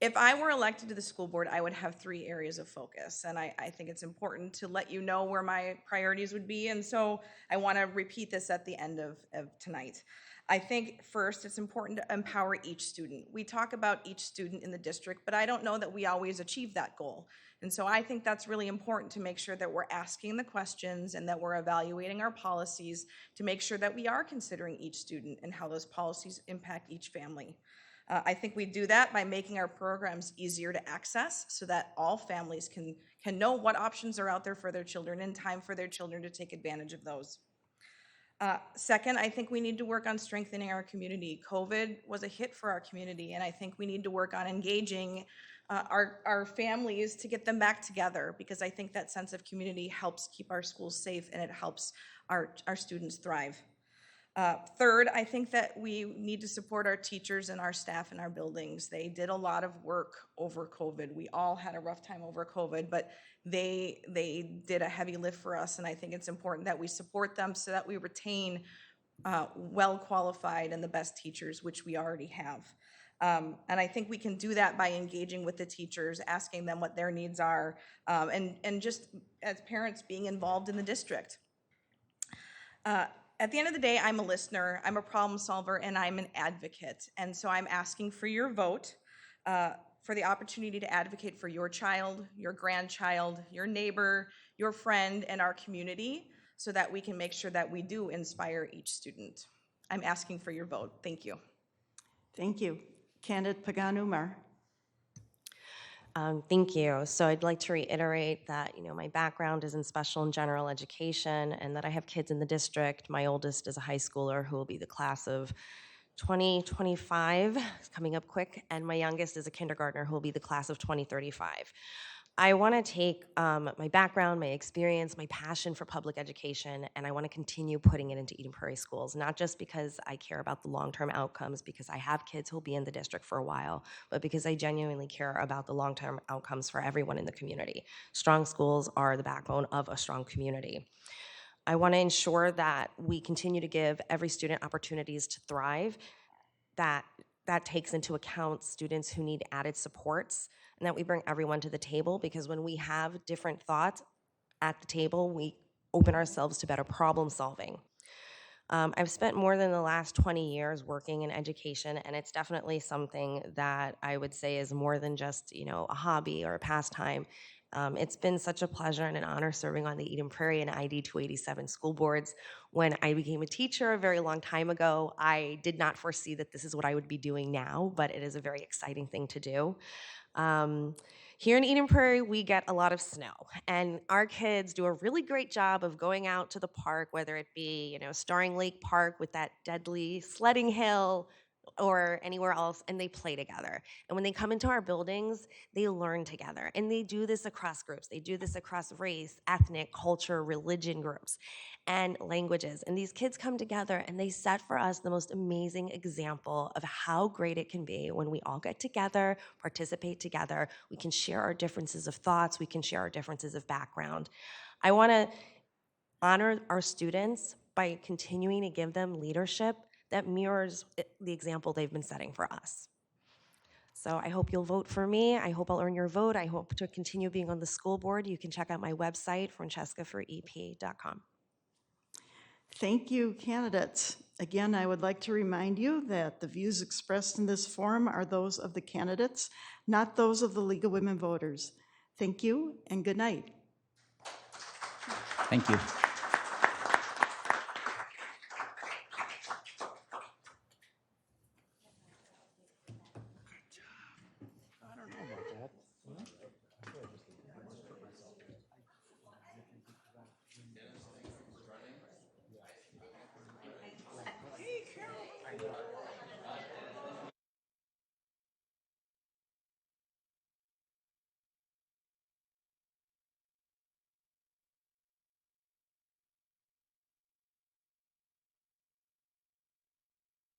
If I were elected to the school board, I would have 3 areas of focus, and I think it's important to let you know where my priorities would be, and so I want to repeat this at the end of tonight. I think first, it's important to empower each student. We talk about each student in the district, but I don't know that we always achieve that goal. And so I think that's really important to make sure that we're asking the questions and that we're evaluating our policies to make sure that we are considering each student and how those policies impact each family. I think we do that by making our programs easier to access so that all families can know what options are out there for their children in time for their children to take advantage of those. Second, I think we need to work on strengthening our community. COVID was a hit for our community, and I think we need to work on engaging our families to get them back together, because I think that sense of community helps keep our schools safe and it helps our students thrive. Third, I think that we need to support our teachers and our staff in our buildings. They did a lot of work over COVID. We all had a rough time over COVID, but they did a heavy lift for us, and I think it's important that we support them so that we retain well-qualified and the best teachers, which we already have. And I think we can do that by engaging with the teachers, asking them what their needs are, and just as parents being involved in the district. At the end of the day, I'm a listener, I'm a problem solver, and I'm an advocate. And so I'm asking for your vote for the opportunity to advocate for your child, your grandchild, your neighbor, your friend, and our community so that we can make sure that we do inspire each student. I'm asking for your vote. Thank you. Thank you. Candidate Pagan-Umar. Thank you. So I'd like to reiterate that, my background is in special and general education, and that I have kids in the district. My oldest is a high schooler who will be the class of 2025, it's coming up quick, and my youngest is a kindergartner who will be the class of 2035. I want to take my background, my experience, my passion for public education, and I want to continue putting it into Eden Prairie schools, not just because I care about the long-term outcomes, because I have kids who will be in the district for a while, but because I genuinely care about the long-term outcomes for everyone in the community. Strong schools are the backbone of a strong community. I want to ensure that we continue to give every student opportunities to thrive, that takes into account students who need added supports, and that we bring everyone to the table, because when we have different thoughts at the table, we open ourselves to better problem solving. I've spent more than the last 20 years working in education, and it's definitely something that I would say is more than just, a hobby or a pastime. It's been such a pleasure and an honor serving on the Eden Prairie and ID 287 school boards. When I became a teacher a very long time ago, I did not foresee that this is what I would be doing now, but it is a very exciting thing to do. Here in Eden Prairie, we get a lot of snow, and our kids do a really great job of going out to the park, whether it be, Starring Lake Park with that deadly sledding hill, or anywhere else, and they play together. And when they come into our buildings, they learn together. And they do this across groups. They do this across race, ethnic, culture, religion groups, and languages. And these kids come together and they set for us the most amazing example of how great it can be when we all get together, participate together. We can share our differences of thoughts. We can share our differences of background. I want to honor our students by continuing to give them leadership that mirrors the example they've been setting for us. So I hope you'll vote for me. I hope I'll earn your vote. I hope to continue being on the school board. You can check out my website, francescaforep.com. Thank you, candidates. Again, I would like to remind you that the views expressed in this forum are those of the candidates, not those of the League of Women Voters. Thank you and good night. Thank you.